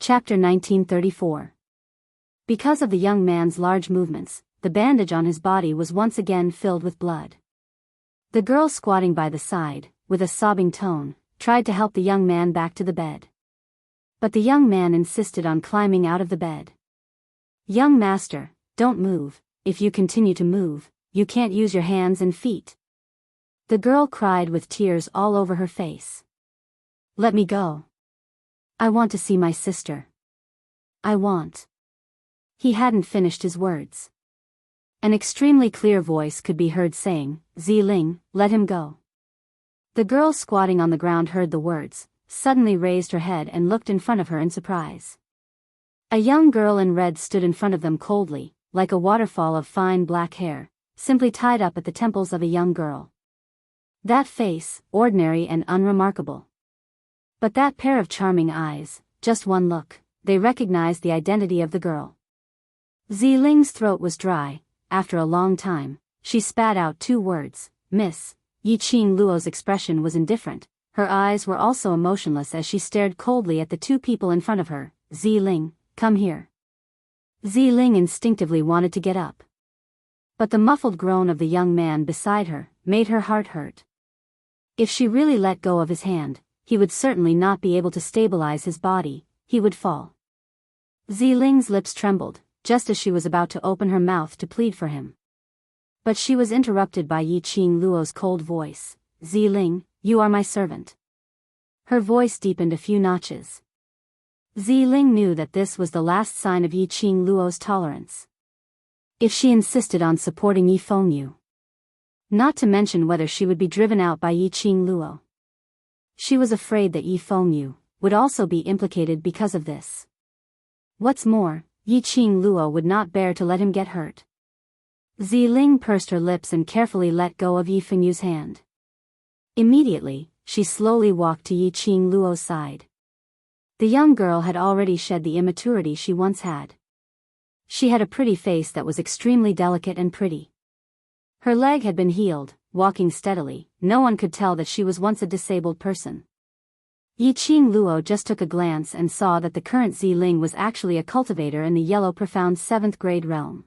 Chapter 1934. Because of the young man's large movements, the bandage on his body was once again filled with blood. The girl squatting by the side, with a sobbing tone, tried to help the young man back to the bed. But the young man insisted on climbing out of the bed. "Young master, don't move. If you continue to move, you can't use your hands and feet." The girl cried with tears all over her face. "Let me go. I want to see my sister. I want." He hadn't finished his words. An extremely clear voice could be heard saying, "Ziling, let him go." The girl squatting on the ground heard the words, suddenly raised her head and looked in front of her in surprise. A young girl in red stood in front of them coldly, like a waterfall of fine black hair, simply tied up at the temples of a young girl. That face, ordinary and unremarkable. But that pair of charming eyes, just one look, they recognized the identity of the girl. Ziling's throat was dry. After a long time, she spat out two words, "Miss." Yiqing Luo's expression was indifferent, her eyes were also emotionless as she stared coldly at the two people in front of her. "Ziling, come here." Ziling instinctively wanted to get up. But the muffled groan of the young man beside her made her heart hurt. If she really let go of his hand, he would certainly not be able to stabilize his body, he would fall. Ziling's lips trembled, just as she was about to open her mouth to plead for him. But she was interrupted by Yiqing Luo's cold voice. "Ziling, you are my servant." Her voice deepened a few notches. Ziling knew that this was the last sign of Yiqing Luo's tolerance. If she insisted on supporting Yi Fengyu, not to mention whether she would be driven out by Yiqing Luo, she was afraid that Yi Fengyu would also be implicated because of this. What's more, Yiqing Luo would not bear to let him get hurt. Ziling pursed her lips and carefully let go of Yi Fengyu's hand. Immediately, she slowly walked to Yiqing Luo's side. The young girl had already shed the immaturity she once had. She had a pretty face that was extremely delicate and pretty. Her leg had been healed, walking steadily, no one could tell that she was once a disabled person. Yiqing Luo just took a glance and saw that the current Ziling was actually a cultivator in the yellow profound 7th grade realm.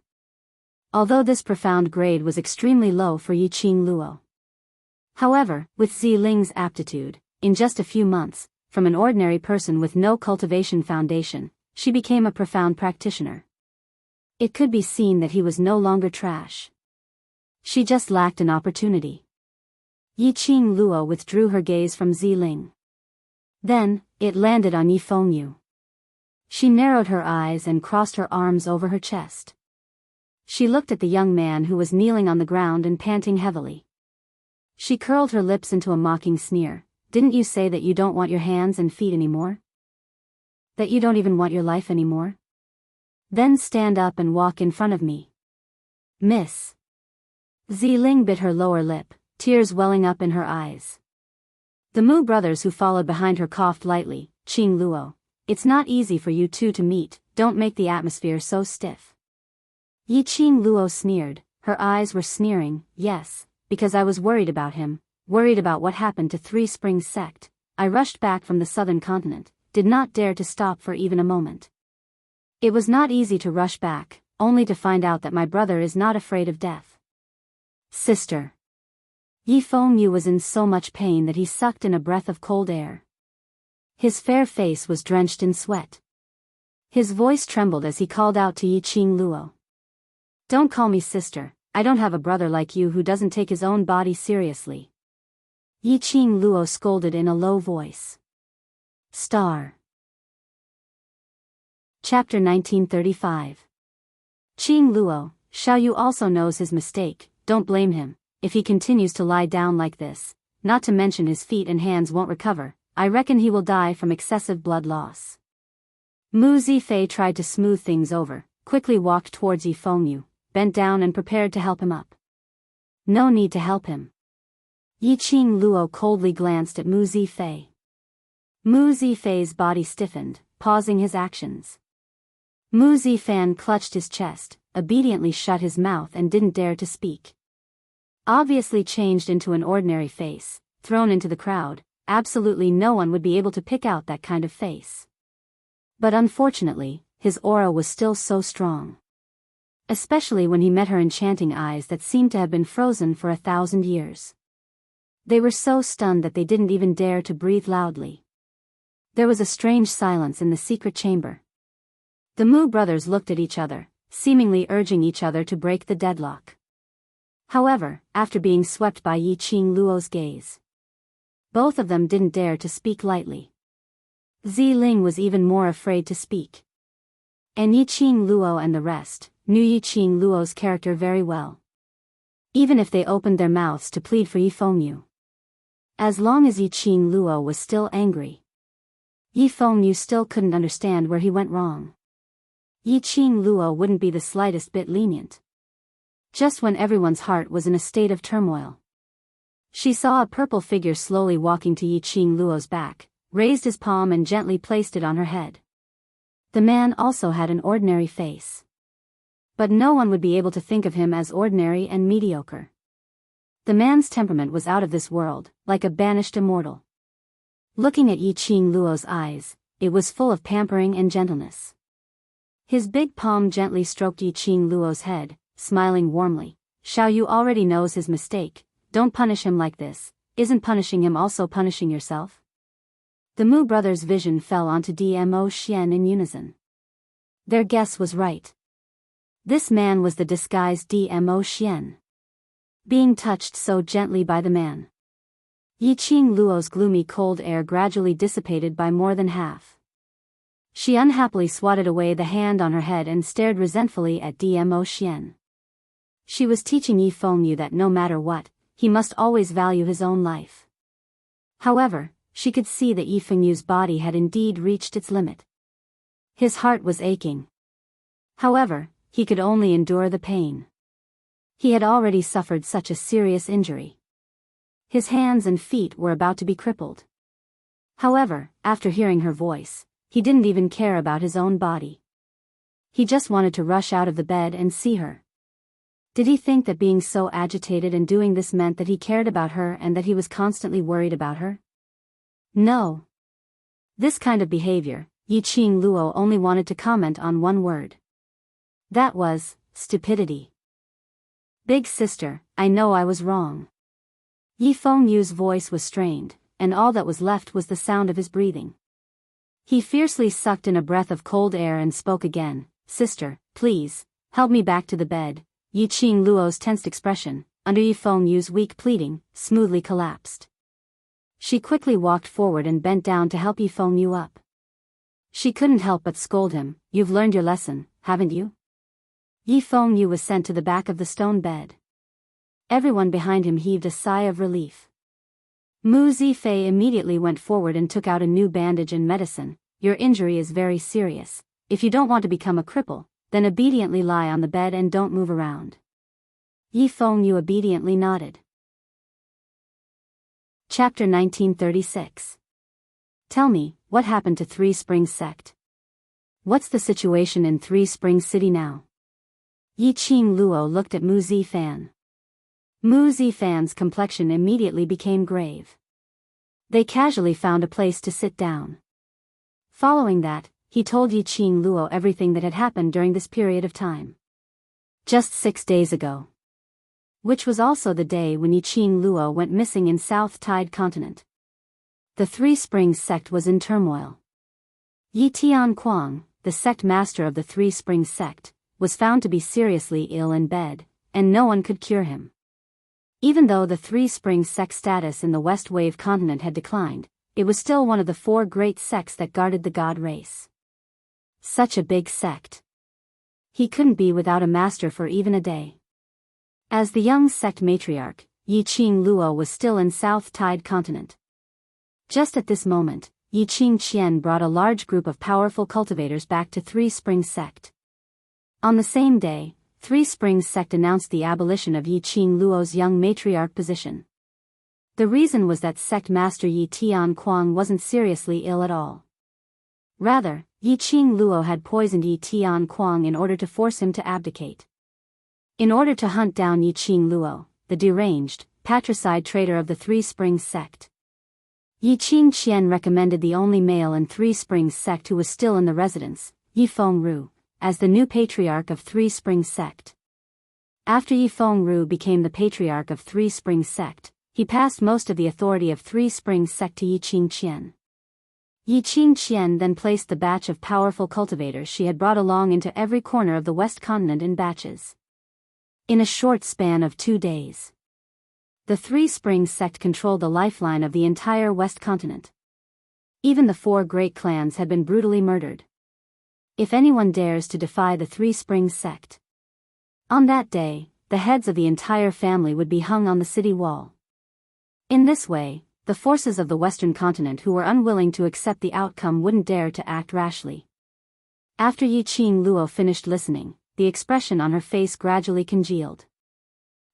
Although this profound grade was extremely low for Yiqing Luo. However, with Ziling's aptitude, in just a few months, from an ordinary person with no cultivation foundation, she became a profound practitioner. It could be seen that he was no longer trash. She just lacked an opportunity. Yiqing Luo withdrew her gaze from Ziling. Then, it landed on Yi Fengyu. She narrowed her eyes and crossed her arms over her chest. She looked at the young man who was kneeling on the ground and panting heavily. She curled her lips into a mocking sneer. "Didn't you say that you don't want your hands and feet anymore? That you don't even want your life anymore? Then stand up and walk in front of me." "Miss." Ziling bit her lower lip, tears welling up in her eyes. The Mu brothers who followed behind her coughed lightly. "Qing Luo, it's not easy for you two to meet, don't make the atmosphere so stiff." Yiqing Luo sneered, her eyes were sneering. "Yes, because I was worried about him, worried about what happened to Three Springs sect. I rushed back from the southern continent, did not dare to stop for even a moment. It was not easy to rush back, only to find out that my brother is not afraid of death." "Sister." Yi Fengyu was in so much pain that he sucked in a breath of cold air. His fair face was drenched in sweat. His voice trembled as he called out to Yiqing Luo. "Don't call me sister, I don't have a brother like you who doesn't take his own body seriously." Yiqing Luo scolded in a low voice. Star. Chapter 1935. Qing Luo, Xiaoyu also knows his mistake, don't blame him. If he continues to lie down like this, not to mention his feet and hands won't recover, I reckon he will die from excessive blood loss. Mu Zifei tried to smooth things over, quickly walked towards Yi Fengyu, bent down and prepared to help him up. No need to help him. Yiqing Luo coldly glanced at Mu Zifei. Mu Zifei's body stiffened, pausing his actions. Mu Zifan clutched his chest, obediently shut his mouth and didn't dare to speak. Obviously changed into an ordinary face, thrown into the crowd, absolutely no one would be able to pick out that kind of face. But unfortunately, his aura was still so strong. Especially when he met her enchanting eyes that seemed to have been frozen for 1,000 years. They were so stunned that they didn't even dare to breathe loudly. There was a strange silence in the secret chamber. The Mu brothers looked at each other, seemingly urging each other to break the deadlock. However, after being swept by Yi Qing Luo's gaze, both of them didn't dare to speak lightly. Zi Ling was even more afraid to speak. And Yi Qing Luo and the rest knew Yi Qing Luo's character very well. Even if they opened their mouths to plead for Yi Fengyu. As long as Yi Qing Luo was still angry, Yi Fengyu still couldn't understand where he went wrong. Yi Qing Luo wouldn't be the slightest bit lenient. Just when everyone's heart was in a state of turmoil, she saw a purple figure slowly walking to Yi Qing Luo's back, raised his palm and gently placed it on her head. The man also had an ordinary face. But no one would be able to think of him as ordinary and mediocre. The man's temperament was out of this world, like a banished immortal. Looking at Yi Qing Luo's eyes, it was full of pampering and gentleness. His big palm gently stroked Yi Qing Luo's head, smiling warmly. Xiao Yu already knows his mistake, don't punish him like this, isn't punishing him also punishing yourself? The Mu brothers' vision fell onto Dmo Xian in unison. Their guess was right. This man was the disguised Dmo Xian. Being touched so gently by the man, Yi Qing Luo's gloomy cold air gradually dissipated by more than half. She unhappily swatted away the hand on her head and stared resentfully at Dmo Xian. She was teaching Yi Fengyu that no matter what, he must always value his own life. However, she could see that Yi Fengyu's body had indeed reached its limit. His heart was aching. However, he could only endure the pain. He had already suffered such a serious injury. His hands and feet were about to be crippled. However, after hearing her voice, he didn't even care about his own body. He just wanted to rush out of the bed and see her. Did he think that being so agitated and doing this meant that he cared about her and that he was constantly worried about her? No. This kind of behavior, Yi Qing Luo only wanted to comment on one word. That was, stupidity. Big sister, I know I was wrong. Yi Fengyu's voice was strained, and all that was left was the sound of his breathing. He fiercely sucked in a breath of cold air and spoke again. Sister, please, help me back to the bed. Yi Qing Luo's tensed expression, under Yi Fengyu's weak pleading, smoothly collapsed. She quickly walked forward and bent down to help Yi Fengyu up. She couldn't help but scold him. You've learned your lesson, haven't you? Yi Fengyu was sent to the back of the stone bed. Everyone behind him heaved a sigh of relief. Mu Zifei immediately went forward and took out a new bandage and medicine. Your injury is very serious. If you don't want to become a cripple, then obediently lie on the bed and don't move around. Yi Fengyu obediently nodded. Chapter 1936. Tell me, what happened to Three Springs sect? What's the situation in Three Springs City now? Yi Qing Luo looked at Mu Zifan. Mu Zifan's complexion immediately became grave. They casually found a place to sit down. Following that, he told Yi Qing Luo everything that had happened during this period of time. Just 6 days ago. Which was also the day when Yi Qing Luo went missing in South Tide Continent. The Three Springs sect was in turmoil. Yi Tianquang, the sect master of the Three Springs sect, was found to be seriously ill in bed, and no one could cure him. Even though the Three Springs sect status in the West Wave continent had declined, it was still one of the 4 great sects that guarded the god race. Such a big sect. He couldn't be without a master for even a day. As the young sect matriarch, Yi Qing Luo was still in South Tide Continent. Just at this moment, Yi Qing Qian brought a large group of powerful cultivators back to Three Springs sect. On the same day, Three Springs sect announced the abolition of Yi Qing Luo's young matriarch position. The reason was that sect master Yi Tianquang wasn't seriously ill at all. Rather, Yi Qing Luo had poisoned Yi Tianquang in order to force him to abdicate. In order to hunt down Yi Qing Luo, the deranged, patricide traitor of the Three Springs sect. Yi Qingqian recommended the only male in Three Springs sect who was still in the residence, Yi Fengru, as the new patriarch of Three Springs sect. After Yi Fengru became the patriarch of Three Springs sect, he passed most of the authority of Three Springs sect to Yi Qingqian. Yi Qingqian then placed the batch of powerful cultivators she had brought along into every corner of the West Continent in batches. In a short span of 2 days, the Three Springs sect controlled the lifeline of the entire West Continent. Even the 4 great clans had been brutally murdered. If anyone dares to defy the Three Springs sect, on that day, the heads of the entire family would be hung on the city wall. In this way, the forces of the Western Continent who were unwilling to accept the outcome wouldn't dare to act rashly. After Yi Qingluo finished listening, the expression on her face gradually congealed.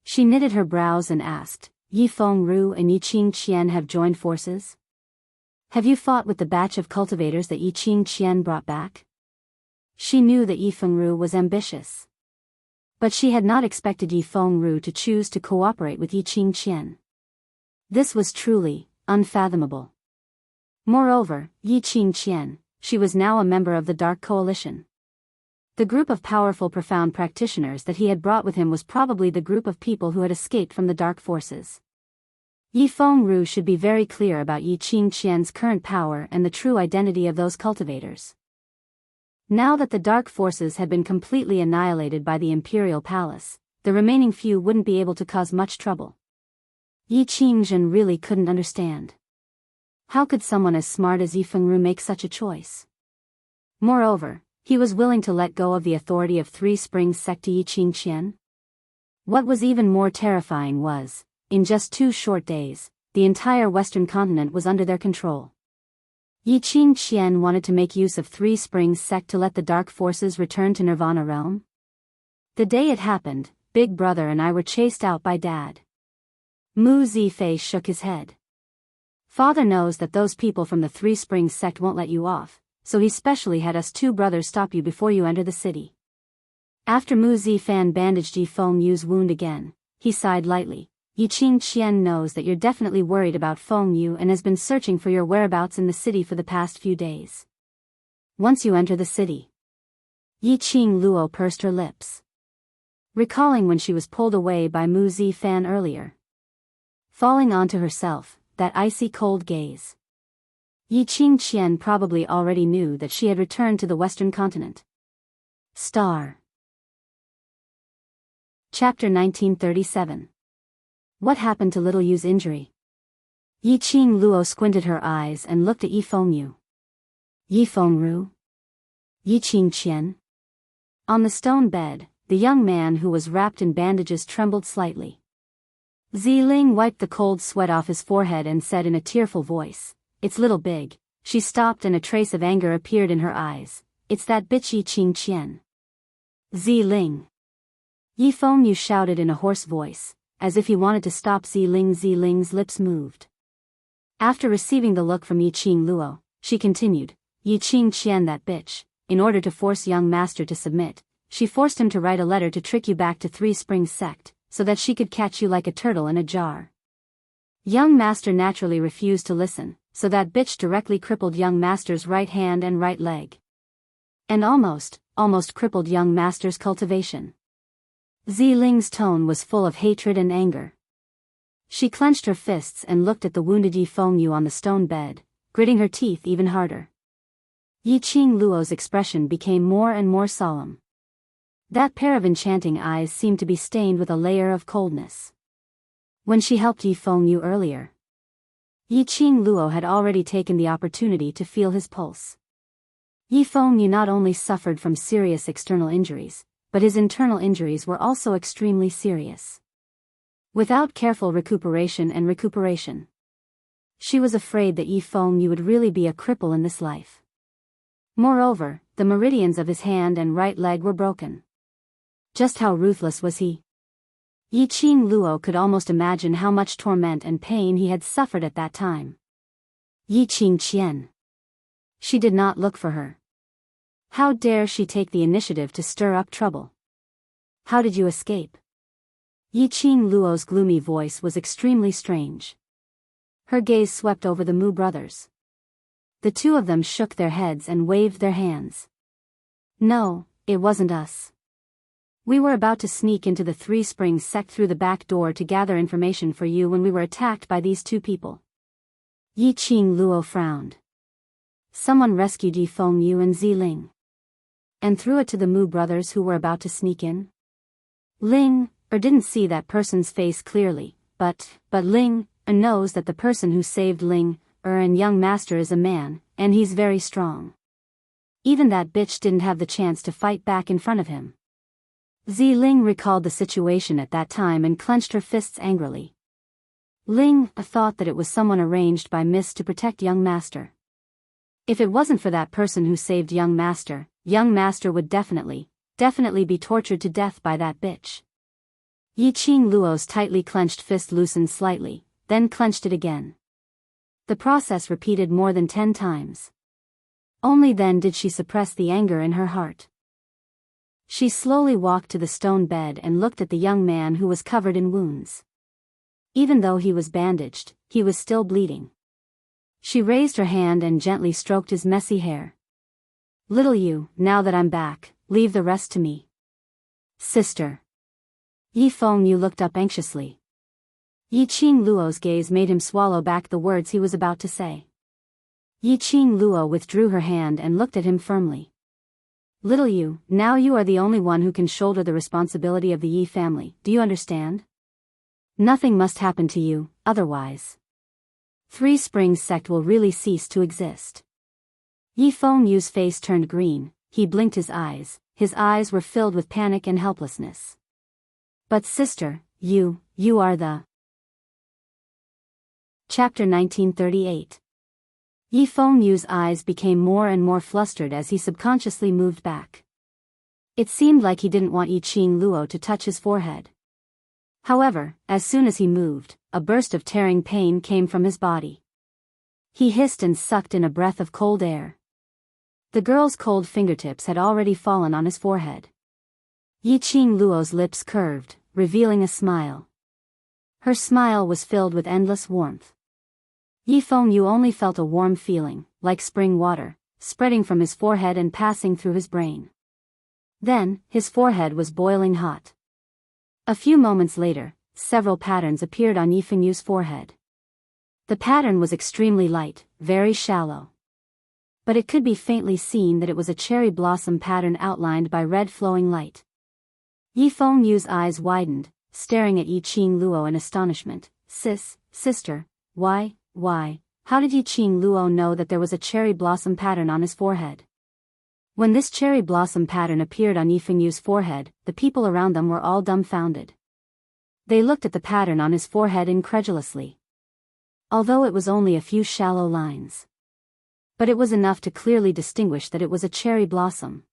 She knitted her brows and asked, Yi Fengru and Yi Qingqian have joined forces? Have you fought with the batch of cultivators that Yi Qingqian brought back? She knew that Yi Fengru was ambitious, but she had not expected Yi Fengru to choose to cooperate with Yi Qingqian. This was truly unfathomable. Moreover, Yi Qingqian, she was now a member of the Dark Coalition. The group of powerful profound practitioners that he had brought with him was probably the group of people who had escaped from the dark forces. Yi Fengru should be very clear about Yi Qingqian's current power and the true identity of those cultivators. Now that the dark forces had been completely annihilated by the Imperial Palace, the remaining few wouldn't be able to cause much trouble. Yi Qingzhen really couldn't understand. How could someone as smart as Yi Fengru make such a choice? Moreover, he was willing to let go of the authority of Three Springs sect to Yi Qingqian. What was even more terrifying was, in just 2 short days, the entire Western Continent was under their control. Yi Qingqian wanted to make use of Three Springs sect to let the dark forces return to Nirvana realm. The day it happened, Big Brother and I were chased out by Dad. Mu Zifei shook his head. Father knows that those people from the Three Springs sect won't let you off, so he specially had us 2 brothers stop you before you enter the city. After Mu Zifan bandaged Yi Fengru's wound again, he sighed lightly. Yi Qingqian knows that you're definitely worried about Fengru and has been searching for your whereabouts in the city for the past few days. Once you enter the city. Yi Qingluo pursed her lips, recalling when she was pulled away by Mu Zifan earlier. Falling onto herself, that icy cold gaze. Yi Qingqian probably already knew that she had returned to the Western Continent. Star. Chapter 1937. What happened to Little Yu's injury? Yi Qingluo squinted her eyes and looked at Yi Fengru. Yi Fengru? Yi Qingqian? On the stone bed, the young man who was wrapped in bandages trembled slightly. Ziling wiped the cold sweat off his forehead and said in a tearful voice, "It's Little Big." She stopped and a trace of anger appeared in her eyes. "It's that bitch Yi Qingqian." Ziling. Yi Fengru shouted in a hoarse voice, as if he wanted to stop Ziling. Ziling's lips moved. After receiving the look from Yi Qingluo, she continued, "Yi Qingqian, that bitch, in order to force young master to submit, she forced him to write a letter to trick you back to Three Springs sect, so that she could catch you like a turtle in a jar. Young master naturally refused to listen, so that bitch directly crippled young master's right hand and right leg. And almost crippled young master's cultivation." Ziling's tone was full of hatred and anger. She clenched her fists and looked at the wounded Yi Fengru on the stone bed, gritting her teeth even harder. Yi Qingluo's expression became more and more solemn. That pair of enchanting eyes seemed to be stained with a layer of coldness. When she helped Yi Fengru earlier, Yi Qingluo had already taken the opportunity to feel his pulse. Yi Fengru not only suffered from serious external injuries, but his internal injuries were also extremely serious. Without careful recuperation, she was afraid that Yi Fengru would really be a cripple in this life. Moreover, the meridians of his hand and right leg were broken. Just how ruthless was he? Yi Qingluo could almost imagine how much torment and pain he had suffered at that time. Yi Qingqian. She did not look for her. How dare she take the initiative to stir up trouble? How did you escape? Yi Qingluo's gloomy voice was extremely strange. Her gaze swept over the Mu brothers. The two of them shook their heads and waved their hands. No, it wasn't us. We were about to sneak into the Three Springs sect through the back door to gather information for you when we were attacked by these two people. Yi Qing Luo frowned. Someone rescued Yi Fengyu and Zi Ling. And threw it to the Mu brothers who were about to sneak in? Ling didn't see that person's face clearly, but Ling knows that the person who saved Ling and young master is a man, and he's very strong. Even that bitch didn't have the chance to fight back in front of him. Zi Ling recalled the situation at that time and clenched her fists angrily. Ling thought that it was someone arranged by Miss to protect young master. If it wasn't for that person who saved young master would definitely be tortured to death by that bitch. Yi Qing Luo's tightly clenched fist loosened slightly, then clenched it again. The process repeated more than 10 times. Only then did she suppress the anger in her heart. She slowly walked to the stone bed and looked at the young man who was covered in wounds. Even though he was bandaged, he was still bleeding. She raised her hand and gently stroked his messy hair. Little you, now that I'm back, leave the rest to me. Sister. Yi Fengyu looked up anxiously. Yi Qing Luo's gaze made him swallow back the words he was about to say. Yi Qing Luo withdrew her hand and looked at him firmly. Little you, now you are the only one who can shoulder the responsibility of the Yi family, do you understand? Nothing must happen to you, otherwise. Three Springs sect will really cease to exist. Yi Fengyu's face turned green, he blinked his eyes were filled with panic and helplessness. But sister, you are the... Chapter 1938. Yi Fengyu's eyes became more and more flustered as he subconsciously moved back. It seemed like he didn't want Yi Qing Luo to touch his forehead. However, as soon as he moved, a burst of tearing pain came from his body. He hissed and sucked in a breath of cold air. The girl's cold fingertips had already fallen on his forehead. Yi Qing Luo's lips curved, revealing a smile. Her smile was filled with endless warmth. Yi Fengyu only felt a warm feeling, like spring water, spreading from his forehead and passing through his brain. Then, his forehead was boiling hot. A few moments later, several patterns appeared on Yi Fengyu's forehead. The pattern was extremely light, very shallow. But it could be faintly seen that it was a cherry blossom pattern outlined by red flowing light. Yi Fengyu's eyes widened, staring at Yi Qing Luo in astonishment. Sister, why, how did Yi Qing Luo know that there was a cherry blossom pattern on his forehead? When this cherry blossom pattern appeared on Yi Fengyu's forehead, the people around them were all dumbfounded. They looked at the pattern on his forehead incredulously. Although it was only a few shallow lines. But it was enough to clearly distinguish that it was a cherry blossom.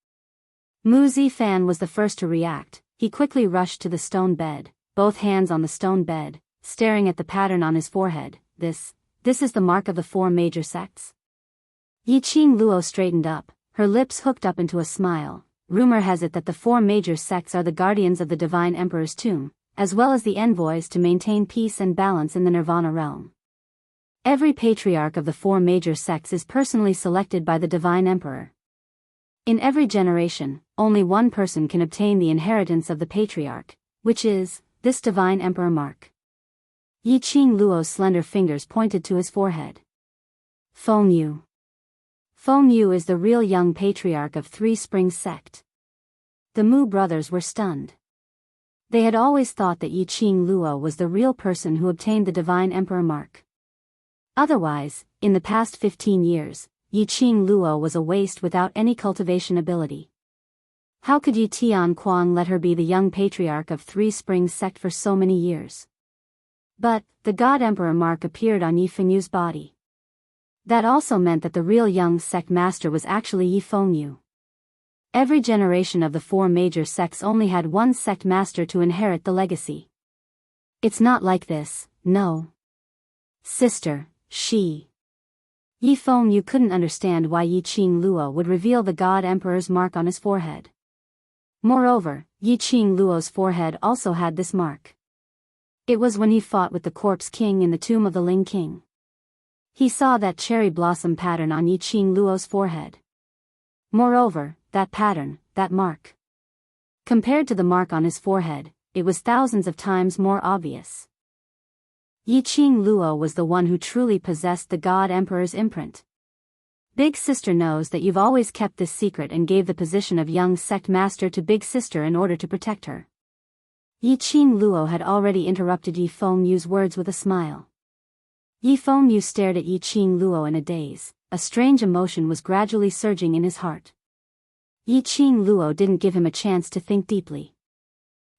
Mu Zifan was the first to react. He quickly rushed to the stone bed, both hands on the stone bed, staring at the pattern on his forehead. This is the mark of the four major sects? Yi Qing Luo straightened up, her lips hooked up into a smile. Rumor has it that the four major sects are the guardians of the Divine Emperor's tomb, as well as the envoys to maintain peace and balance in the Nirvana realm. Every patriarch of the four major sects is personally selected by the Divine Emperor. In every generation, only one person can obtain the inheritance of the patriarch, which is this Divine Emperor mark. Yi Qing Luo's slender fingers pointed to his forehead. Fengyu. Fengyu is the real young patriarch of Three Springs sect. The Mu brothers were stunned. They had always thought that Yi Qing Luo was the real person who obtained the Divine Emperor mark. Otherwise, in the past 15 years, Yi Qing Luo was a waste without any cultivation ability. How could Yi Tianquan let her be the young patriarch of Three Springs sect for so many years? But, the God Emperor mark appeared on Yi Fengyu's body. That also meant that the real young sect master was actually Yi Fengyu. Every generation of the four major sects only had one sect master to inherit the legacy. It's not like this, no. Sister, Yi Fengyu couldn't understand why Yi Qing Luo would reveal the God Emperor's mark on his forehead. Moreover, Yi Qing Luo's forehead also had this mark. It was when he fought with the Corpse King in the tomb of the Ling King. He saw that cherry blossom pattern on Yi Qing Luo's forehead. Moreover, that pattern, that mark. Compared to the mark on his forehead, it was thousands of times more obvious. Yi Qing Luo was the one who truly possessed the God Emperor's imprint. Big Sister knows that you've always kept this secret and gave the position of young sect master to Big Sister in order to protect her. Yi Qing Luo had already interrupted Yi Fengyu's words with a smile. Yi Fengyu stared at Yi Qing Luo in a daze. A strange emotion was gradually surging in his heart. Yi Qing Luo didn't give him a chance to think deeply.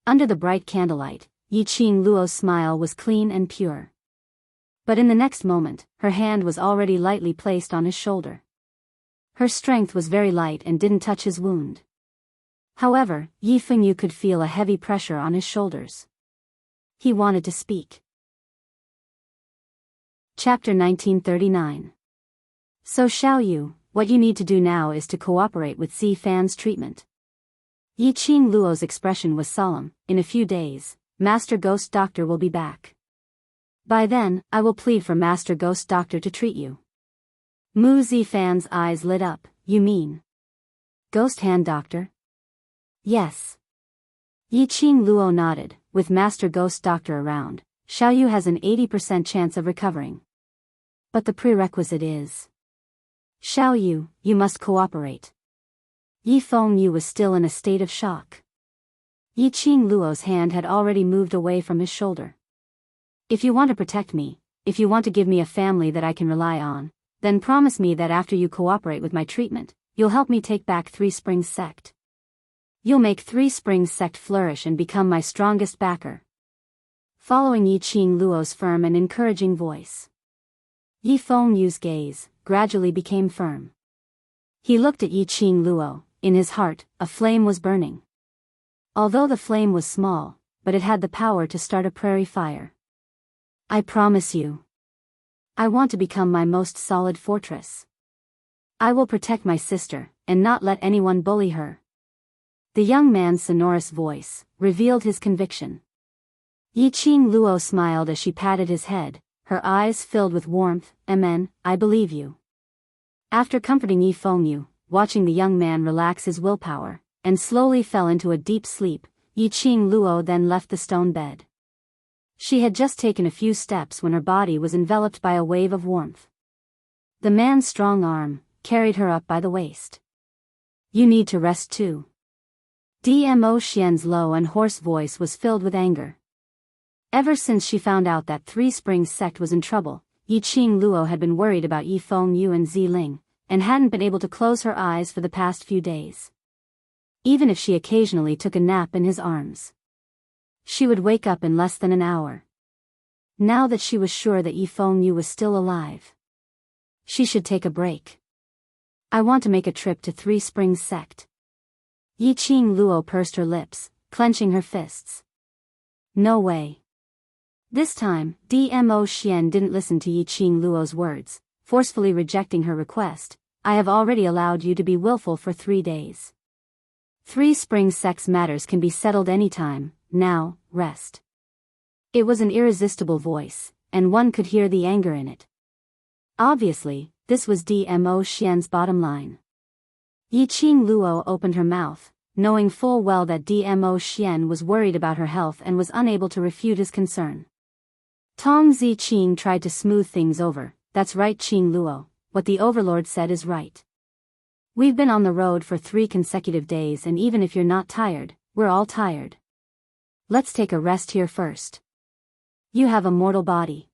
Under the bright candlelight, Yi Qing Luo's smile was clean and pure. But in the next moment, her hand was already lightly placed on his shoulder. Her strength was very light and didn't touch his wound. However, Yi Fengyu could feel a heavy pressure on his shoulders. He wanted to speak. Chapter 1939. So Xiao Yu, what you need to do now is to cooperate with Zi Fan's treatment. Yi Qing Luo's expression was solemn. In a few days, Master Ghost Doctor will be back. By then, I will plead for Master Ghost Doctor to treat you. Mu Zifan's eyes lit up. You mean Ghost Hand Doctor? Yes. Yi Qing Luo nodded. With Master Ghost Doctor around, Xiao Yu has an 80% chance of recovering. But the prerequisite is Xiao Yu, you must cooperate. Yi Fengyu was still in a state of shock. Yi Qing Luo's hand had already moved away from his shoulder. If you want to protect me, if you want to give me a family that I can rely on, then promise me that after you cooperate with my treatment, you'll help me take back Three Springs Sect. You'll make Three Springs Sect flourish and become my strongest backer. Following Yi Qing Luo's firm and encouraging voice, Yi Fengyu's gaze gradually became firm. He looked at Yi Qing Luo. In his heart, a flame was burning. Although the flame was small, but it had the power to start a prairie fire. I promise you. I want to become my most solid fortress. I will protect my sister, and not let anyone bully her. The young man's sonorous voice revealed his conviction. Yi Qing Luo smiled as she patted his head, her eyes filled with warmth. Amen, I believe you. After comforting Yi Fengyu, watching the young man relax his willpower, and slowly fell into a deep sleep, Yi Qing Luo then left the stone bed. She had just taken a few steps when her body was enveloped by a wave of warmth. The man's strong arm carried her up by the waist. You need to rest too. Dmo Xian's low and hoarse voice was filled with anger. Ever since she found out that Three Springs Sect was in trouble, Yi Qing Luo had been worried about Yi Fengyu and Zi Ling, and hadn't been able to close her eyes for the past few days. Even if she occasionally took a nap in his arms, she would wake up in less than an hour. Now that she was sure that Yi Fengyu was still alive, she should take a break. I want to make a trip to Three Springs Sect. Yi Qing Luo pursed her lips, clenching her fists. No way. This time, Dmo Xian didn't listen to Yi Qing Luo's words, forcefully rejecting her request. I have already allowed you to be willful for 3 days. Three Springs Sect's matters can be settled anytime. Now, rest. It was an irresistible voice, and one could hear the anger in it. Obviously, this was Dmo Xian's bottom line. Yi Qing Luo opened her mouth, knowing full well that Dmo Xian was worried about her health and was unable to refute his concern. Tong Zi Qing tried to smooth things over. That's right, Qing Luo, what the overlord said is right. We've been on the road for 3 consecutive days, and even if you're not tired, we're all tired. Let's take a rest here first. You have a mortal body.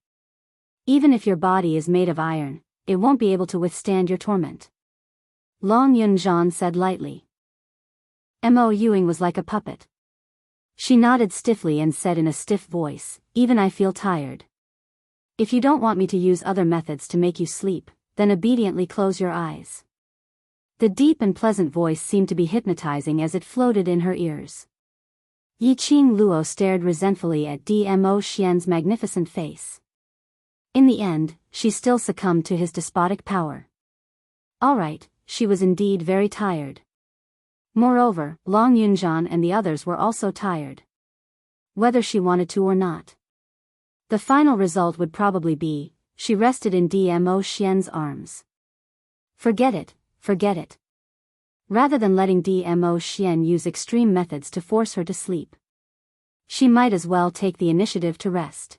Even if your body is made of iron, it won't be able to withstand your torment. Long Yunzhan said lightly. Mo Yuing was like a puppet. She nodded stiffly and said in a stiff voice, even I feel tired. If you don't want me to use other methods to make you sleep, then obediently close your eyes. The deep and pleasant voice seemed to be hypnotizing as it floated in her ears. Yi Qing Luo stared resentfully at Dmo Xian's magnificent face. In the end, she still succumbed to his despotic power. Alright, she was indeed very tired. Moreover, Long Yunzhan and the others were also tired. Whether she wanted to or not. The final result would probably be, she rested in Dmo Xian's arms. Forget it, forget it. Rather than letting Dmo Xian use extreme methods to force her to sleep, she might as well take the initiative to rest.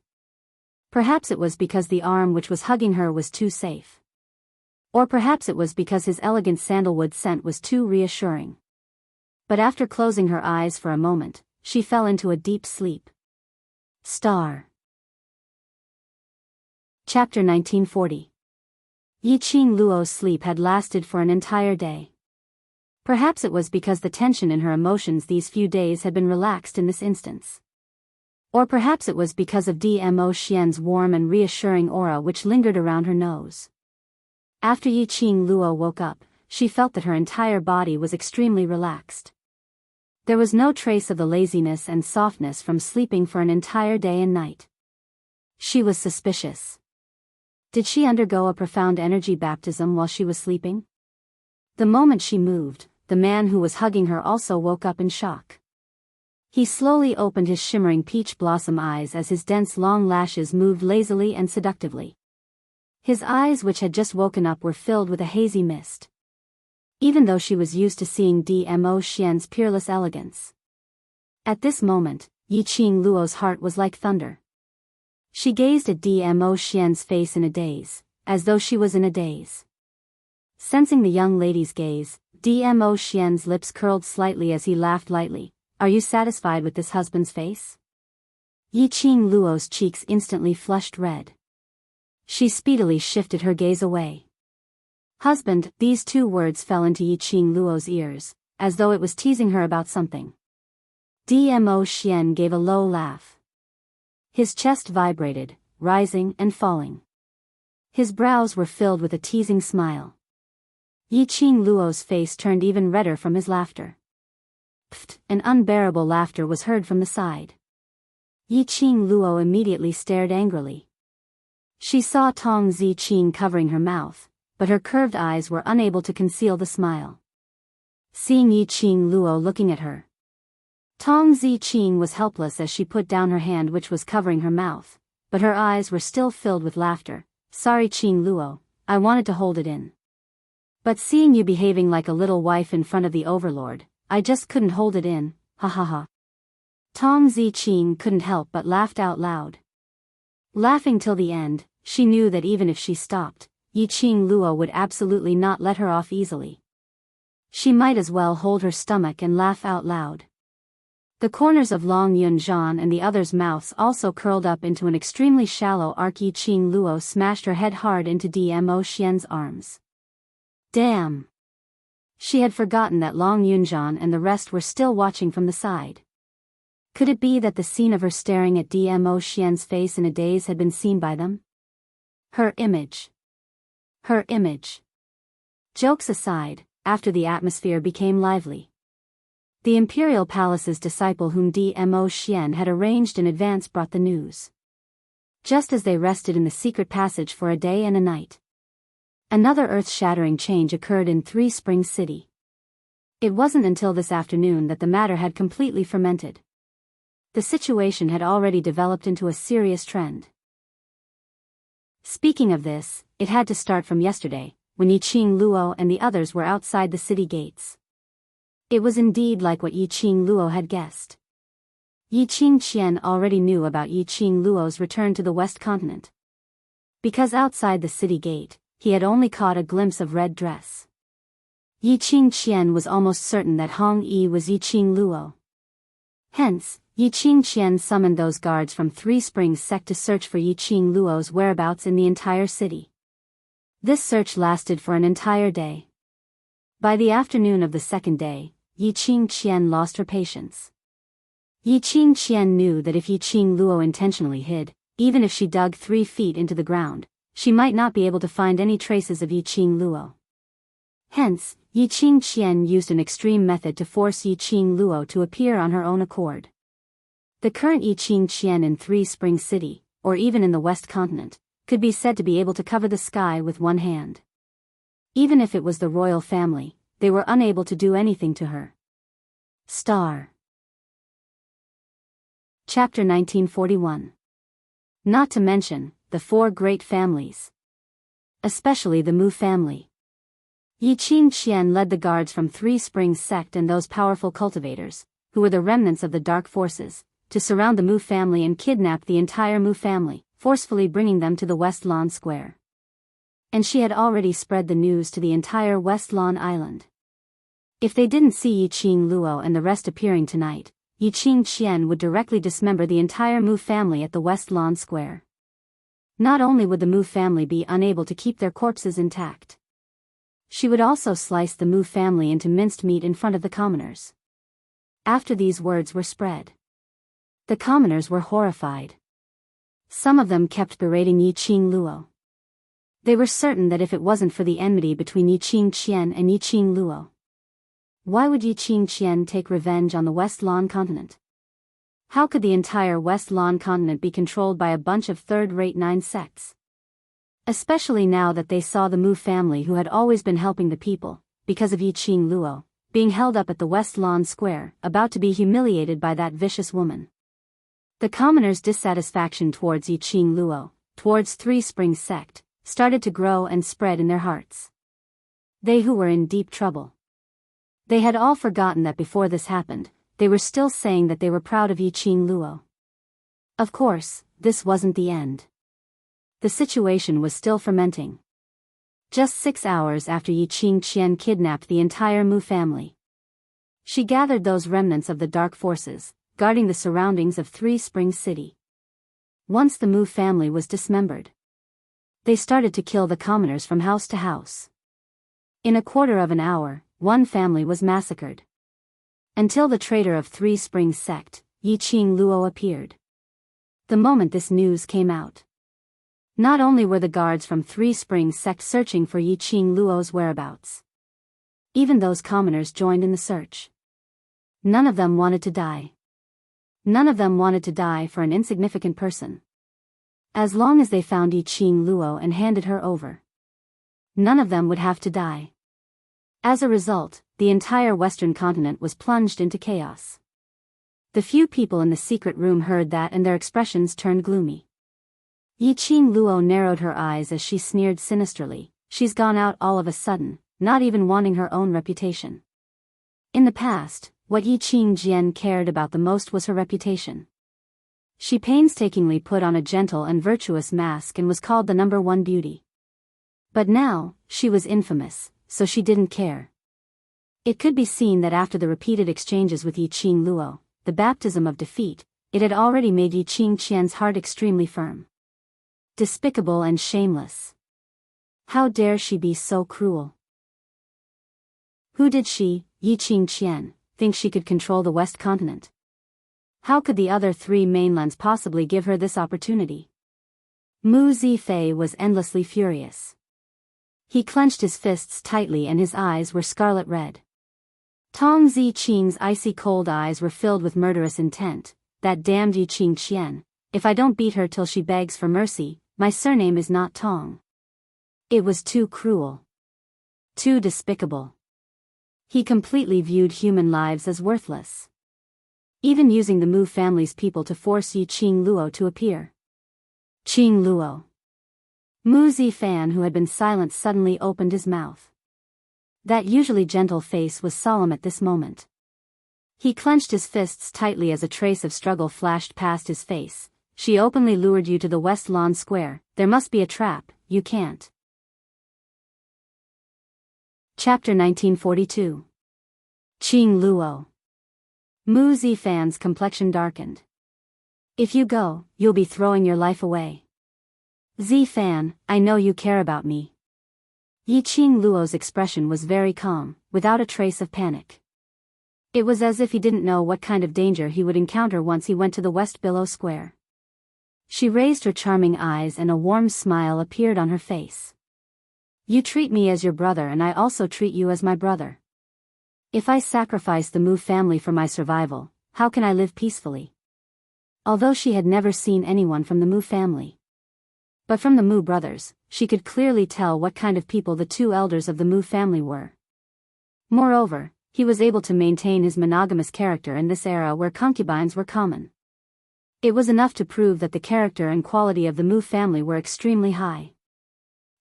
Perhaps it was because the arm which was hugging her was too safe. Or perhaps it was because his elegant sandalwood scent was too reassuring. But after closing her eyes for a moment, she fell into a deep sleep. Star. Chapter 1940. Yiqing Luo's sleep had lasted for an entire day. Perhaps it was because the tension in her emotions these few days had been relaxed in this instance. Or perhaps it was because of Dmo Xian's warm and reassuring aura which lingered around her nose. After Yiqing Luo woke up, she felt that her entire body was extremely relaxed. There was no trace of the laziness and softness from sleeping for an entire day and night. She was suspicious. Did she undergo a profound energy baptism while she was sleeping? The moment she moved, the man who was hugging her also woke up in shock. He slowly opened his shimmering peach blossom eyes as his dense long lashes moved lazily and seductively. His eyes, which had just woken up, were filled with a hazy mist. Even though she was used to seeing Dmo Xian's peerless elegance. At this moment, Yiqing Luo's heart was like thunder. She gazed at Dmo Xian's face in a daze, as though she was in a daze. Sensing the young lady's gaze, Dmo Xian's lips curled slightly as he laughed lightly. Are you satisfied with this husband's face? Yiqing Luo's cheeks instantly flushed red. She speedily shifted her gaze away. Husband, these two words fell into Yiqing Luo's ears, as though it was teasing her about something. Dmo Xian gave a low laugh. His chest vibrated, rising and falling. His brows were filled with a teasing smile. Yiqing Luo's face turned even redder from his laughter. Pfft, an unbearable laughter was heard from the side. Yiqing Luo immediately stared angrily. She saw Tong Ziqing covering her mouth, but her curved eyes were unable to conceal the smile. Seeing Yiqing Luo looking at her, Tong Ziqing was helpless as she put down her hand which was covering her mouth, but her eyes were still filled with laughter. Sorry Qing Luo, I wanted to hold it in. But seeing you behaving like a little wife in front of the overlord, I just couldn't hold it in, ha ha ha. Tong Ziqing couldn't help but laughed out loud. Laughing till the end, she knew that even if she stopped, Yiqing Luo would absolutely not let her off easily. She might as well hold her stomach and laugh out loud. The corners of Long Yunzhan and the others' mouths also curled up into an extremely shallow arc. Yiqing Luo smashed her head hard into Dmo Xian's arms. Damn! She had forgotten that Long Yunzhan and the rest were still watching from the side. Could it be that the scene of her staring at Dmo Xian's face in a daze had been seen by them? Her image. Her image. Jokes aside, after the atmosphere became lively, the Imperial Palace's disciple whom Dmo Xian had arranged in advance brought the news. Just as they rested in the secret passage for a day and a night, another earth-shattering change occurred in Three Springs City. It wasn't until this afternoon that the matter had completely fermented. The situation had already developed into a serious trend. Speaking of this, it had to start from yesterday, when Yiqing Luo and the others were outside the city gates. It was indeed like what Yiqing Luo had guessed. Yiqing Qian already knew about Yiqing Luo's return to the West Continent. Because outside the city gate, he had only caught a glimpse of red dress. Yiqing Qian was almost certain that Hong Yi was Yiqing Luo. Hence, Yiqing Qian summoned those guards from Three Springs sect to search for Yiqing Luo's whereabouts in the entire city. This search lasted for an entire day. By the afternoon of the second day, Yiqing Qian lost her patience. Yiqing Qian knew that if Yiqing Luo intentionally hid, even if she dug 3 feet into the ground, she might not be able to find any traces of Yiqing Luo. Hence, Yiqing Qian used an extreme method to force Yiqing Luo to appear on her own accord. The current Yiqing Qian in Three Springs City, or even in the West Continent, could be said to be able to cover the sky with one hand. Even if it was the royal family, they were unable to do anything to her. Star. Chapter 1941. Not to mention, the 4 great families. Especially the Mu family. Yi Qingqian led the guards from Three Springs sect and those powerful cultivators, who were the remnants of the dark forces, to surround the Mu family and kidnap the entire Mu family, forcefully bringing them to the West Lawn Square. And she had already spread the news to the entire West Lawn Island. If they didn't see Yi Qing Luo and the rest appearing tonight, Yi Qingqian would directly dismember the entire Mu family at the West Lawn Square. Not only would the Mu family be unable to keep their corpses intact, she would also slice the Mu family into minced meat in front of the commoners. After these words were spread, the commoners were horrified. Some of them kept berating Yi Qing Luo. They were certain that if it wasn't for the enmity between Yi Qingqian and Yi Qing Luo, why would Yi Qingqian take revenge on the West Lawn continent? How could the entire West Lawn continent be controlled by a bunch of third-rate 9 sects? Especially now that they saw the Mu family, who had always been helping the people, because of Yi Qing Luo, being held up at the West Lawn Square, about to be humiliated by that vicious woman. The commoners' dissatisfaction towards Yi Qing Luo, towards Three Springs sect, started to grow and spread in their hearts. They who were in deep trouble. They had all forgotten that before this happened, they were still saying that they were proud of Yi Qing Luo. Of course, this wasn't the end. The situation was still fermenting. Just 6 hours after Yi Qingqian kidnapped the entire Mu family, she gathered those remnants of the dark forces, guarding the surroundings of Three Springs City. Once the Mu family was dismembered, they started to kill the commoners from house to house. In a quarter of an hour, 1 family was massacred. Until the traitor of Three Springs sect, Yi Qing Luo, appeared. The moment this news came out, not only were the guards from Three Springs sect searching for Yi Qing Luo's whereabouts, even those commoners joined in the search. None of them wanted to die. None of them wanted to die for an insignificant person. As long as they found Yi Qing Luo and handed her over, none of them would have to die. As a result, the entire Western continent was plunged into chaos. The few people in the secret room heard that and their expressions turned gloomy. Yi Qing Luo narrowed her eyes as she sneered sinisterly. She's gone out all of a sudden, not even wanting her own reputation. In the past, what Yi Qingjian cared about the most was her reputation. She painstakingly put on a gentle and virtuous mask and was called the #1 beauty. But now, she was infamous, so she didn't care. It could be seen that after the repeated exchanges with Yi Qing Luo, the baptism of defeat, it had already made Yi Qingqian's heart extremely firm. Despicable and shameless. How dare she be so cruel? Who did she, Yi Qingqian, think she could control the West continent? How could the other 3 mainlands possibly give her this opportunity? Mu Zifei was endlessly furious. He clenched his fists tightly and his eyes were scarlet red. Tong Ziqing's icy cold eyes were filled with murderous intent. That damned Yi Qingqian, if I don't beat her till she begs for mercy, my surname is not Tong. It was too cruel. Too despicable. He completely viewed human lives as worthless. Even using the Mu family's people to force Yi Qing Luo to appear. Qing Luo. Mu Zifan, who had been silent, suddenly opened his mouth. That usually gentle face was solemn at this moment. He clenched his fists tightly as a trace of struggle flashed past his face. She openly lured you to the West Lawn Square. There must be a trap. You can't. Chapter 1942. Qing Luo. Mu Zifan's complexion darkened. If you go, you'll be throwing your life away. Zifan, I know you care about me. Yi Qing Luo's expression was very calm, without a trace of panic. It was as if he didn't know what kind of danger he would encounter once he went to the West Billow Square. She raised her charming eyes and a warm smile appeared on her face. You treat me as your brother and I also treat you as my brother. If I sacrifice the Mu family for my survival, how can I live peacefully? Although she had never seen anyone from the Mu family, but from the Mu brothers, she could clearly tell what kind of people the 2 elders of the Mu family were. Moreover, he was able to maintain his monogamous character in this era where concubines were common. It was enough to prove that the character and quality of the Mu family were extremely high.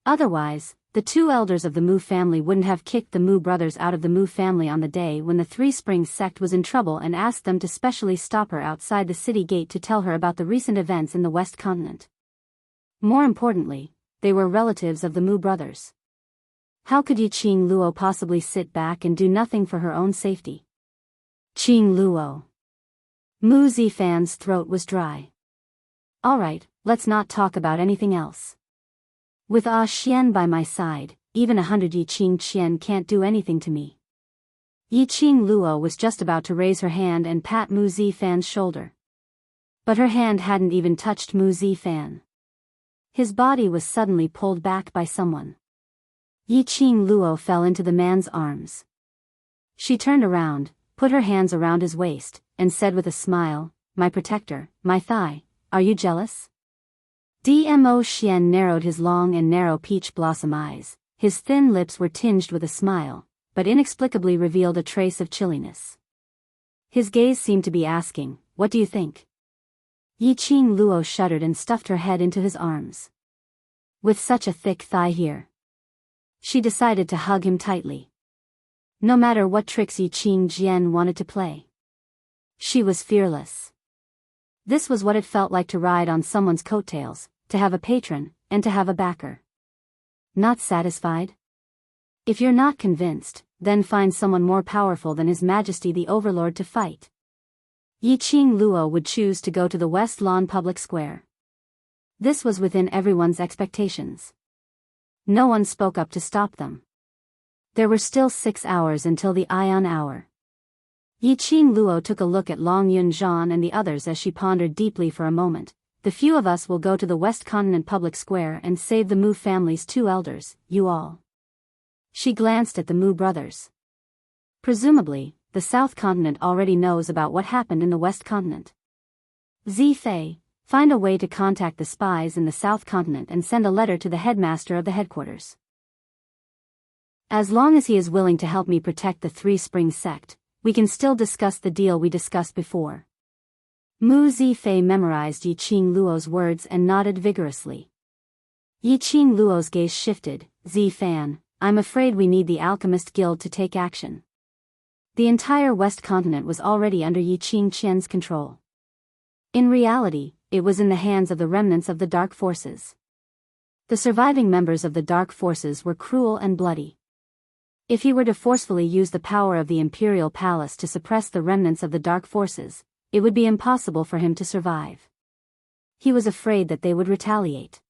Otherwise, the two elders of the Mu family wouldn't have kicked the Mu brothers out of the Mu family on the day when the Three Springs sect was in trouble and asked them to specially stop her outside the city gate to tell her about the recent events in the West Continent. More importantly, they were relatives of the Mu brothers. How could Yiqing Luo possibly sit back and do nothing for her own safety? Qing Luo. Mu Zifan's throat was dry. Alright, let's not talk about anything else. With Ah Xian by my side, even 100 Yiqing Qian can't do anything to me. Yiqing Luo was just about to raise her hand and pat Mu Zifan's shoulder. But her hand hadn't even touched Mu Zifan. His body was suddenly pulled back by someone. Yiqing Luo fell into the man's arms. She turned around, put her hands around his waist, and said with a smile, "My protector, my thigh, are you jealous?" Dmo Xian narrowed his long and narrow peach blossom eyes. His thin lips were tinged with a smile, but inexplicably revealed a trace of chilliness. His gaze seemed to be asking, "What do you think?" Yiqing Luo shuddered and stuffed her head into his arms. With such a thick thigh here. She decided to hug him tightly. No matter what tricks Yiqing Jian wanted to play. She was fearless. This was what it felt like to ride on someone's coattails, to have a patron, and to have a backer. Not satisfied? If you're not convinced, then find someone more powerful than His Majesty the Overlord to fight. Yiqing Luo would choose to go to the West Lawn Public Square. This was within everyone's expectations. No one spoke up to stop them. There were still 6 hours until the Ion hour. Yiqing Luo took a look at Long Yunzhan and the others as she pondered deeply for a moment. The few of us will go to the West Continent Public Square and save the Mu family's 2 elders, you all. She glanced at the Mu brothers. Presumably, the South Continent already knows about what happened in the West Continent. Zifei, find a way to contact the spies in the South Continent and send a letter to the headmaster of the headquarters. As long as he is willing to help me protect the Three Springs sect, we can still discuss the deal we discussed before. Mu Zifei memorized Yiqing Luo's words and nodded vigorously. Yiqing Luo's gaze shifted. Zifan, I'm afraid we need the Alchemist Guild to take action. The entire West Continent was already under Yiqing Qian's control. In reality, it was in the hands of the remnants of the Dark Forces. The surviving members of the Dark Forces were cruel and bloody. If he were to forcefully use the power of the Imperial Palace to suppress the remnants of the Dark Forces, it would be impossible for him to survive. He was afraid that they would retaliate.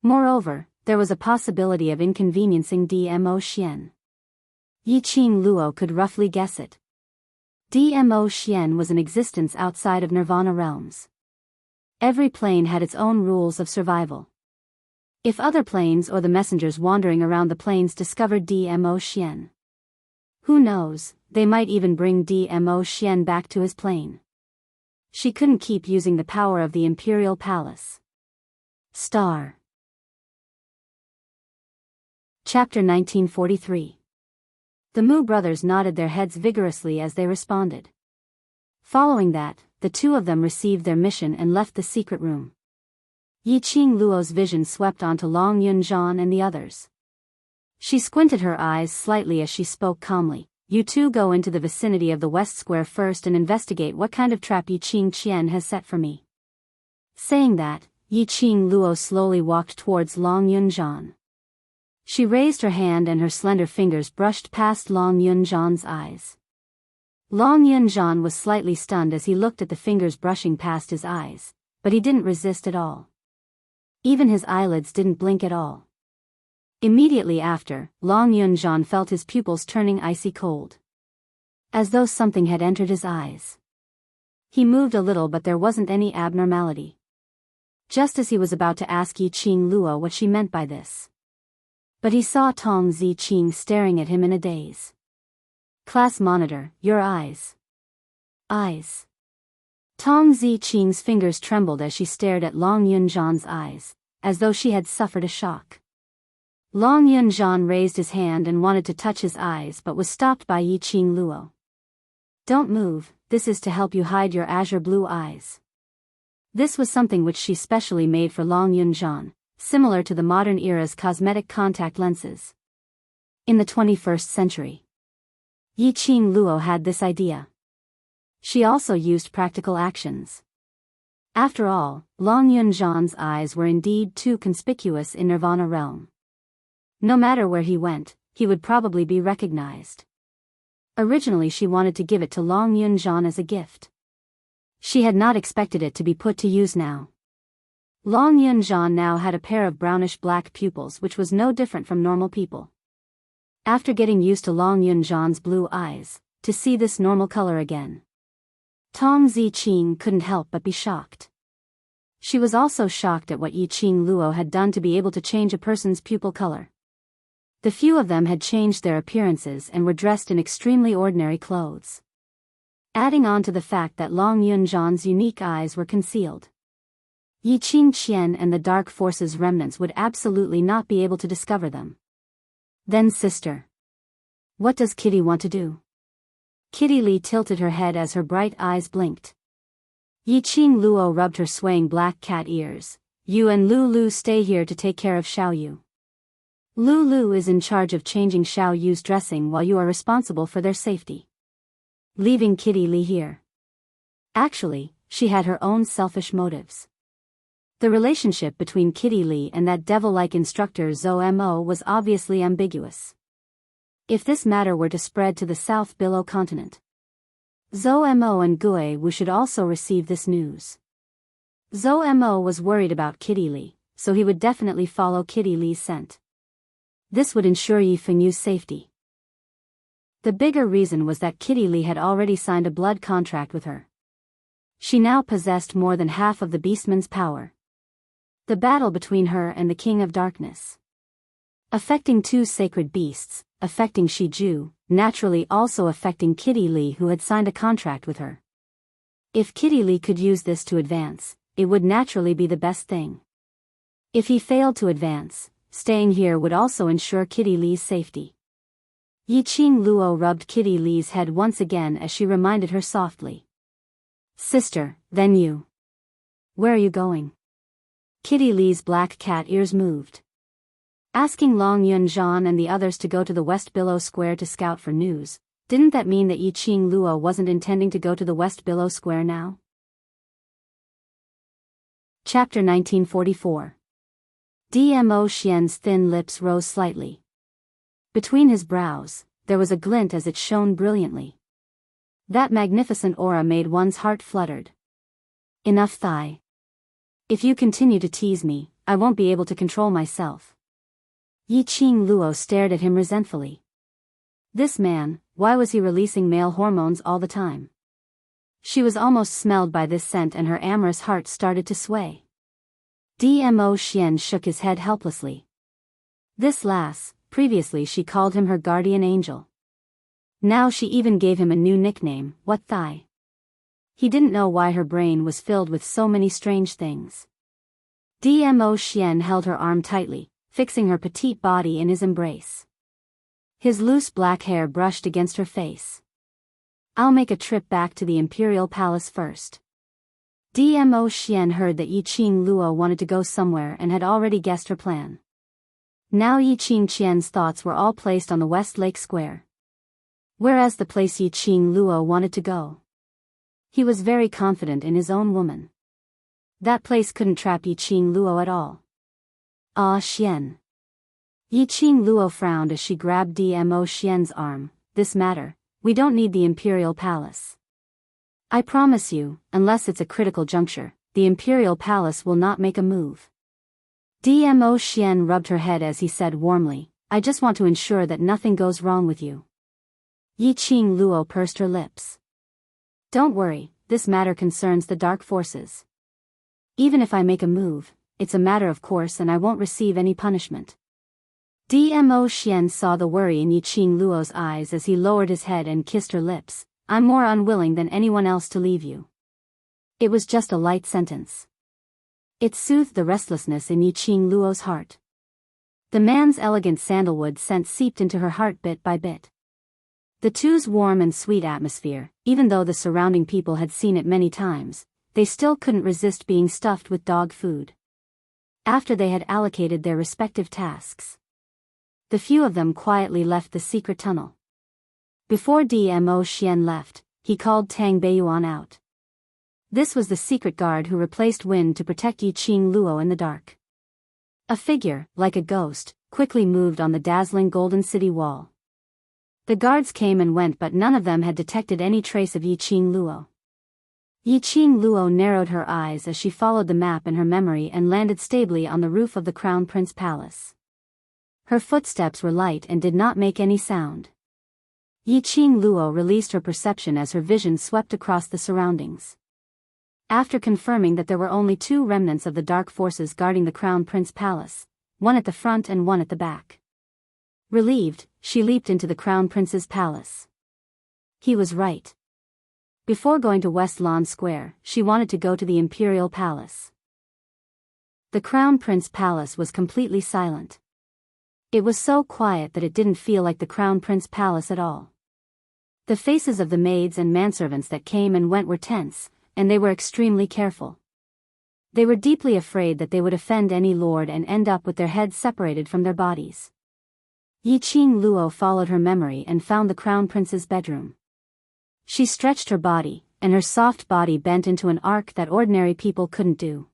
Moreover, there was a possibility of inconveniencing Dmo Xian. Yiqing Luo could roughly guess it. Dmo Xian was in existence outside of Nirvana realms. Every plane had its own rules of survival. If other planes or the messengers wandering around the planes discovered Dmo Xian, who knows, they might even bring Dmo Xian back to his plane. She couldn't keep using the power of the Imperial Palace. Star. Chapter 1943. The Mu brothers nodded their heads vigorously as they responded. Following that, the two of them received their mission and left the secret room. Yiqing Luo's vision swept onto Long Yunzhan and the others. She squinted her eyes slightly as she spoke calmly. You two go into the vicinity of the West Square first and investigate what kind of trap Yiqing Qian has set for me. Saying that, Yiqing Luo slowly walked towards Long Yunzhan. She raised her hand and her slender fingers brushed past Long Yunzhan's eyes. Long Yunzhan was slightly stunned as he looked at the fingers brushing past his eyes, but he didn't resist at all. Even his eyelids didn't blink at all. Immediately after, Long Yunzhan felt his pupils turning icy cold. As though something had entered his eyes. He moved a little but there wasn't any abnormality. Just as he was about to ask Yiqing Luo what she meant by this. But he saw Tong Ziqing staring at him in a daze. Class monitor, your eyes. Eyes. Tong Ziqing's fingers trembled as she stared at Long Yunzhan's eyes, as though she had suffered a shock. Long Yunzhan raised his hand and wanted to touch his eyes but was stopped by Yiqing Luo. Don't move, this is to help you hide your azure blue eyes. This was something which she specially made for Long Yunjian, similar to the modern era's cosmetic contact lenses. In the 21st century, Yiqing Luo had this idea. She also used practical actions. After all, Long Yunjian's eyes were indeed too conspicuous in Nirvana realm. No matter where he went, he would probably be recognized. Originally she wanted to give it to Long Yunjian as a gift. She had not expected it to be put to use now. Long Yunjian now had a pair of brownish-black pupils which was no different from normal people. After getting used to Long Yunjian's blue eyes, to see this normal color again, Tong Ziqing couldn't help but be shocked. She was also shocked at what Yiqing Luo had done to be able to change a person's pupil color. The few of them had changed their appearances and were dressed in extremely ordinary clothes. Adding on to the fact that Long Yunjian's unique eyes were concealed, Yiqing Qian and the dark forces remnants would absolutely not be able to discover them. Then sister, what does Kitty want to do? Kitty Li tilted her head as her bright eyes blinked. Yiqing Luo rubbed her swaying black cat ears. You and Lulu stay here to take care of Xiao Yu. Lulu is in charge of changing Xiao Yu's dressing while you are responsible for their safety. Leaving Kitty Li here. Actually, she had her own selfish motives. The relationship between Kitty Li and that devil-like instructor Zhou Mo was obviously ambiguous. If this matter were to spread to the South Below continent, Zhou Mo and Gui Wu should also receive this news. Zhou Mo was worried about Kitty Li, so he would definitely follow Kitty Li's scent. This would ensure Yi Fengyu's safety. The bigger reason was that Kitty Li had already signed a blood contract with her. She now possessed more than half of the Beastman's power. The battle between her and the King of Darkness, affecting two sacred beasts, affecting Shiju, naturally also affecting Kitty Li who had signed a contract with her. If Kitty Li could use this to advance, it would naturally be the best thing. If he failed to advance, staying here would also ensure Kitty Li's safety. Yiqing Luo rubbed Kitty Li's head once again as she reminded her softly. Sister, then you. Where are you going? Kitty Li's black cat ears moved. Asking Long Yunjian and the others to go to the West Billow Square to scout for news, didn't that mean that Yiqing Luo wasn't intending to go to the West Billow Square now? Chapter 1944. Dmo Xian's thin lips rose slightly. Between his brows, there was a glint as it shone brilliantly. That magnificent aura made one's heart fluttered. Enough thigh. If you continue to tease me, I won't be able to control myself. Yiqing Luo stared at him resentfully. This man, why was he releasing male hormones all the time? She was almost smelled by this scent and her amorous heart started to sway. Dmo Xian shook his head helplessly. This lass, previously she called him her guardian angel. Now she even gave him a new nickname, What Thigh. He didn't know why her brain was filled with so many strange things. Dmo Xian held her arm tightly, fixing her petite body in his embrace. His loose black hair brushed against her face. I'll make a trip back to the Imperial Palace first. Dmo Xian heard that Yiqing Luo wanted to go somewhere and had already guessed her plan. Now Yiqing Qian's thoughts were all placed on the West Lake Square. Whereas the place Yiqing Luo wanted to go. He was very confident in his own woman. That place couldn't trap Yiqing Luo at all. Ah Xian. Yiqing Luo frowned as she grabbed Dmo Xian's arm. This matter, we don't need the Imperial Palace. I promise you, unless it's a critical juncture, the Imperial Palace will not make a move. Dmo Xian rubbed her head as he said warmly, I just want to ensure that nothing goes wrong with you. Yiqing Luo pursed her lips. Don't worry, this matter concerns the dark forces. Even if I make a move, it's a matter of course and I won't receive any punishment. Dmo Xian saw the worry in Yiqing Luo's eyes as he lowered his head and kissed her lips. I'm more unwilling than anyone else to leave you. It was just a light sentence. It soothed the restlessness in Yiqing Luo's heart. The man's elegant sandalwood scent seeped into her heart bit by bit. The two's warm and sweet atmosphere, even though the surrounding people had seen it many times, they still couldn't resist being stuffed with dog food. After they had allocated their respective tasks, the few of them quietly left the secret tunnel. Before Dmo Xian left, he called Tang Beiyuan out. This was the secret guard who replaced Wind to protect Yiqing Luo in the dark. A figure, like a ghost, quickly moved on the dazzling golden city wall. The guards came and went, but none of them had detected any trace of Yiqing Luo. Yiqing Luo narrowed her eyes as she followed the map in her memory and landed stably on the roof of the Crown Prince Palace. Her footsteps were light and did not make any sound. Yiqing Luo released her perception as her vision swept across the surroundings. After confirming that there were only 2 remnants of the dark forces guarding the Crown Prince Palace, one at the front and one at the back. Relieved, she leaped into the Crown Prince's palace. He was right. Before going to West Lawn Square, she wanted to go to the Imperial Palace. The Crown Prince Palace was completely silent. It was so quiet that it didn't feel like the Crown Prince Palace at all. The faces of the maids and manservants that came and went were tense, and they were extremely careful. They were deeply afraid that they would offend any lord and end up with their heads separated from their bodies. Yiqing Luo followed her memory and found the Crown Prince's bedroom. She stretched her body, and her soft body bent into an arc that ordinary people couldn't do.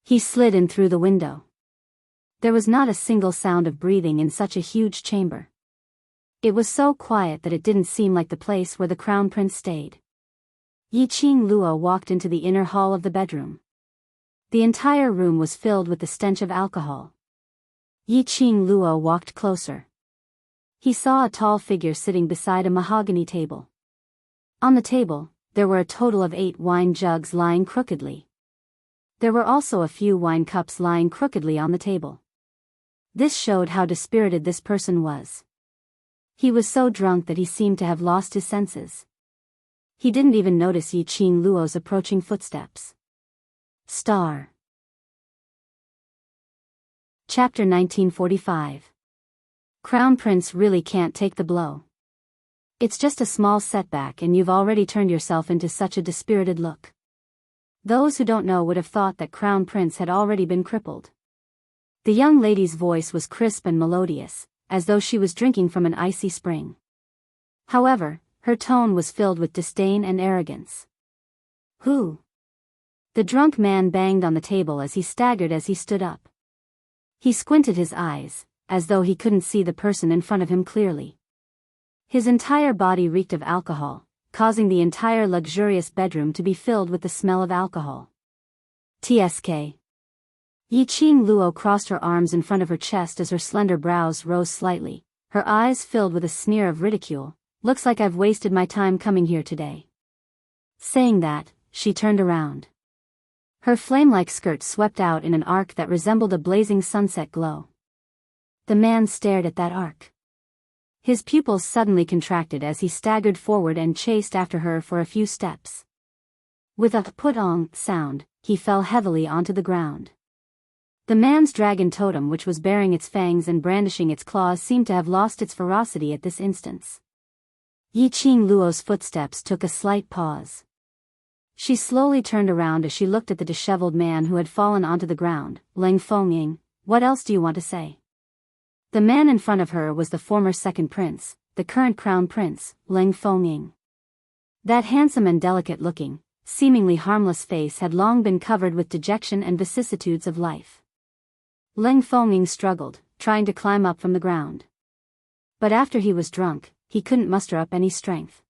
He slid in through the window. There was not a single sound of breathing in such a huge chamber. It was so quiet that it didn't seem like the place where the Crown Prince stayed. Yiqing Luo walked into the inner hall of the bedroom. The entire room was filled with the stench of alcohol. Yiqing Luo walked closer. He saw a tall figure sitting beside a mahogany table. On the table, there were a total of 8 wine jugs lying crookedly. There were also a few wine cups lying crookedly on the table. This showed how dispirited this person was. He was so drunk that he seemed to have lost his senses. He didn't even notice Yiqing Luo's approaching footsteps. Star. Chapter 1945. Crown Prince really can't take the blow. It's just a small setback and you've already turned yourself into such a dispirited look. Those who don't know would have thought that Crown Prince had already been crippled. The young lady's voice was crisp and melodious, as though she was drinking from an icy spring. However, her tone was filled with disdain and arrogance. Who? The drunk man banged on the table as he staggered as he stood up. He squinted his eyes, as though he couldn't see the person in front of him clearly. His entire body reeked of alcohol, causing the entire luxurious bedroom to be filled with the smell of alcohol. TSK. Yiqing Luo crossed her arms in front of her chest as her slender brows rose slightly, her eyes filled with a sneer of ridicule. Looks like I've wasted my time coming here today. Saying that, she turned around. Her flame-like skirt swept out in an arc that resembled a blazing sunset glow. The man stared at that arc. His pupils suddenly contracted as he staggered forward and chased after her for a few steps. With a put-ong sound, he fell heavily onto the ground. The man's dragon totem, which was baring its fangs and brandishing its claws, seemed to have lost its ferocity at this instance. Yiqing Luo's footsteps took a slight pause. She slowly turned around as she looked at the disheveled man who had fallen onto the ground. Leng Fengying, what else do you want to say? The man in front of her was the former second prince, the current crown prince, Leng Fengying. That handsome and delicate-looking, seemingly harmless face had long been covered with dejection and vicissitudes of life. Leng Fengying struggled, trying to climb up from the ground. But after he was drunk, he couldn't muster up any strength.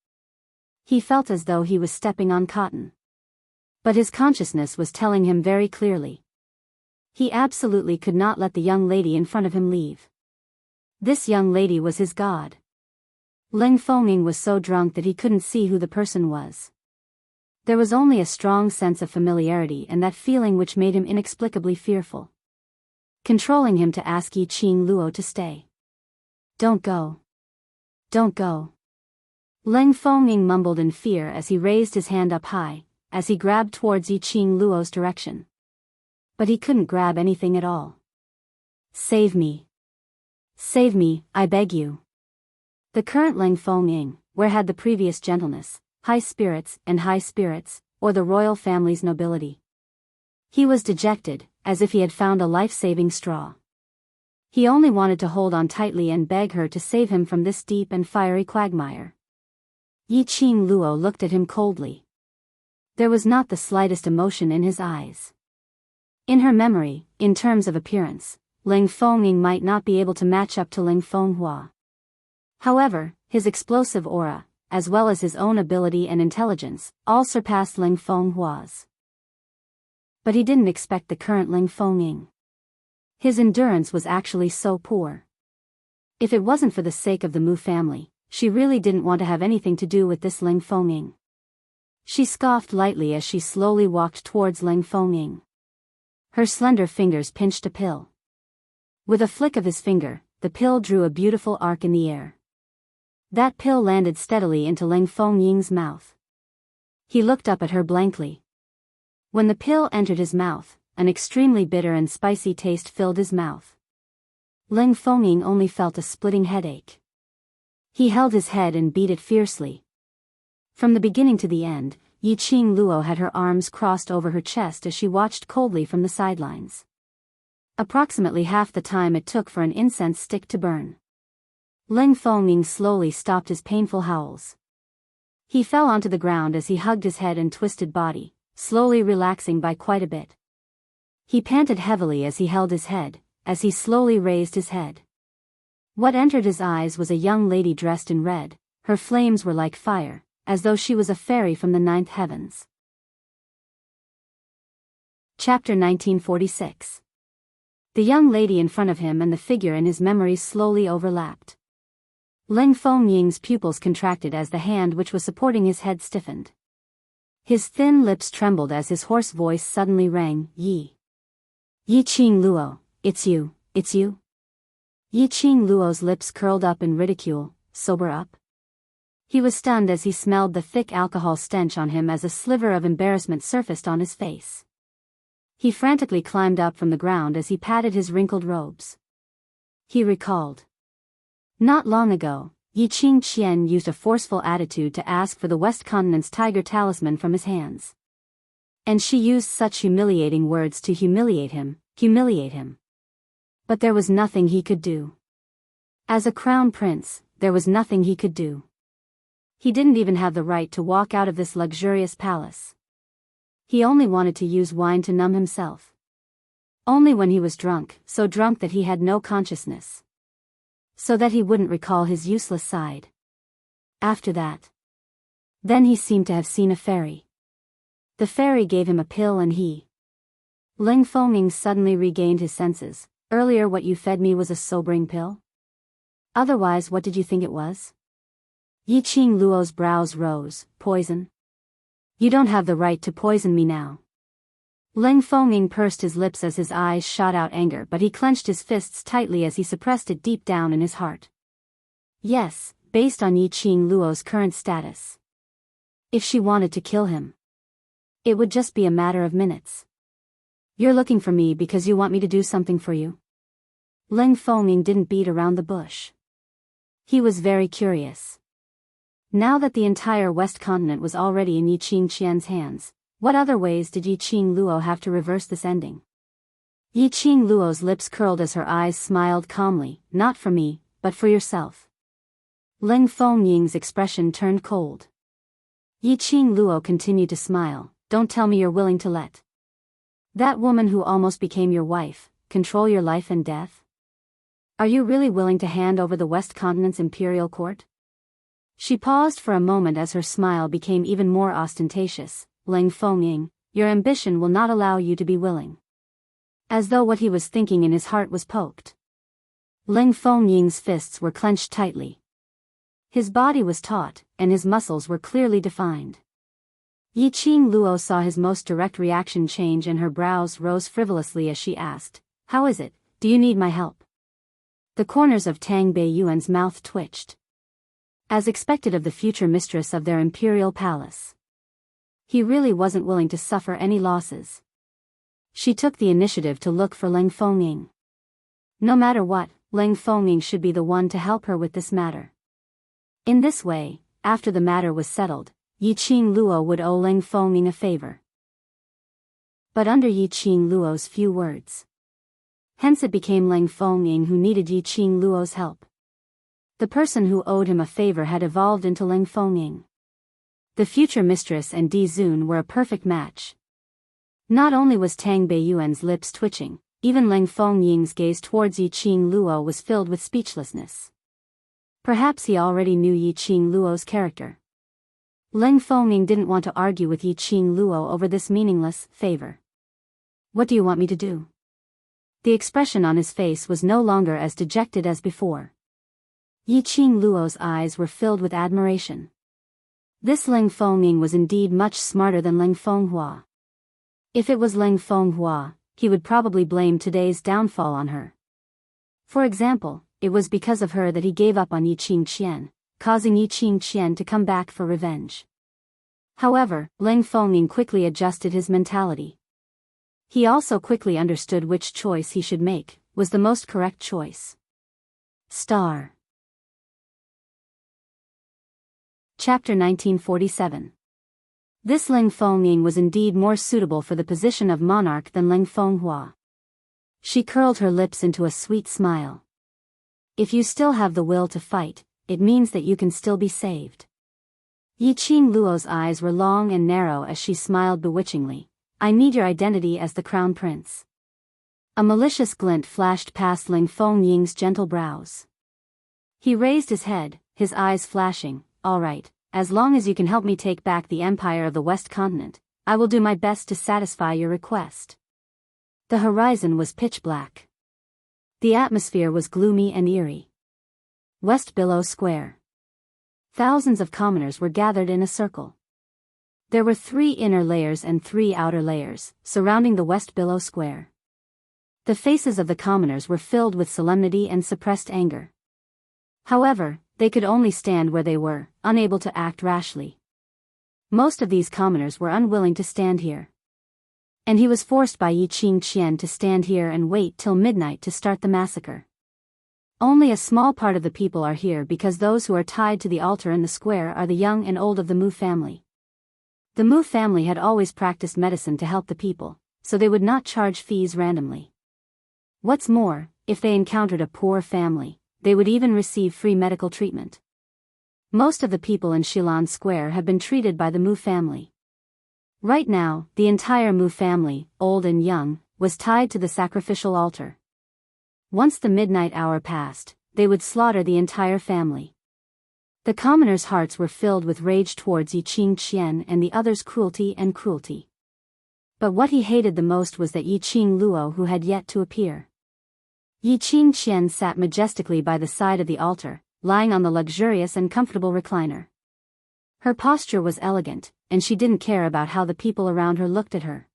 He felt as though he was stepping on cotton. But his consciousness was telling him very clearly. He absolutely could not let the young lady in front of him leave. This young lady was his god. Leng Fengying was so drunk that he couldn't see who the person was. There was only a strong sense of familiarity and that feeling which made him inexplicably fearful, controlling him to ask Yiqing Luo to stay. Don't go. Don't go. Leng Fengying mumbled in fear as he raised his hand up high, as he grabbed towards Yiqing Luo's direction. But he couldn't grab anything at all. Save me. Save me, I beg you. The current Leng Fengying, where had the previous gentleness, high spirits, or the royal family's nobility. He was dejected, as if he had found a life-saving straw. He only wanted to hold on tightly and beg her to save him from this deep and fiery quagmire. Yi Qing Luo looked at him coldly. There was not the slightest emotion in his eyes. In her memory, in terms of appearance, Ling Fengying might not be able to match up to Ling Fenghua. However, his explosive aura, as well as his own ability and intelligence, all surpassed Ling Fenghua's. But he didn't expect the current Ling Fengying. His endurance was actually so poor. If it wasn't for the sake of the Mu family, she really didn't want to have anything to do with this Ling Fengying. She scoffed lightly as she slowly walked towards Ling Fengying. Her slender fingers pinched a pill. With a flick of his finger, the pill drew a beautiful arc in the air. That pill landed steadily into Ling Fengying's mouth. He looked up at her blankly. When the pill entered his mouth, an extremely bitter and spicy taste filled his mouth. Ling Fengying only felt a splitting headache. He held his head and beat it fiercely. From the beginning to the end, Yi Qing Luo had her arms crossed over her chest as she watched coldly from the sidelines. Approximately half the time it took for an incense stick to burn. Ling Fengying slowly stopped his painful howls. He fell onto the ground as he hugged his head and twisted body, slowly relaxing by quite a bit. He panted heavily as he held his head, as he slowly raised his head. What entered his eyes was a young lady dressed in red. Her flames were like fire, as though she was a fairy from the ninth heavens. Chapter 1946. The young lady in front of him and the figure in his memories slowly overlapped. Ling Fengying's pupils contracted as the hand which was supporting his head stiffened. His thin lips trembled as his hoarse voice suddenly rang, Yi Qing Luo, it's you, it's you? Yi Qing Luo's lips curled up in ridicule, sober up? He was stunned as he smelled the thick alcohol stench on him as a sliver of embarrassment surfaced on his face. He frantically climbed up from the ground as he patted his wrinkled robes. He recalled. Not long ago, Yi Qing Qian used a forceful attitude to ask for the West Continent's tiger talisman from his hands. And she used such humiliating words to humiliate him. But there was nothing he could do. As a crown prince, there was nothing he could do. He didn't even have the right to walk out of this luxurious palace. He only wanted to use wine to numb himself. Only when he was drunk, so drunk that he had no consciousness. So that he wouldn't recall his useless side. After that. Then he seemed to have seen a fairy. The fairy gave him a pill and he. Ling Fengying suddenly regained his senses. Earlier what you fed me was a sobering pill? Otherwise what did you think it was? Yi Qing Luo's brows rose. Poison? You don't have the right to poison me now. Ling Fengying pursed his lips as his eyes shot out anger, but he clenched his fists tightly as he suppressed it deep down in his heart. Yes, based on Yi Qing Luo's current status. If she wanted to kill him, it would just be a matter of minutes. You're looking for me because you want me to do something for you? Ling Fengying didn't beat around the bush. He was very curious. Now that the entire West Continent was already in Yi Qing Qian's hands, what other ways did Yi Qing Luo have to reverse this ending? Yi Qing Luo's lips curled as her eyes smiled calmly. Not for me, but for yourself. Ling Fengying's expression turned cold. Yi Qing Luo continued to smile. Don't tell me you're willing to let that woman who almost became your wife control your life and death? Are you really willing to hand over the West Continent's imperial court? She paused for a moment as her smile became even more ostentatious. Ling Fengying, your ambition will not allow you to be willing. As though what he was thinking in his heart was poked. Ling Fengying's fists were clenched tightly. His body was taut, and his muscles were clearly defined. Yi Qing Luo saw his most direct reaction change and her brows rose frivolously as she asked, How is it, do you need my help? The corners of Tang Beiyuan's mouth twitched. As expected of the future mistress of their imperial palace. He really wasn't willing to suffer any losses. She took the initiative to look for Ling Fengying. No matter what, Ling Fengying should be the one to help her with this matter. In this way, after the matter was settled, Yi Qing Luo would owe Ling Fengming a favor. But under Yi Qing Luo's few words. Hence it became Ling Fengming who needed Yi Qing Luo's help. The person who owed him a favor had evolved into Ling Fengming. The future mistress and Di Zun were a perfect match. Not only was Tang Beiyuan's lips twitching, even Ling Fengming's gaze towards Yi Qing Luo was filled with speechlessness. Perhaps he already knew Yi Qing Luo's character. Ling Fengming didn't want to argue with Yi Qing Luo over this meaningless favor. What do you want me to do? The expression on his face was no longer as dejected as before. Yi Qing Luo's eyes were filled with admiration. This Ling Fengming was indeed much smarter than Ling Fenghua. If it was Ling Fenghua, he would probably blame today's downfall on her. For example, it was because of her that he gave up on Yi Qingqian, causing Yi Qingqian to come back for revenge. However, Ling Fengming quickly adjusted his mentality. He also quickly understood which choice he should make was the most correct choice. Star. Chapter 1947. This Ling Fengming was indeed more suitable for the position of monarch than Ling Fenghua. She curled her lips into a sweet smile. If you still have the will to fight, it means that you can still be saved. Yi Qing Luo's eyes were long and narrow as she smiled bewitchingly. I need your identity as the crown prince. A malicious glint flashed past Ling Fengming's gentle brows. He raised his head, his eyes flashing. All right, as long as you can help me take back the empire of the West Continent, I will do my best to satisfy your request. The horizon was pitch black. The atmosphere was gloomy and eerie. West Billow Square. Thousands of commoners were gathered in a circle. There were 3 inner layers and 3 outer layers, surrounding the West Billow Square. The faces of the commoners were filled with solemnity and suppressed anger. However, they could only stand where they were, unable to act rashly. Most of these commoners were unwilling to stand here. And he was forced by Yi Qingqian to stand here and wait till midnight to start the massacre. Only a small part of the people are here because those who are tied to the altar in the square are the young and old of the Mu family. The Mu family had always practiced medicine to help the people, so they would not charge fees randomly. What's more, if they encountered a poor family, they would even receive free medical treatment. Most of the people in Shilan Square have been treated by the Mu family. Right now, the entire Mu family, old and young, was tied to the sacrificial altar. Once the midnight hour passed, they would slaughter the entire family. The commoners' hearts were filled with rage towards Yi Qingqian and the others' cruelty. But what he hated the most was that Yi Qing Luo who had yet to appear. Yi Qingqian sat majestically by the side of the altar, lying on the luxurious and comfortable recliner. Her posture was elegant, and she didn't care about how the people around her looked at her.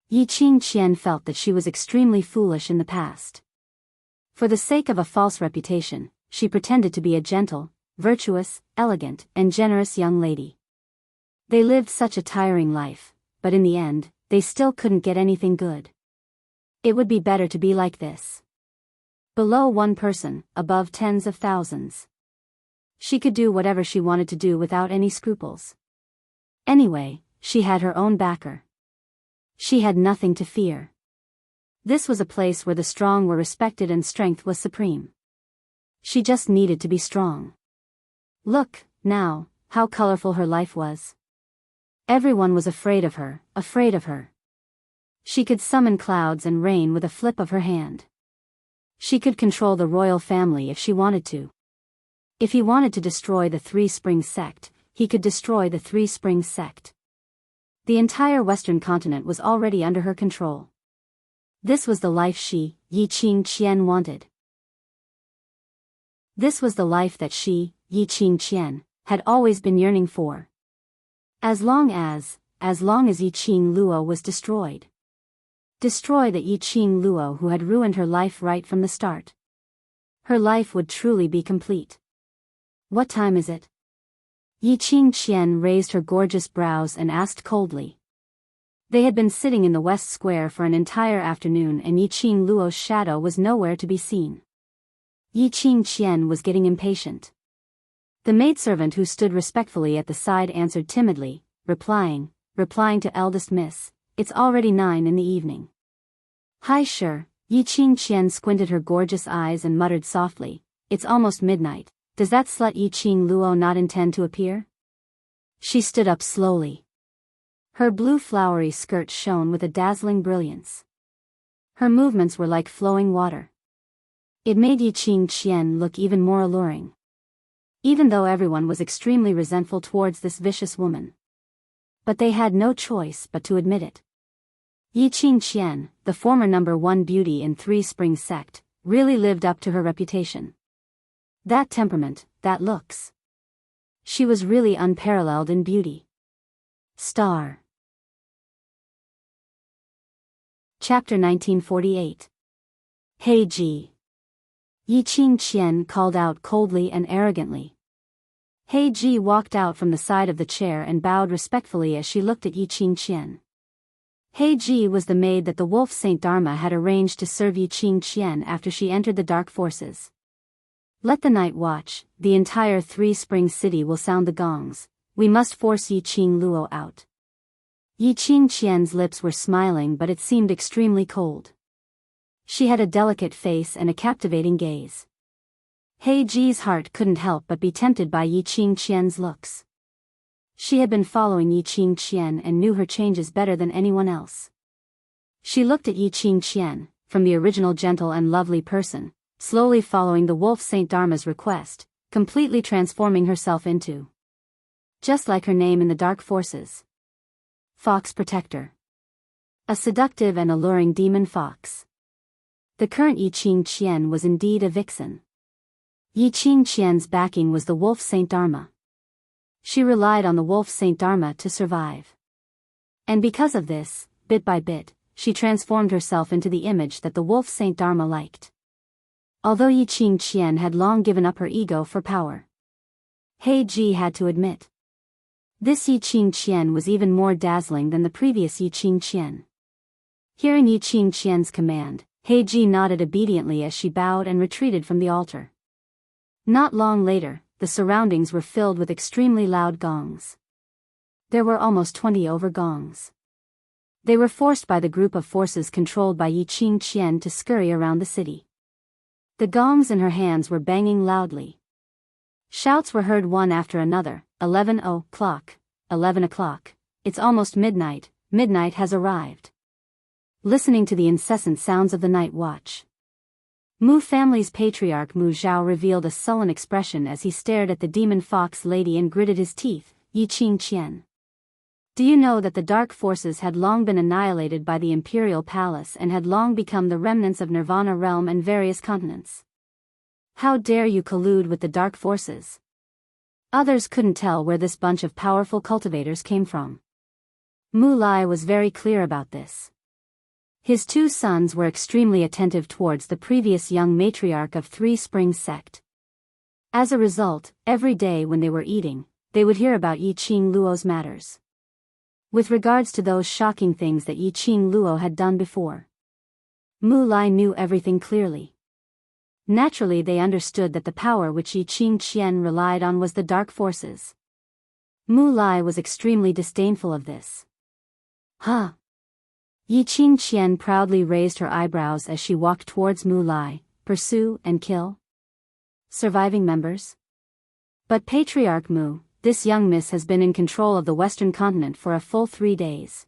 Yi Qingqian felt that she was extremely foolish in the past. For the sake of a false reputation, she pretended to be a gentle, virtuous, elegant, and generous young lady. They lived such a tiring life, but in the end, they still couldn't get anything good. It would be better to be like this. Below one person, above tens of thousands. She could do whatever she wanted to do without any scruples. Anyway, she had her own backer. She had nothing to fear. This was a place where the strong were respected and strength was supreme. She just needed to be strong. Look, now, how colorful her life was. Everyone was afraid of her, afraid of her. She could summon clouds and rain with a flip of her hand. She could control the royal family if she wanted to. If he wanted to destroy the Three Springs sect, he could destroy the Three Springs sect. The entire western continent was already under her control. This was the life she, Yi Qingqian, wanted. This was the life that she, Yi Qingqian, had always been yearning for. As long as Yi Qing Luo was destroyed. Destroy the Yi Qing Luo who had ruined her life right from the start. Her life would truly be complete. What time is it? Yi Qingqian raised her gorgeous brows and asked coldly. They had been sitting in the West Square for an entire afternoon and Yi Qing Luo's shadow was nowhere to be seen. Yi Qingqian was getting impatient. The maidservant who stood respectfully at the side answered timidly, replying to Eldest Miss, "It's already 9 in the evening." "Hi sure." Yi Qingqian squinted her gorgeous eyes and muttered softly, "It's almost midnight. Does that slut Yi Qing Luo not intend to appear?" She stood up slowly. Her blue flowery skirt shone with a dazzling brilliance. Her movements were like flowing water. It made Yi Qingqian look even more alluring. Even though everyone was extremely resentful towards this vicious woman. But they had no choice but to admit it. Yi Qingqian, the former #1 beauty in Three Springs sect, really lived up to her reputation. That temperament, that looks. She was really unparalleled in beauty. Star. Chapter 1948. Hey Ji. Yi Qingqian called out coldly and arrogantly. Hey Ji walked out from the side of the chair and bowed respectfully as she looked at Yi Qingqian. Hey Ji was the maid that the wolf Saint Dharma had arranged to serve Yi Qingqian after she entered the dark forces. "Let the night watch, the entire Three Springs city will sound the gongs. We must force Yi Qing Luo out." Yi Qingqian's lips were smiling, but it seemed extremely cold. She had a delicate face and a captivating gaze. Hey Ji's heart couldn't help but be tempted by Yi Qingqian's looks. She had been following Yi Qingqian and knew her changes better than anyone else. She looked at Yi Qingqian, from the original gentle and lovely person, slowly following the wolf Saint Dharma's request, completely transforming herself into. Just like her name in the dark forces. Fox Protector. A seductive and alluring demon fox. The current Yi Qingqian was indeed a vixen. Yi Qingqian's backing was the wolf Saint Dharma. She relied on the wolf Saint Dharma to survive. And because of this, bit by bit, she transformed herself into the image that the wolf Saint Dharma liked. Although Yi Qingqian had long given up her ego for power. Hey Ji had to admit. This Yi Qingqian was even more dazzling than the previous Yi Qingqian. Hearing Yi Qingqian's command, Hey Ji nodded obediently as she bowed and retreated from the altar. Not long later, the surroundings were filled with extremely loud gongs. There were almost 20 over gongs. They were forced by the group of forces controlled by Yi Qingqian to scurry around the city. The gongs in her hands were banging loudly. Shouts were heard one after another, 11 o'clock, 11 o'clock, it's almost midnight, midnight has arrived. Listening to the incessant sounds of the night watch. Mu family's patriarch Mu Zhao revealed a sullen expression as he stared at the demon fox lady and gritted his teeth. Yi Qingqian. Do you know that the dark forces had long been annihilated by the imperial palace and had long become the remnants of Nirvana realm and various continents? How dare you collude with the dark forces? Others couldn't tell where this bunch of powerful cultivators came from. Mu Lai was very clear about this. His 2 sons were extremely attentive towards the previous young matriarch of Three Springs sect. As a result, every day when they were eating, they would hear about Yi Qing Luo's matters. With regards to those shocking things that Yi Qing Luo had done before. Mu Lai knew everything clearly. Naturally they understood that the power which Yi Qingqian relied on was the dark forces. Mu Lai was extremely disdainful of this. Huh? Yi Qingqian proudly raised her eyebrows as she walked towards Mu Lai. Pursue and kill? Surviving members? But Patriarch Mu, this young miss has been in control of the western continent for a full 3 days.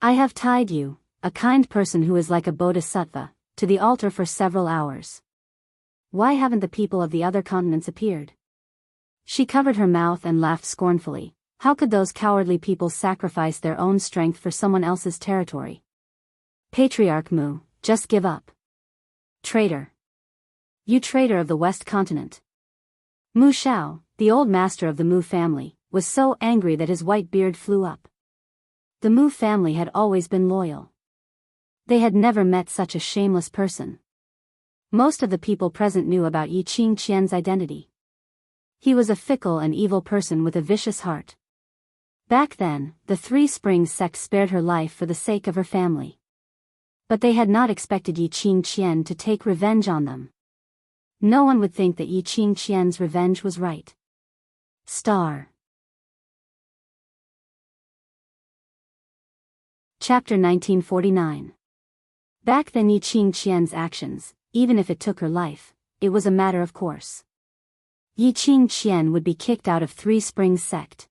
I have tied you, a kind person who is like a bodhisattva, to the altar for several hours. Why haven't the people of the other continents appeared? She covered her mouth and laughed scornfully. How could those cowardly people sacrifice their own strength for someone else's territory? Patriarch Mu, just give up. Traitor. You traitor of the West Continent. Mu Shao, the old master of the Mu family, was so angry that his white beard flew up. The Mu family had always been loyal. They had never met such a shameless person. Most of the people present knew about Yi Qingqian's identity. He was a fickle and evil person with a vicious heart. Back then, the Three Springs sect spared her life for the sake of her family. But they had not expected Yi Qingqian to take revenge on them. No one would think that Yi Qingqian's revenge was right. Star. Chapter 1949. Back then Yi Qingqian's actions, even if it took her life, it was a matter of course. Yi Qingqian would be kicked out of Three Springs sect.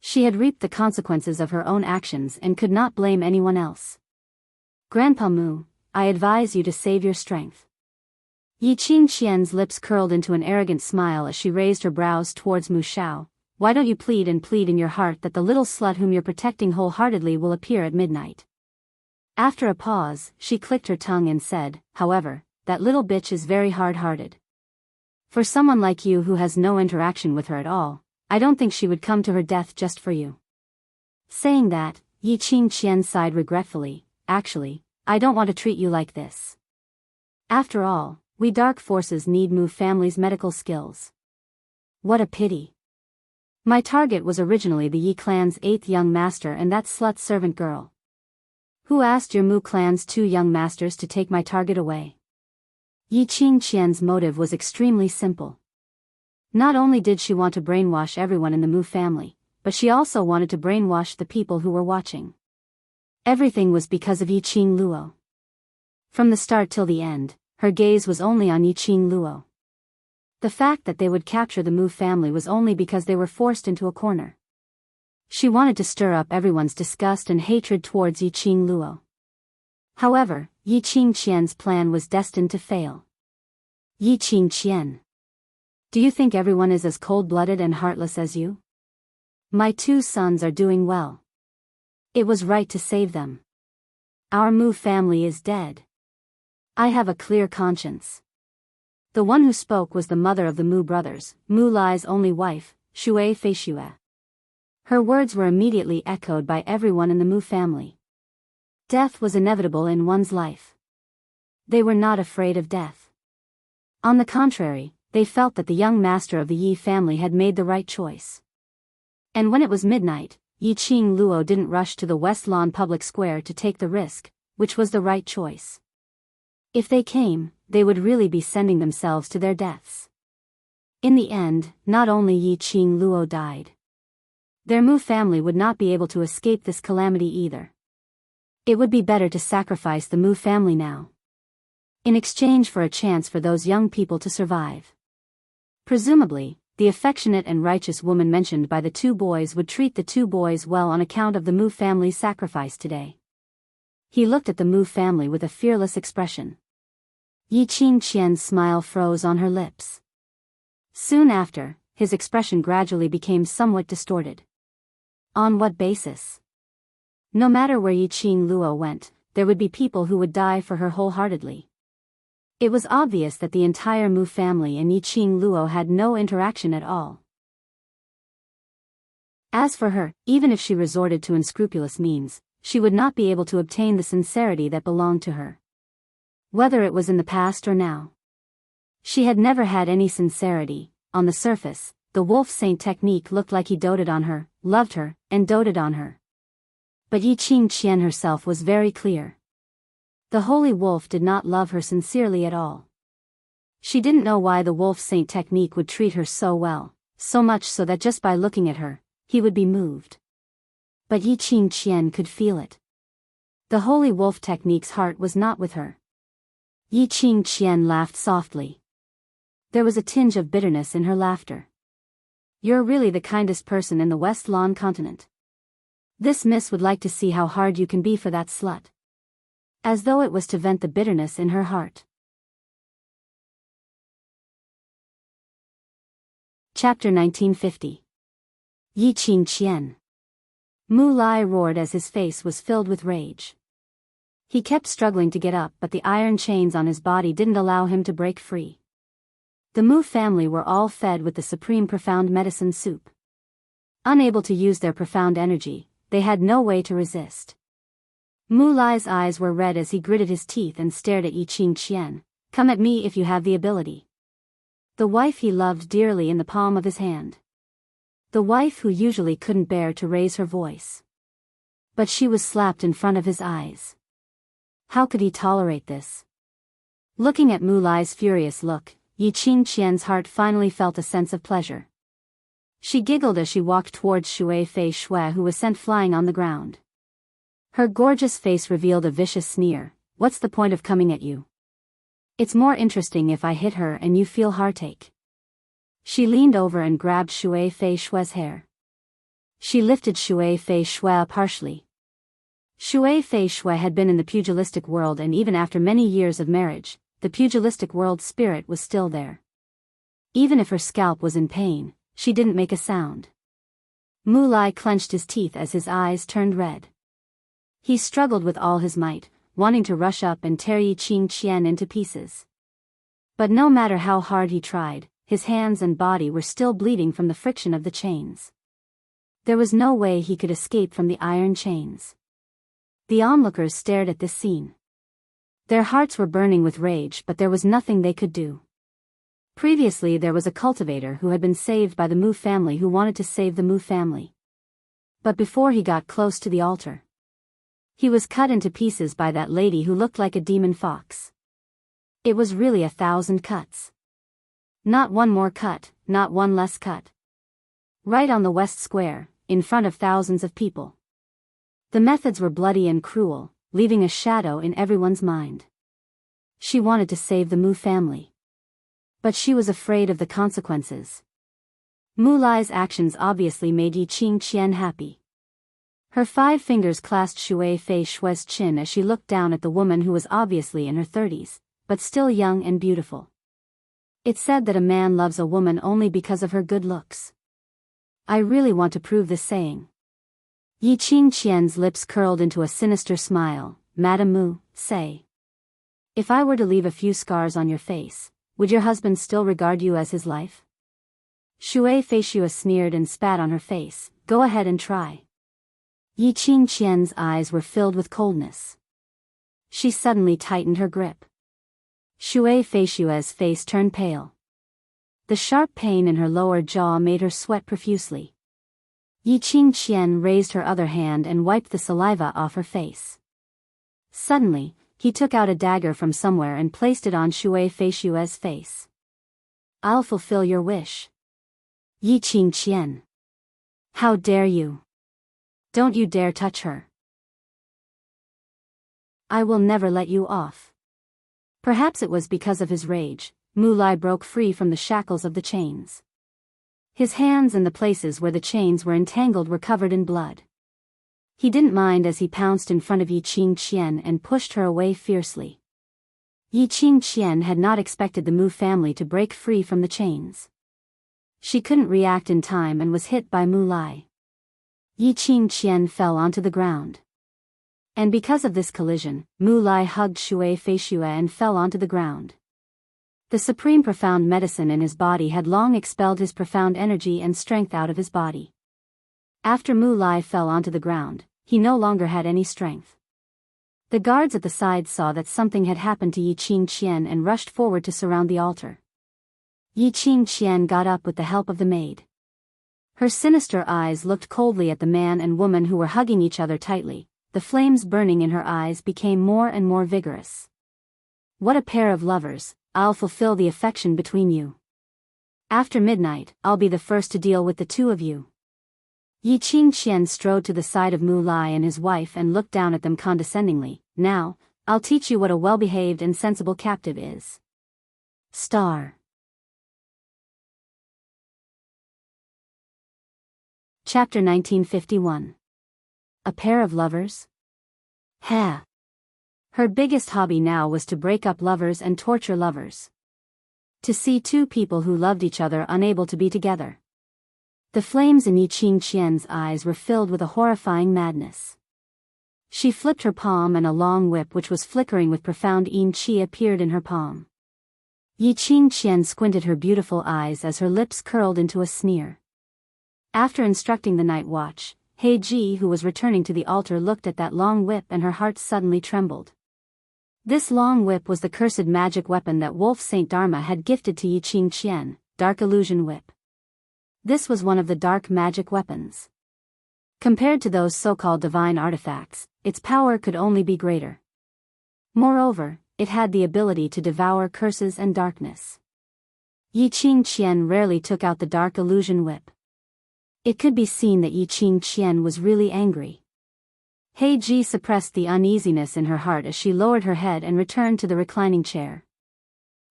She had reaped the consequences of her own actions and could not blame anyone else. Grandpa Mu, I advise you to save your strength. Yi Qingqian's lips curled into an arrogant smile as she raised her brows towards Mu Shao. Why don't you plead in your heart that the little slut whom you're protecting wholeheartedly will appear at midnight? After a pause, she clicked her tongue and said, however, that little bitch is very hard-hearted. For someone like you who has no interaction with her at all, I don't think she would come to her death just for you. Saying that, Yi Qingqian sighed regretfully. Actually, I don't want to treat you like this. After all, we dark forces need Mu family's medical skills. What a pity. My target was originally the Yi clan's 8th young master and that slut servant girl. Who asked your Mu clan's 2 young masters to take my target away? Yi Qingqian's motive was extremely simple. Not only did she want to brainwash everyone in the Mu family, but she also wanted to brainwash the people who were watching. Everything was because of Yi Qingluo. From the start till the end, her gaze was only on Yi Qingluo. The fact that they would capture the Mu family was only because they were forced into a corner. She wanted to stir up everyone's disgust and hatred towards Yi Qingluo. However, Yi Qingqian's plan was destined to fail. Yi Qingqian. Do you think everyone is as cold-blooded and heartless as you? My 2 sons are doing well. It was right to save them. Our Mu family is dead. I have a clear conscience. The one who spoke was the mother of the Mu brothers, Mu Lai's only wife, Xue Feixue. Her words were immediately echoed by everyone in the Mu family. Death was inevitable in one's life. They were not afraid of death. On the contrary, they felt that the young master of the Yi family had made the right choice. And when it was midnight, Yi Qingluo didn't rush to the West Lawn Public Square to take the risk, which was the right choice. If they came, they would really be sending themselves to their deaths. In the end, not only Yi Qingluo died. Their Mu family would not be able to escape this calamity either. It would be better to sacrifice the Mu family now, in exchange for a chance for those young people to survive. Presumably, the affectionate and righteous woman mentioned by the 2 boys would treat the 2 boys well on account of the Mu family's sacrifice today. He looked at the Mu family with a fearless expression. Yi Qingqian's smile froze on her lips. Soon after, his expression gradually became somewhat distorted. On what basis? No matter where Yi Qingluo went, there would be people who would die for her wholeheartedly. It was obvious that the entire Mu family and Yi Qingluo had no interaction at all. As for her, even if she resorted to unscrupulous means, she would not be able to obtain the sincerity that belonged to her. Whether it was in the past or now. She had never had any sincerity. On the surface, the wolf saint technique looked like he doted on her, loved her, and doted on her. But Yi Qingqian herself was very clear. The holy wolf did not love her sincerely at all. She didn't know why the wolf saint technique would treat her so well, so much so that just by looking at her, he would be moved. But Yi Qingqian could feel it. The holy wolf technique's heart was not with her. Yi Qingqian laughed softly. There was a tinge of bitterness in her laughter. You're really the kindest person in the West Lawn continent. This miss would like to see how hard you can be for that slut. As though it was to vent the bitterness in her heart. Chapter 1950. Yi Qingqian. Mu Lai roared as his face was filled with rage. He kept struggling to get up, but the iron chains on his body didn't allow him to break free. The Mu family were all fed with the supreme profound medicine soup. Unable to use their profound energy, they had no way to resist. Mu Lai's eyes were red as he gritted his teeth and stared at Yi Qingqian. Come at me if you have the ability. The wife he loved dearly in the palm of his hand. The wife who usually couldn't bear to raise her voice. But she was slapped in front of his eyes. How could he tolerate this? Looking at Mu Lai's furious look, Yi Qingqian's heart finally felt a sense of pleasure. She giggled as she walked towards Shui Fei Shui, who was sent flying on the ground. Her gorgeous face revealed a vicious sneer. What's the point of coming at you? It's more interesting if I hit her and you feel heartache. She leaned over and grabbed Shui Fei Shui's hair. She lifted Shui Fei Shui up harshly. Shui Fei Shui had been in the pugilistic world, and even after many years of marriage, the pugilistic world spirit was still there. Even if her scalp was in pain, she didn't make a sound. Mu Lai clenched his teeth as his eyes turned red. He struggled with all his might, wanting to rush up and tear Yi Qingqian into pieces. But no matter how hard he tried, his hands and body were still bleeding from the friction of the chains. There was no way he could escape from the iron chains. The onlookers stared at this scene. Their hearts were burning with rage, but there was nothing they could do. Previously there was a cultivator who had been saved by the Mu family who wanted to save the Mu family. But before he got close to the altar, he was cut into pieces by that lady who looked like a demon fox. It was really 1,000 cuts. Not one more cut, not one less cut. Right on the West Square, in front of thousands of people. The methods were bloody and cruel, leaving a shadow in everyone's mind. She wanted to save the Mu family. But she was afraid of the consequences. Mu Lai's actions obviously made Yi Qingqian happy. Her 5 fingers clasped Shui Fei Shui's chin as she looked down at the woman who was obviously in her 30s, but still young and beautiful. It's said that a man loves a woman only because of her good looks. I really want to prove this saying. Yi Qingqian's lips curled into a sinister smile. Madam Mu, say. If I were to leave a few scars on your face, would your husband still regard you as his life? Shui Fei Shui sneered and spat on her face. Go ahead and try. Yi Qingqian's eyes were filled with coldness. She suddenly tightened her grip. Shui Fei Shui's face turned pale. The sharp pain in her lower jaw made her sweat profusely. Yi Qingqian raised her other hand and wiped the saliva off her face. Suddenly, he took out a dagger from somewhere and placed it on Shui Fei Shui's face. I'll fulfill your wish. Yi Qingqian. How dare you? Don't you dare touch her. I will never let you off. Perhaps it was because of his rage, Mu Lai broke free from the shackles of the chains. His hands and the places where the chains were entangled were covered in blood. He didn't mind as he pounced in front of Yi Qingqian and pushed her away fiercely. Yi Qingqian had not expected the Mu family to break free from the chains. She couldn't react in time and was hit by Mu Lai. Yi Qingqian fell onto the ground. And because of this collision, Mu Lai hugged Shui Fei Shui and fell onto the ground. The supreme profound medicine in his body had long expelled his profound energy and strength out of his body. After Mu Lai fell onto the ground, he no longer had any strength. The guards at the side saw that something had happened to Yi Qingqian and rushed forward to surround the altar. Yi Qingqian got up with the help of the maid. Her sinister eyes looked coldly at the man and woman who were hugging each other tightly. The flames burning in her eyes became more and more vigorous. What a pair of lovers, I'll fulfill the affection between you. After midnight, I'll be the first to deal with the two of you. Yi Qingqian strode to the side of Mu Lai and his wife and looked down at them condescendingly. Now, I'll teach you what a well-behaved and sensible captive is. Star. Chapter 1951. A pair of lovers? Ha! Her biggest hobby now was to break up lovers and torture lovers. To see two people who loved each other unable to be together. The flames in Yi Qingqian's eyes were filled with a horrifying madness. She flipped her palm and a long whip which was flickering with profound yin qi appeared in her palm. Yi Qingqian squinted her beautiful eyes as her lips curled into a sneer. After instructing the night watch, He Ji, who was returning to the altar, looked at that long whip and her heart suddenly trembled. This long whip was the cursed magic weapon that Wolf Saint Dharma had gifted to Yi Qingqian, Dark Illusion Whip. This was one of the dark magic weapons. Compared to those so-called divine artifacts, its power could only be greater. Moreover, it had the ability to devour curses and darkness. Yi Qingqian rarely took out the dark illusion whip. It could be seen that Yi Qingqian was really angry. He Ji suppressed the uneasiness in her heart as she lowered her head and returned to the reclining chair.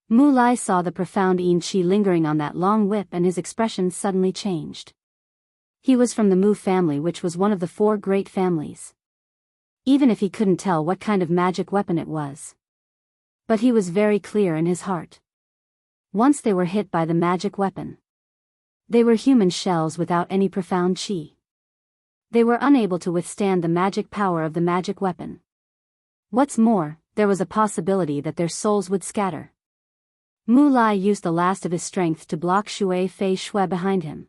Mu Lai saw the profound yin qi lingering on that long whip and his expression suddenly changed. He was from the Mu family, which was one of the 4 great families. Even if he couldn't tell what kind of magic weapon it was. But he was very clear in his heart. Once they were hit by the magic weapon, they were human shells without any profound qi. They were unable to withstand the magic power of the magic weapon. What's more, there was a possibility that their souls would scatter. Mu Lai used the last of his strength to block Shui Fei Shui behind him.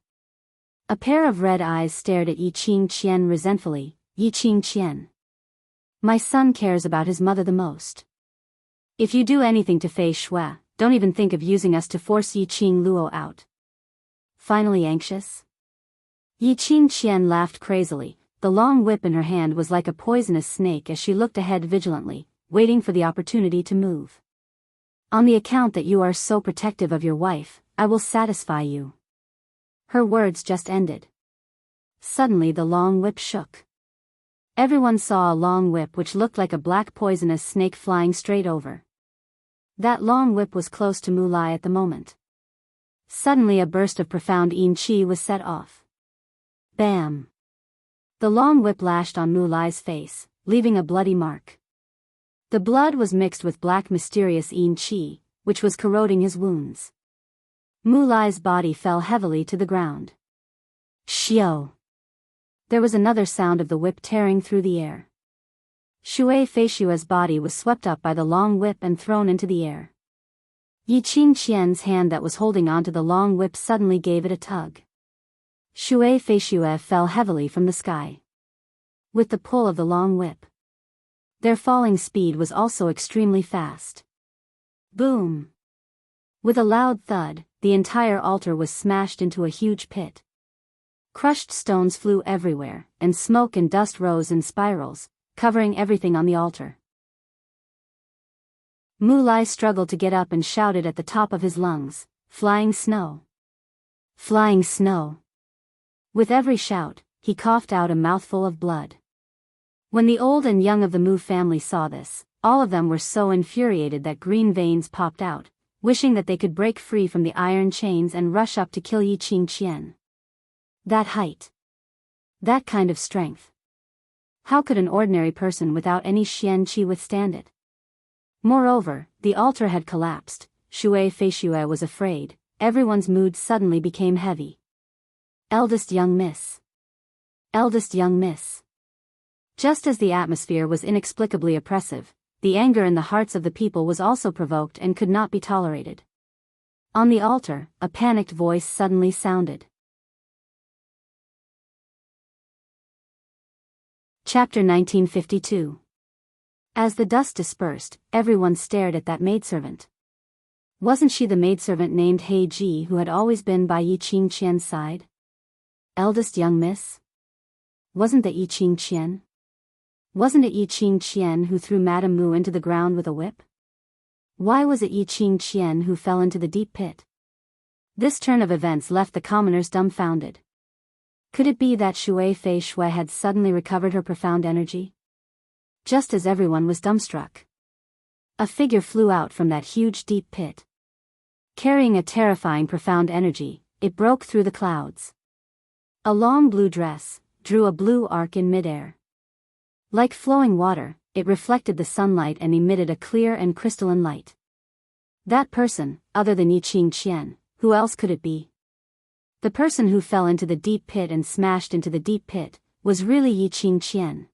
A pair of red eyes stared at Yi Qingqian resentfully. Yi Qingqian. My son cares about his mother the most. If you do anything to Fei Shui, don't even think of using us to force Yi Qing Luo out. Finally anxious? Yi Qingqian laughed crazily. The long whip in her hand was like a poisonous snake as she looked ahead vigilantly, waiting for the opportunity to move. On the account that you are so protective of your wife, I will satisfy you. Her words just ended. Suddenly the long whip shook. Everyone saw a long whip which looked like a black poisonous snake flying straight over. That long whip was close to Mu Lai at the moment. Suddenly a burst of profound yin qi was set off. Bam! The long whip lashed on Mu Lai's face, leaving a bloody mark. The blood was mixed with black mysterious yin qi, which was corroding his wounds. Mu Lai's body fell heavily to the ground. Xiao! There was another sound of the whip tearing through the air. Shui Feishua's body was swept up by the long whip and thrown into the air. Yi Qingqian's hand that was holding onto the long whip suddenly gave it a tug. Shui Feishua fell heavily from the sky. With the pull of the long whip, their falling speed was also extremely fast. Boom! With a loud thud, the entire altar was smashed into a huge pit. Crushed stones flew everywhere, and smoke and dust rose in spirals, covering everything on the altar. Mu Lai struggled to get up and shouted at the top of his lungs, "Flying snow! Flying snow!" With every shout, he coughed out a mouthful of blood. When the old and young of the Mu family saw this, all of them were so infuriated that green veins popped out, wishing that they could break free from the iron chains and rush up to kill Yi Qingqian. That height. That kind of strength. How could an ordinary person without any xian qi withstand it? Moreover, the altar had collapsed. Shui Feishue was afraid. Everyone's mood suddenly became heavy. Eldest young miss. Eldest young miss. Just as the atmosphere was inexplicably oppressive, the anger in the hearts of the people was also provoked and could not be tolerated. On the altar, a panicked voice suddenly sounded. Chapter 1952. As the dust dispersed, everyone stared at that maidservant. Wasn't she the maidservant named He Ji who had always been by Yi Qingqian's side? Eldest young miss? Wasn't that Yi Qingqian? Wasn't it Yi Qingqian who threw Madame Mu into the ground with a whip? Why was it Yi Qingqian who fell into the deep pit? This turn of events left the commoners dumbfounded. Could it be that Shui Fei Shui had suddenly recovered her profound energy? Just as everyone was dumbstruck, a figure flew out from that huge deep pit. Carrying a terrifying profound energy, it broke through the clouds. A long blue dress drew a blue arc in midair. Like flowing water, it reflected the sunlight and emitted a clear and crystalline light. That person, other than Yi Qingqian, who else could it be? The person who fell into the deep pit and smashed into the deep pit was really Yi Qingqian.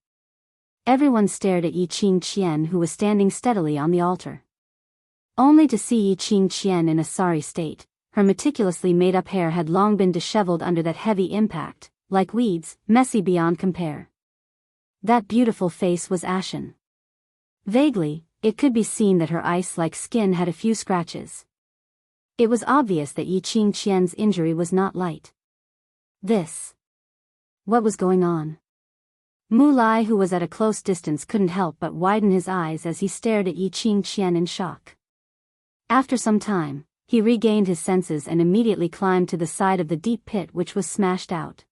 Everyone stared at Yi Qingqian, who was standing steadily on the altar. Only to see Yi Qingqian in a sorry state. Her meticulously made-up hair had long been disheveled under that heavy impact, like weeds, messy beyond compare. That beautiful face was ashen. Vaguely, it could be seen that her ice-like skin had a few scratches. It was obvious that Yi Qingqian's injury was not light. What was going on? Mu Lai, who was at a close distance, couldn't help but widen his eyes as he stared at Yi Qingqian in shock. After some time, He regained his senses and immediately climbed to the side of the deep pit which was smashed out.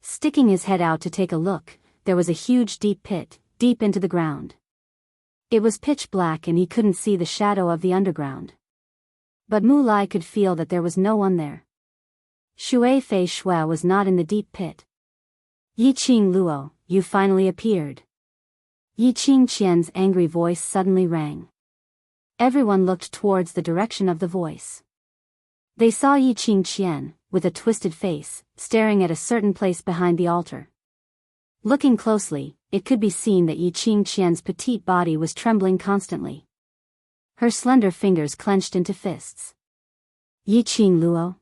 Sticking his head out to take a look, there was a huge deep pit, deep into the ground. It was pitch black and he couldn't see the shadow of the underground. But Mu Lai could feel that there was no one there. Shui Fei Shui was not in the deep pit. Yi Qing Luo, you finally appeared. Yi Qing Qian's angry voice suddenly rang. Everyone looked towards the direction of the voice. They saw Yi Qing Qian, with a twisted face, staring at a certain place behind the altar. Looking closely, it could be seen that Yi Qing Qian's petite body was trembling constantly. Her slender fingers clenched into fists. Yi Qing Luo?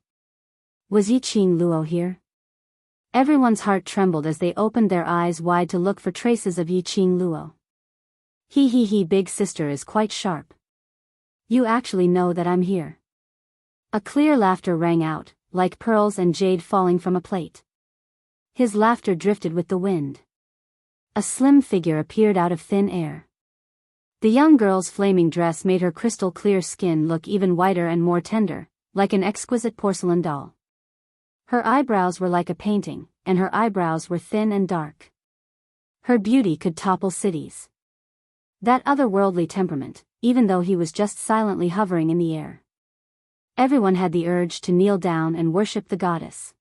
Was Yi Qing Luo here? Everyone's heart trembled as they opened their eyes wide to look for traces of Yi Qing Luo. He, big sister is quite sharp. You actually know that I'm here. A clear laughter rang out, like pearls and jade falling from a plate. His laughter drifted with the wind. A slim figure appeared out of thin air. The young girl's flaming dress made her crystal clear skin look even whiter and more tender, like an exquisite porcelain doll. Her eyebrows were like a painting, and her eyebrows were thin and dark. Her beauty could topple cities. That otherworldly temperament, even though he was just silently hovering in the air. Everyone had the urge to kneel down and worship the goddess.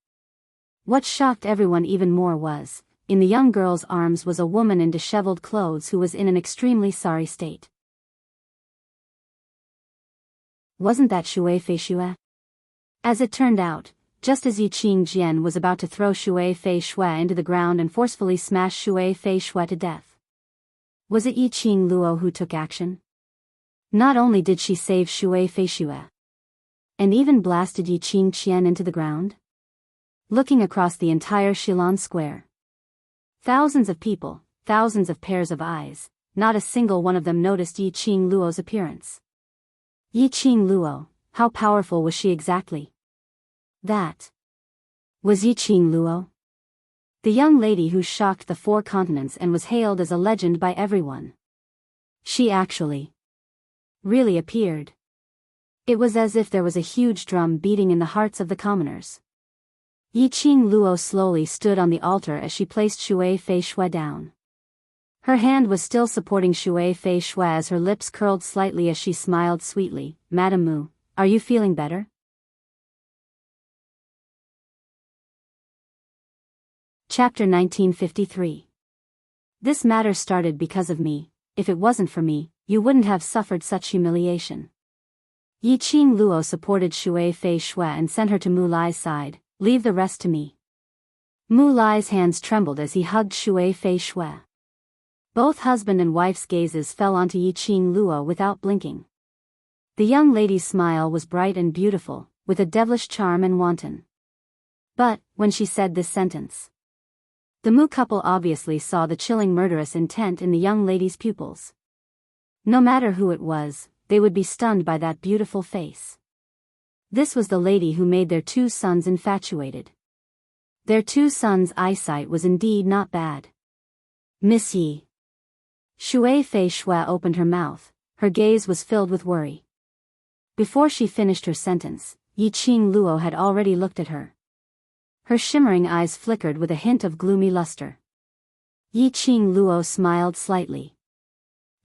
What shocked everyone even more was, in the young girl's arms was a woman in disheveled clothes who was in an extremely sorry state. Wasn't that Shui Fei Shui? As it turned out, just as Yi Qing Jian was about to throw Shui Fei Shui into the ground and forcefully smash Shui Fei Shui to death. Was it Yi Qing Luo who took action? Not only did she save Shui Fei Shui, and even blasted Yi Qing Qian into the ground? Looking across the entire Shilin Square. Thousands of people, thousands of pairs of eyes, not a single one of them noticed Yi Qing Luo's appearance. Yi Qing Luo, how powerful was she exactly? That was Yi Qing Luo? The young lady who shocked the 4 continents and was hailed as a legend by everyone. She actually really appeared. It was as if there was a huge drum beating in the hearts of the commoners. Yi Qing Luo slowly stood on the altar as she placed Shui Fei Shui down. Her hand was still supporting Shui Fei Shui as her lips curled slightly as she smiled sweetly. Madam Mu, are you feeling better? Chapter 1953. This matter started because of me. If it wasn't for me, you wouldn't have suffered such humiliation. Yi Qing Luo supported Shui Fei Shui and sent her to Mu Lai's side. Leave the rest to me. Mu Lai's hands trembled as he hugged Shui Fei Shui. Both husband and wife's gazes fell onto Yi Qing Luo without blinking. The young lady's smile was bright and beautiful, with a devilish charm and wanton. But, when she said this sentence, the Mu couple obviously saw the chilling murderous intent in the young lady's pupils. No matter who it was, they would be stunned by that beautiful face. This was the lady who made their 2 sons infatuated. Their 2 sons' eyesight was indeed not bad. Miss Yi. Shui Fei Shui opened her mouth, her gaze was filled with worry. Before she finished her sentence, Yi Qing Luo had already looked at her. Her shimmering eyes flickered with a hint of gloomy luster. Yi Qing Luo smiled slightly.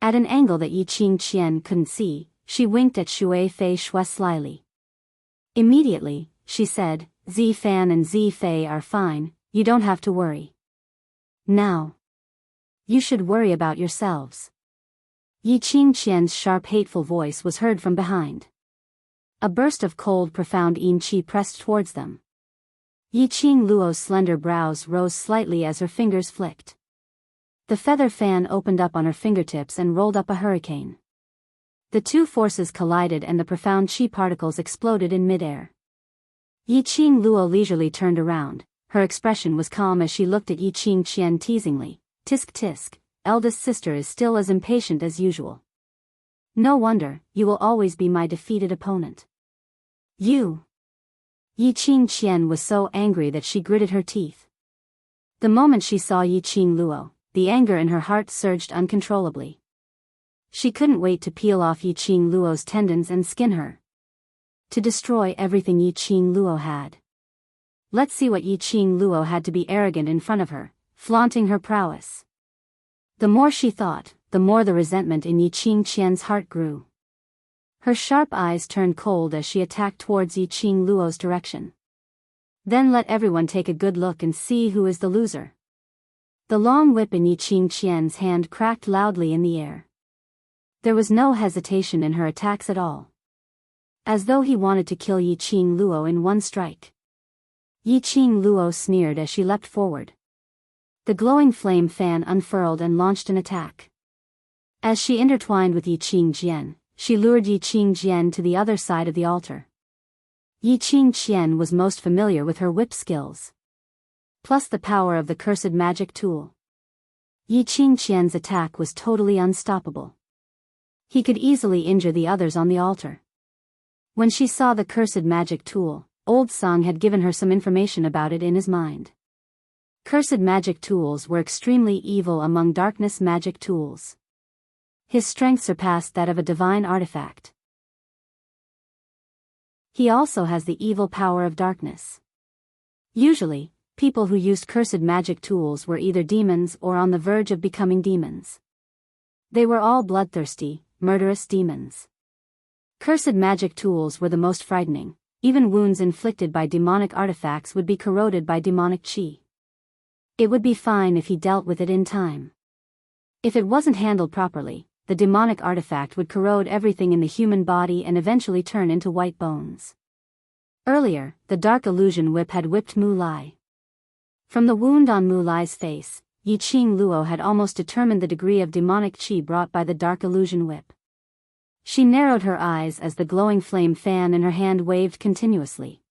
At an angle that Yi Qing Qian couldn't see, she winked at Shui Fei Shui slyly. Immediately, she said, Zi Fan and Zi Fei are fine, you don't have to worry. Now, you should worry about yourselves. Yi Qing Qian's sharp hateful voice was heard from behind. A burst of cold profound yin qi pressed towards them. Yi Qing Luo's slender brows rose slightly as her fingers flicked. The feather fan opened up on her fingertips and rolled up a hurricane. The 2 forces collided and the profound chi particles exploded in midair. Yi Qing Luo leisurely turned around, her expression was calm as she looked at Yi Qing Qian teasingly. Tisk tisk, eldest sister is still as impatient as usual. No wonder, you will always be my defeated opponent. You. Yi Qing Qian was so angry that she gritted her teeth. The moment she saw Yi Qing Luo, the anger in her heart surged uncontrollably. She couldn't wait to peel off Yi Qing Luo's tendons and skin her. to destroy everything Yi Qing Luo had. Let's see what Yi Qing Luo had to be arrogant in front of her, flaunting her prowess. The more she thought, the more the resentment in Yi Qing Qian's heart grew. Her sharp eyes turned cold as she attacked towards Yi Qing Luo's direction. Then let everyone take a good look and see who is the loser. The long whip in Yi Qing Qian's hand cracked loudly in the air. There was no hesitation in her attacks at all. As though he wanted to kill Yi Qing Luo in one strike. Yi Qing Luo sneered as she leapt forward. The glowing flame fan unfurled and launched an attack. As she intertwined with Yi Qing Jian, she lured Yi Qing Jian to the other side of the altar. Yi Qing Qian was most familiar with her whip skills. Plus the power of the cursed magic tool. Yi Qing Qian's attack was totally unstoppable. He could easily injure the others on the altar. When she saw the cursed magic tool, Old Song had given her some information about it in his mind. Cursed magic tools were extremely evil among darkness magic tools. His strength surpassed that of a divine artifact. He also has the evil power of darkness. Usually, people who used cursed magic tools were either demons or on the verge of becoming demons. They were all bloodthirsty, murderous demons. Cursed magic tools were the most frightening. Even wounds inflicted by demonic artifacts would be corroded by demonic qi. It would be fine if he dealt with it in time. If it wasn't handled properly, the demonic artifact would corrode everything in the human body and eventually turn into white bones. Earlier, the dark illusion whip had whipped Mu Lai. From the wound on Mu Lai's face, Yi Qing Luo had almost determined the degree of demonic qi brought by the dark illusion whip. She narrowed her eyes as the glowing flame fan in her hand waved continuously.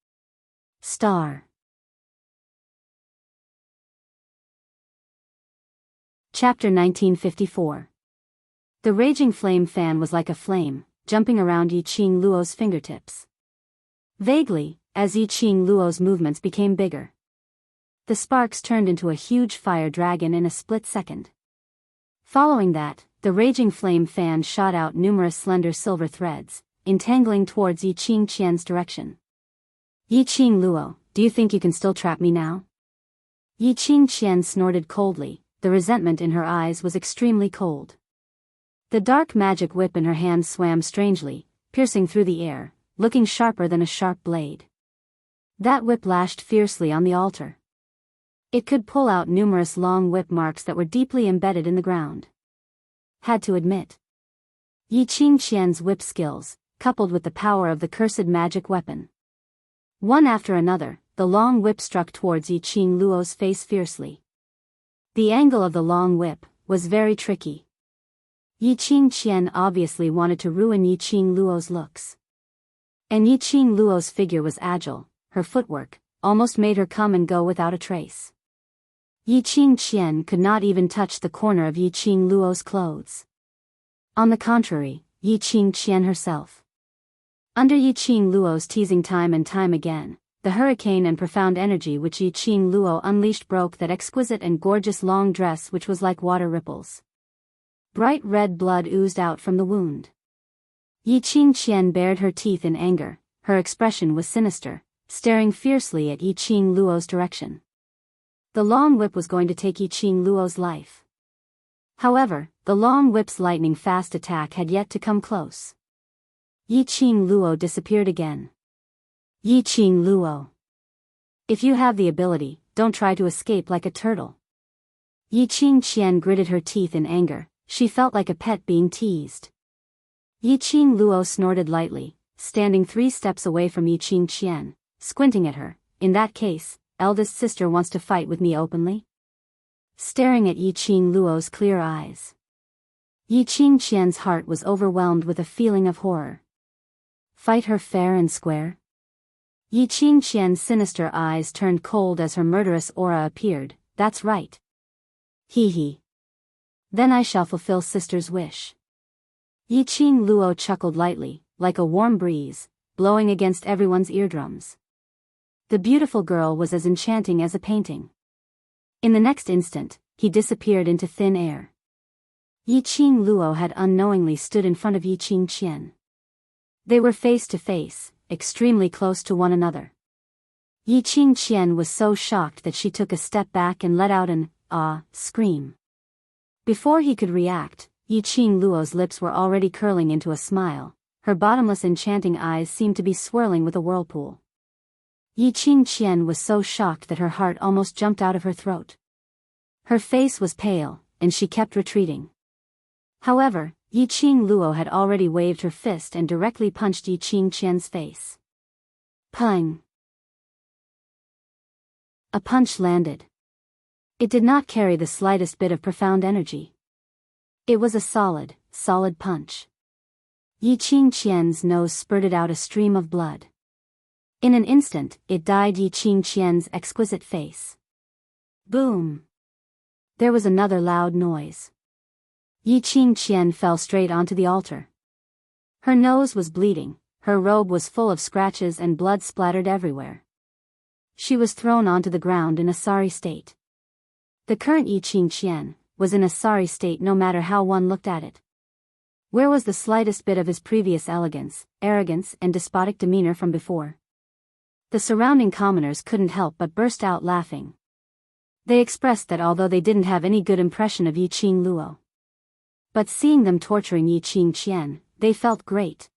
Star. Chapter 1954. The raging flame fan was like a flame, jumping around Yi Qing Luo's fingertips. Vaguely, as Yi Qing Luo's movements became bigger, the sparks turned into a huge fire dragon in a split second. Following that, the raging flame fan shot out numerous slender silver threads, entangling towards Yi Qing Qian's direction. Yi Qing Luo, do you think you can still trap me now? Yi Qing Qian snorted coldly. The resentment in her eyes was extremely cold. The dark magic whip in her hand swam strangely, piercing through the air, looking sharper than a sharp blade. That whip lashed fiercely on the altar. It could pull out numerous long whip marks that were deeply embedded in the ground. Had to admit, Yi Qing Qian's whip skills, coupled with the power of the cursed magic weapon. One after another, the long whip struck towards Yi Qing Luo's face fiercely. The angle of the long whip was very tricky. Yi Qing Qian obviously wanted to ruin Yi Qing Luo's looks. And Yi Qing Luo's figure was agile, her footwork almost made her come and go without a trace. Yi Qing Qian could not even touch the corner of Yi Qing Luo's clothes. On the contrary, Yi Qing Qian herself. Under Yi Qing Luo's teasing time and time again, the hurricane and profound energy which Yi Qing Luo unleashed broke that exquisite and gorgeous long dress which was like water ripples. Bright red blood oozed out from the wound. Yi Qing Qian bared her teeth in anger, her expression was sinister, staring fiercely at Yi Qing Luo's direction. The long whip was going to take Yi Qing Luo's life. However, the long whip's lightning-fast attack had yet to come close. Yi Qing Luo disappeared again. Yi Qing Luo. If you have the ability, don't try to escape like a turtle. Yi Qing Qian gritted her teeth in anger, she felt like a pet being teased. Yi Qing Luo snorted lightly, standing 3 steps away from Yi Qing Qian, squinting at her. In that case, eldest sister wants to fight with me openly? Staring at Yi Qing Luo's clear eyes. Yi Qing Qian's heart was overwhelmed with a feeling of horror. Fight her fair and square? Yi Qing Qian's sinister eyes turned cold as her murderous aura appeared. That's right. Hee hee. Then I shall fulfill sister's wish. Yi Qing Luo chuckled lightly, like a warm breeze, blowing against everyone's eardrums. The beautiful girl was as enchanting as a painting. In the next instant, he disappeared into thin air. Yi Qing Luo had unknowingly stood in front of Yi Qing Qian. They were face to face, extremely close to one another. Yi Qingqian was so shocked that she took a step back and let out an scream. Before he could react, Yi Qingluo's lips were already curling into a smile. Her bottomless enchanting eyes seemed to be swirling with a whirlpool. Yi Qingqian was so shocked that her heart almost jumped out of her throat. Her face was pale, and she kept retreating. However, Yi Qingluo had already waved her fist and directly punched Yi Qingqian's face. Pung! A punch landed. It did not carry the slightest bit of profound energy. It was a solid punch. Yi Qingqian's nose spurted out a stream of blood. In an instant, it dyed Yi Qingqian's exquisite face. Boom! There was another loud noise. Yi Qingqian fell straight onto the altar. Her nose was bleeding, her robe was full of scratches and blood splattered everywhere. She was thrown onto the ground in a sorry state. The current Yi Qingqian was in a sorry state no matter how one looked at it. Where was the slightest bit of his previous elegance, arrogance, and despotic demeanor from before? The surrounding commoners couldn't help but burst out laughing. They expressed that although they didn't have any good impression of Yi Qingluo, but seeing them torturing Yi Qingqian, they felt great.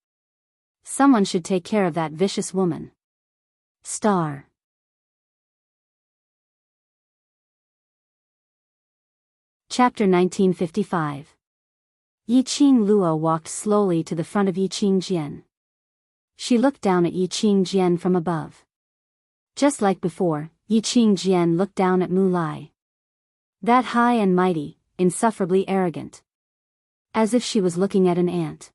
Someone should take care of that vicious woman. Star. Chapter 1955. Yi Qingluo walked slowly to the front of Yi Qingjian. She looked down at Yi Qingjian from above. Just like before, Yi Qingjian looked down at Mu Lai. That high and mighty, insufferably arrogant. As if she was looking at an ant.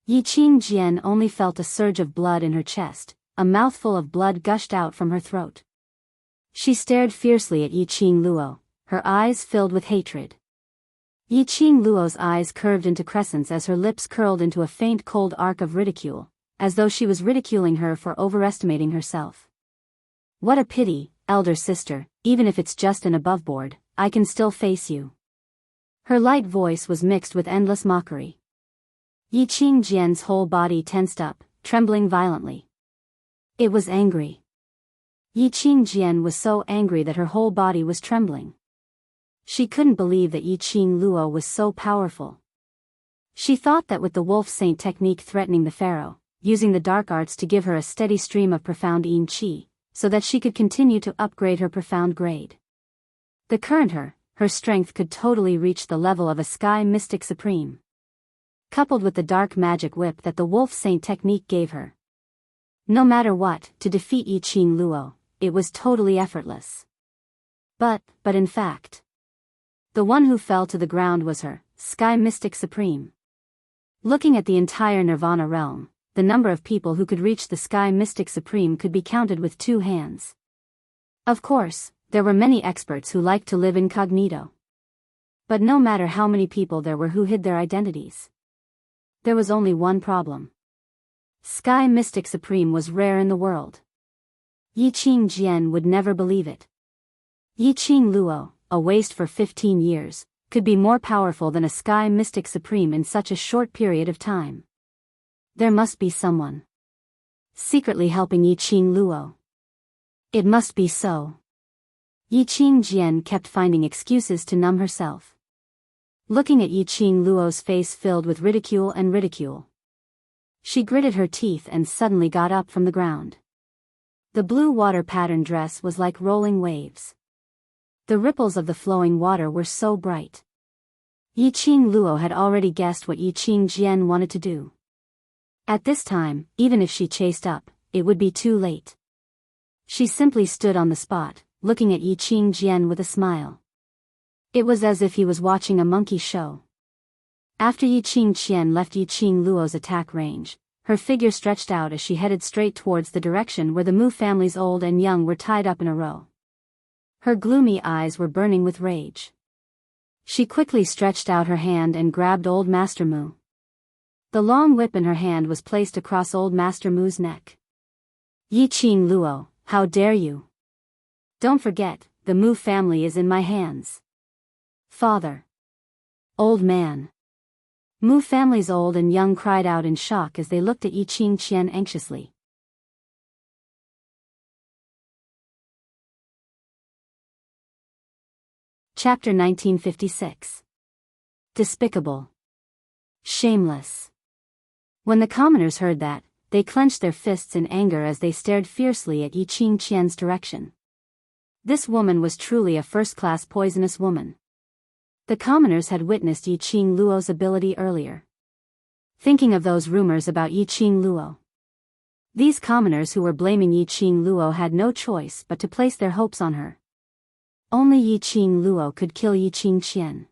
Yi Qingjian only felt a surge of blood in her chest, a mouthful of blood gushed out from her throat. She stared fiercely at Yi Qingluo, her eyes filled with hatred. Yi Qingluo's eyes curved into crescents as her lips curled into a faint cold arc of ridicule, as though she was ridiculing her for overestimating herself. What a pity, elder sister, even if it's just an aboveboard, I can still face you. Her light voice was mixed with endless mockery. Yi Qingjian's whole body tensed up, trembling violently. It was angry. Yi Qingjian was so angry that her whole body was trembling. She couldn't believe that Yi Qingluo was so powerful. She thought that with the wolf saint technique threatening the pharaoh, using the dark arts to give her a steady stream of profound yin qi, so that she could continue to upgrade her profound grade. The current her strength could totally reach the level of a sky mystic supreme. Coupled with the dark magic whip that the wolf saint technique gave her. No matter what, to defeat Yi Qingluo, it was totally effortless. But in fact, the one who fell to the ground was her, Sky Mystic Supreme. Looking at the entire Nirvana realm, the number of people who could reach the Sky Mystic Supreme could be counted with 2 hands. Of course, there were many experts who liked to live incognito. But no matter how many people there were who hid their identities, there was only one problem. Sky Mystic Supreme was rare in the world. Yi Qingjian would never believe it. Yi Qingluo, a waste for 15 years, could be more powerful than a Sky Mystic Supreme in such a short period of time. There must be someone secretly helping Yi Qingluo. It must be so. Yi Qingjian kept finding excuses to numb herself. Looking at Yi Qingluo's face filled with ridicule. She gritted her teeth and suddenly got up from the ground. The blue water pattern dress was like rolling waves. The ripples of the flowing water were so bright. Yi Qingluo had already guessed what Yi Qingjian wanted to do. At this time, even if she chased up, it would be too late. She simply stood on the spot, looking at Yi Qingjian with a smile. It was as if he was watching a monkey show. After Yi Qingjian left Yi Qingluo's attack range, her figure stretched out as she headed straight towards the direction where the Mu families old and young were tied up in a row. Her gloomy eyes were burning with rage. She quickly stretched out her hand and grabbed old Master Mu. The long whip in her hand was placed across old Master Mu's neck. Yi Qingluo, how dare you? Don't forget, the Mu family is in my hands. Father. Old man. Mu families old and young cried out in shock as they looked at Yi Qingqian anxiously. Chapter 1956. Despicable. Shameless. When the commoners heard that, they clenched their fists in anger as they stared fiercely at Yi Qingqian's direction. This woman was truly a first-class poisonous woman. The commoners had witnessed Yi Qingluo's ability earlier. Thinking of those rumors about Yi Qingluo, these commoners who were blaming Yi Qingluo had no choice but to place their hopes on her. Only Yi Qingluo could kill Yi Qingqian.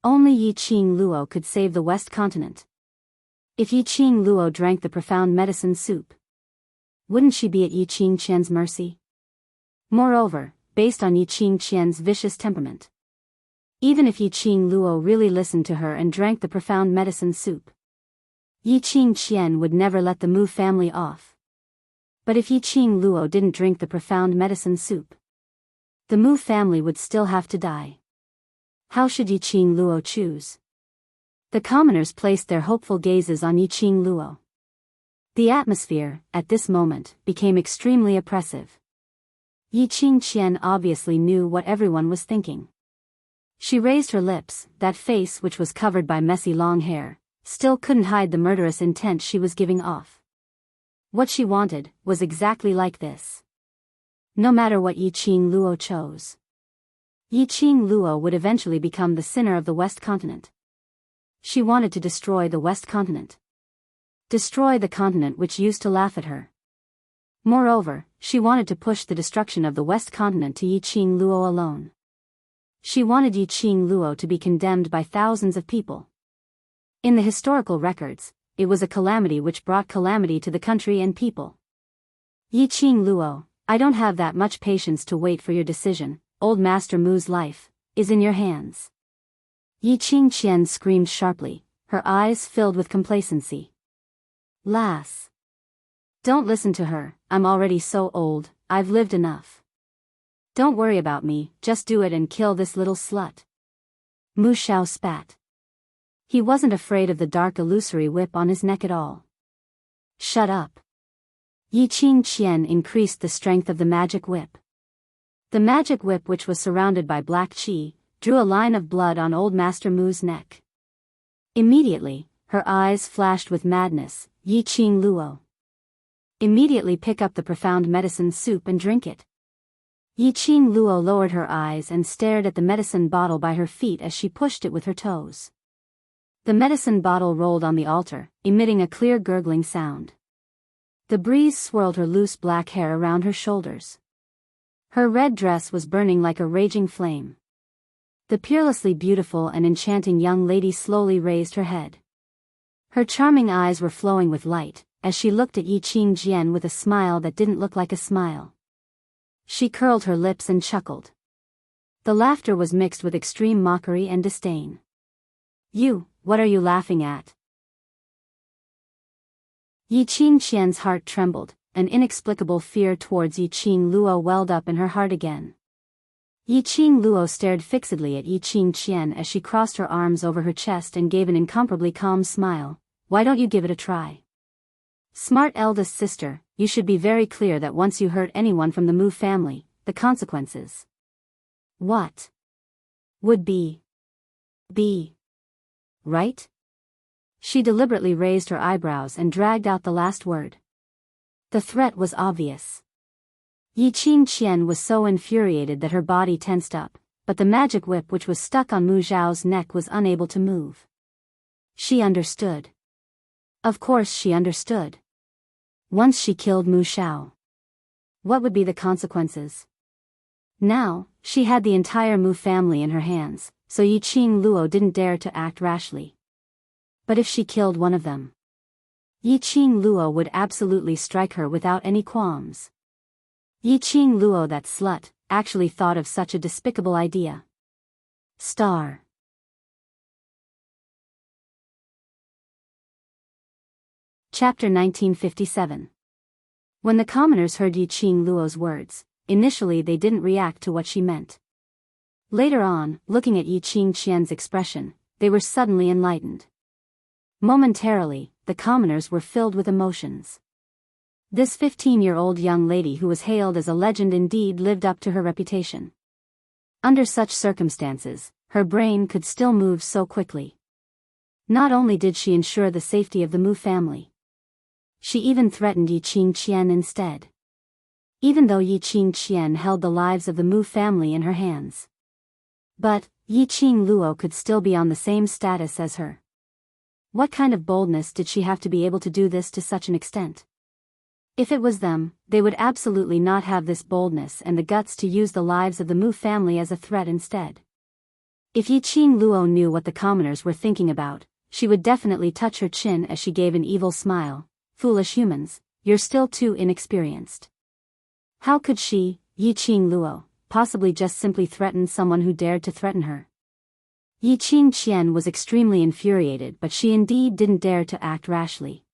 Only Yi Qingluo could save the West Continent. If Yi Qingluo drank the profound medicine soup, wouldn't she be at Yi Qingqian's mercy? Moreover, based on Yi Qingqian's vicious temperament, even if Yi Qingluo really listened to her and drank the profound medicine soup, Yi Qingqian would never let the Mu family off. But if Yi Qingluo didn't drink the profound medicine soup, the Mu family would still have to die. How should Yi Qingluo choose? The commoners placed their hopeful gazes on Yi Qingluo. The atmosphere, at this moment, became extremely oppressive. Yi Qingqian obviously knew what everyone was thinking. She raised her lips, that face which was covered by messy long hair, still couldn't hide the murderous intent she was giving off. What she wanted was exactly like this. No matter what Yi Qingluo chose, Yi Qingluo would eventually become the sinner of the West Continent. She wanted to destroy the West Continent. Destroy the continent which used to laugh at her. Moreover, she wanted to push the destruction of the West Continent to Yi Qingluo alone. She wanted Yi Qingluo to be condemned by thousands of people. In the historical records, it was a calamity which brought calamity to the country and people. Yi Qingluo, I don't have that much patience to wait for your decision. Old Master Mu's life is in your hands. Yi Qingqian screamed sharply, her eyes filled with complacency. Lass, don't listen to her, I'm already so old, I've lived enough. Don't worry about me, just do it and kill this little slut. Mu Shao spat. He wasn't afraid of the dark illusory whip on his neck at all. Shut up. Yi Qingqian increased the strength of the magic whip. The magic whip, which was surrounded by black qi, drew a line of blood on old Master Mu's neck. Immediately, her eyes flashed with madness. Yi Qingluo, immediately pick up the profound medicine soup and drink it. Yi Qingluo lowered her eyes and stared at the medicine bottle by her feet as she pushed it with her toes. The medicine bottle rolled on the altar, emitting a clear gurgling sound. The breeze swirled her loose black hair around her shoulders. Her red dress was burning like a raging flame. The peerlessly beautiful and enchanting young lady slowly raised her head. Her charming eyes were flowing with light, as she looked at Yi Qingqian with a smile that didn't look like a smile. She curled her lips and chuckled. The laughter was mixed with extreme mockery and disdain. You, what are you laughing at? Yi Qingqian's heart trembled, an inexplicable fear towards Yi Qingluo welled up in her heart again. Yi Qingluo stared fixedly at Yi Qingqian as she crossed her arms over her chest and gave an incomparably calm smile. Why don't you give it a try? Smart eldest sister, you should be very clear that once you hurt anyone from the Mu family, the consequences. What? Would be. Right? She deliberately raised her eyebrows and dragged out the last word. The threat was obvious. Yi Qingqian was so infuriated that her body tensed up, but the magic whip which was stuck on Mu Zhao's neck was unable to move. She understood. Of course she understood. Once she killed Mu Shao, what would be the consequences? Now, she had the entire Mu family in her hands, so Yi Qingluo didn't dare to act rashly. But if she killed one of them, Yi Qingluo would absolutely strike her without any qualms. Yi Qingluo, that slut, actually thought of such a despicable idea. Star. Chapter 1957. When the commoners heard Yi Qingluo's words, initially they didn't react to what she meant. Later on, looking at Yi Qingqian's expression, they were suddenly enlightened. Momentarily, the commoners were filled with emotions. This 15-year-old young lady who was hailed as a legend indeed lived up to her reputation. Under such circumstances, her brain could still move so quickly. Not only did she ensure the safety of the Mu family, she even threatened Yi Qingqian instead. Even though Yi Qingqian held the lives of the Mu family in her hands. But, Yi Qingluo could still be on the same status as her. What kind of boldness did she have to be able to do this to such an extent? If it was them, they would absolutely not have this boldness and the guts to use the lives of the Mu family as a threat instead. If Yi Qingluo knew what the commoners were thinking about, she would definitely touch her chin as she gave an evil smile. Foolish humans, you're still too inexperienced. How could she, Yi Qingluo, possibly just simply threaten someone who dared to threaten her? Yi Qingqian was extremely infuriated, but she indeed didn't dare to act rashly.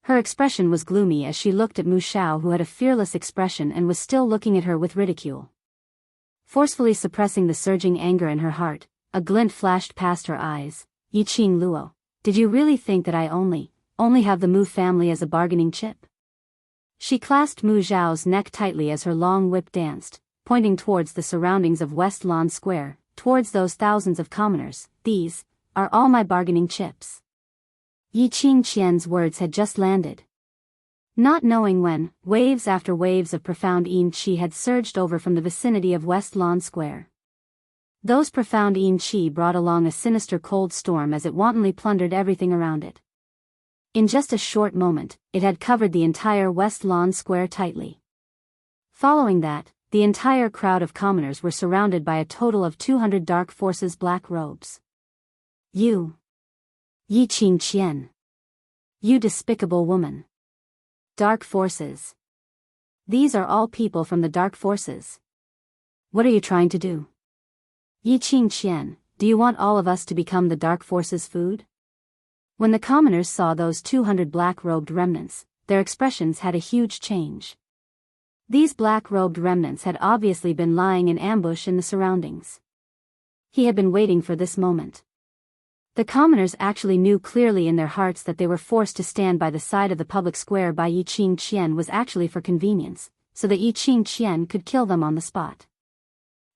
Her expression was gloomy as she looked at Mu Xiao, who had a fearless expression and was still looking at her with ridicule. Forcefully suppressing the surging anger in her heart, a glint flashed past her eyes. Yi Qingluo, did you really think that I only have the Mu family as a bargaining chip? She clasped Mu Xiao's neck tightly as her long whip danced, pointing towards the surroundings of West Lawn Square, towards those thousands of commoners. These are all my bargaining chips. Yi Qingqian's words had just landed. Not knowing when, waves after waves of profound yin qi had surged over from the vicinity of West Lawn Square. Those profound yin qi brought along a sinister cold storm as it wantonly plundered everything around it. In just a short moment, it had covered the entire West Lawn Square tightly. Following that, the entire crowd of commoners were surrounded by a total of 200 dark forces black robes. Yi Qingqian. You despicable woman. Dark forces. These are all people from the dark forces. What are you trying to do? Yi Qingqian, do you want all of us to become the dark forces' food? When the commoners saw those 200 black-robed remnants, their expressions had a huge change. These black-robed remnants had obviously been lying in ambush in the surroundings. He had been waiting for this moment. The commoners actually knew clearly in their hearts that they were forced to stand by the side of the public square by Yi Qingqian was actually for convenience, so that Yi Qingqian could kill them on the spot.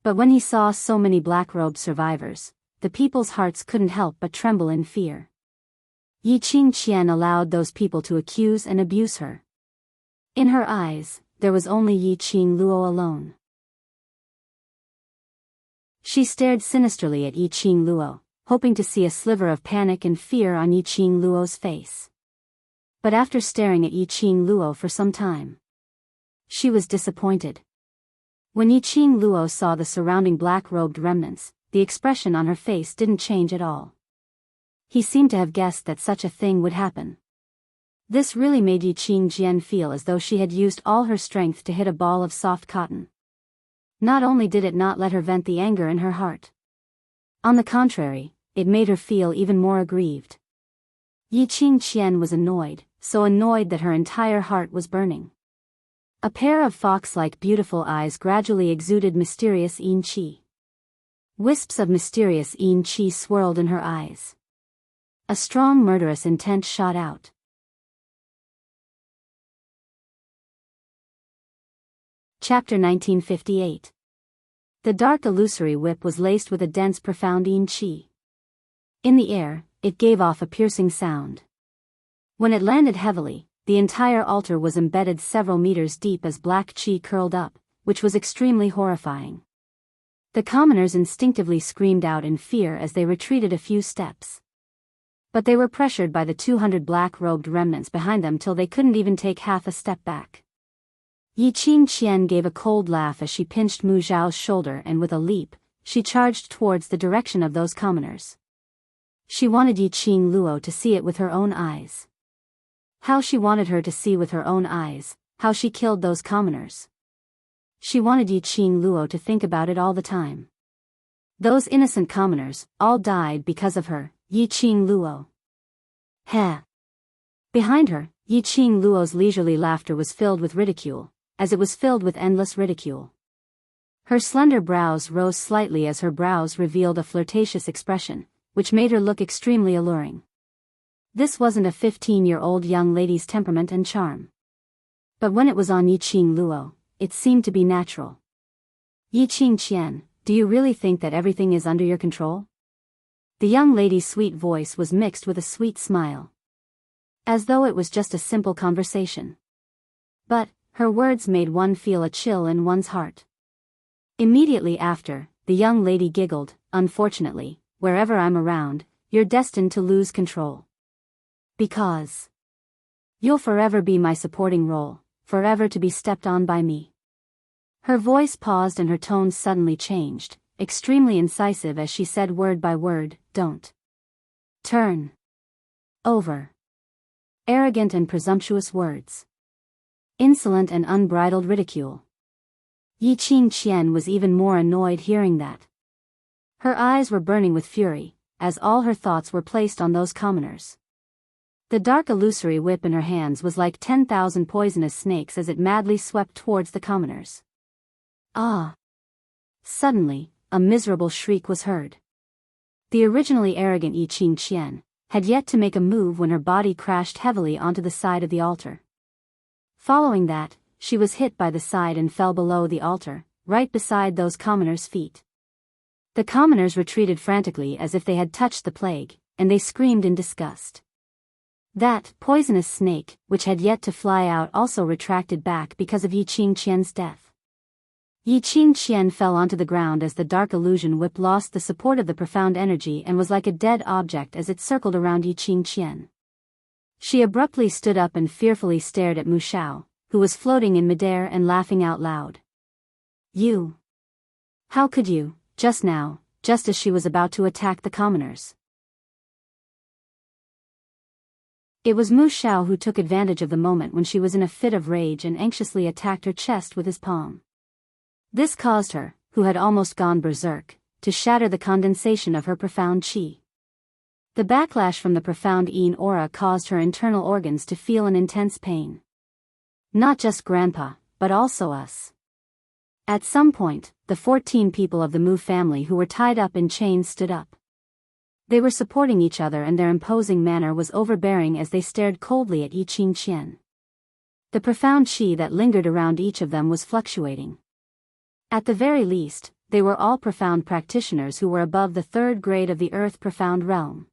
But when he saw so many black-robed survivors, the people's hearts couldn't help but tremble in fear. Yi Qingqian allowed those people to accuse and abuse her. In her eyes, there was only Yi Qingluo alone. She stared sinisterly at Yi Qingluo, hoping to see a sliver of panic and fear on Yi Qingluo's face. But after staring at Yi Qingluo for some time, she was disappointed. When Yi Qingluo saw the surrounding black-robed remnants, the expression on her face didn't change at all. He seemed to have guessed that such a thing would happen. This really made Yi Qingqian feel as though she had used all her strength to hit a ball of soft cotton. Not only did it not let her vent the anger in her heart. On the contrary, it made her feel even more aggrieved. Yi Qingqian was annoyed, so annoyed that her entire heart was burning. A pair of fox-like beautiful eyes gradually exuded mysterious yin qi. Wisps of mysterious yin qi swirled in her eyes. A strong murderous intent shot out. Chapter 1958. The dark illusory whip was laced with a dense profound yin qi. In the air, it gave off a piercing sound. When it landed heavily, the entire altar was embedded several meters deep as black qi curled up, which was extremely horrifying. The commoners instinctively screamed out in fear as they retreated a few steps. But they were pressured by the 200 black-robed remnants behind them till they couldn't even take half a step back. Yi Qingqian gave a cold laugh as she pinched Mu Xiao's shoulder and with a leap, she charged towards the direction of those commoners. She wanted Yi Qingluo to see it with her own eyes. How she wanted her to see with her own eyes, how she killed those commoners. She wanted Yi Qingluo to think about it all the time. Those innocent commoners, all died because of her, Yi Qingluo. Heh. Behind her, Yi Qingluo's leisurely laughter was filled with ridicule, as it was filled with endless ridicule. Her slender brows rose slightly as her brows revealed a flirtatious expression, which made her look extremely alluring. This wasn't a 15-year-old young lady's temperament and charm. But when it was on Yi Qingluo, it seemed to be natural. Yi Qingqian, do you really think that everything is under your control? The young lady's sweet voice was mixed with a sweet smile. As though it was just a simple conversation. But, her words made one feel a chill in one's heart. Immediately after, the young lady giggled, unfortunately, wherever I'm around, you're destined to lose control. Because you'll forever be my supporting role, forever to be stepped on by me. Her voice paused and her tone suddenly changed, extremely incisive as she said word by word, don't turn over. Arrogant and presumptuous words. Insolent and unbridled ridicule. Yi Qingqian was even more annoyed hearing that. Her eyes were burning with fury, as all her thoughts were placed on those commoners. The dark illusory whip in her hands was like 10,000 poisonous snakes as it madly swept towards the commoners. Ah! Suddenly, a miserable shriek was heard. The originally arrogant Yi Qingqian had yet to make a move when her body crashed heavily onto the side of the altar. Following that, she was hit by the side and fell below the altar, right beside those commoners' feet. The commoners retreated frantically as if they had touched the plague, and they screamed in disgust. That poisonous snake, which had yet to fly out, also retracted back because of Yi Qingqian's death. Yi Qingqian fell onto the ground as the dark illusion whip lost the support of the profound energy and was like a dead object as it circled around Yi Qingqian. She abruptly stood up and fearfully stared at Mu Shao, who was floating in midair and laughing out loud. You! How could you, just now, just as she was about to attack the commoners? It was Mu Shao who took advantage of the moment when she was in a fit of rage and anxiously attacked her chest with his palm. This caused her, who had almost gone berserk, to shatter the condensation of her profound qi. The backlash from the profound Yin aura caused her internal organs to feel an intense pain. Not just Grandpa, but also us. At some point, the 14 people of the Mu family who were tied up in chains stood up. They were supporting each other and their imposing manner was overbearing as they stared coldly at Yi Qingqian. The profound qi that lingered around each of them was fluctuating. At the very least, they were all profound practitioners who were above the third grade of the earth profound realm.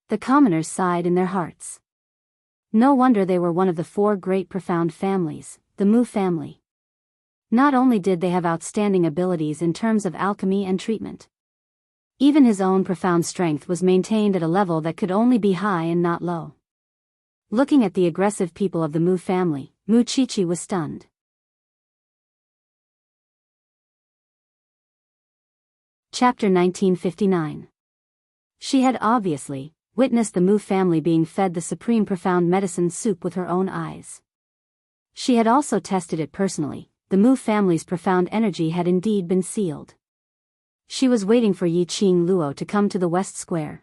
The commoners sighed in their hearts. No wonder they were one of the 4 great profound families, the Mu family. Not only did they have outstanding abilities in terms of alchemy and treatment. Even his own profound strength was maintained at a level that could only be high and not low. Looking at the aggressive people of the Mu family, Mu Qiqi was stunned. Chapter 1959. She had obviously witnessed the Mu family being fed the supreme profound medicine soup with her own eyes. She had also tested it personally. The Mu family's profound energy had indeed been sealed. She was waiting for Yi Qing Luo to come to the West Square.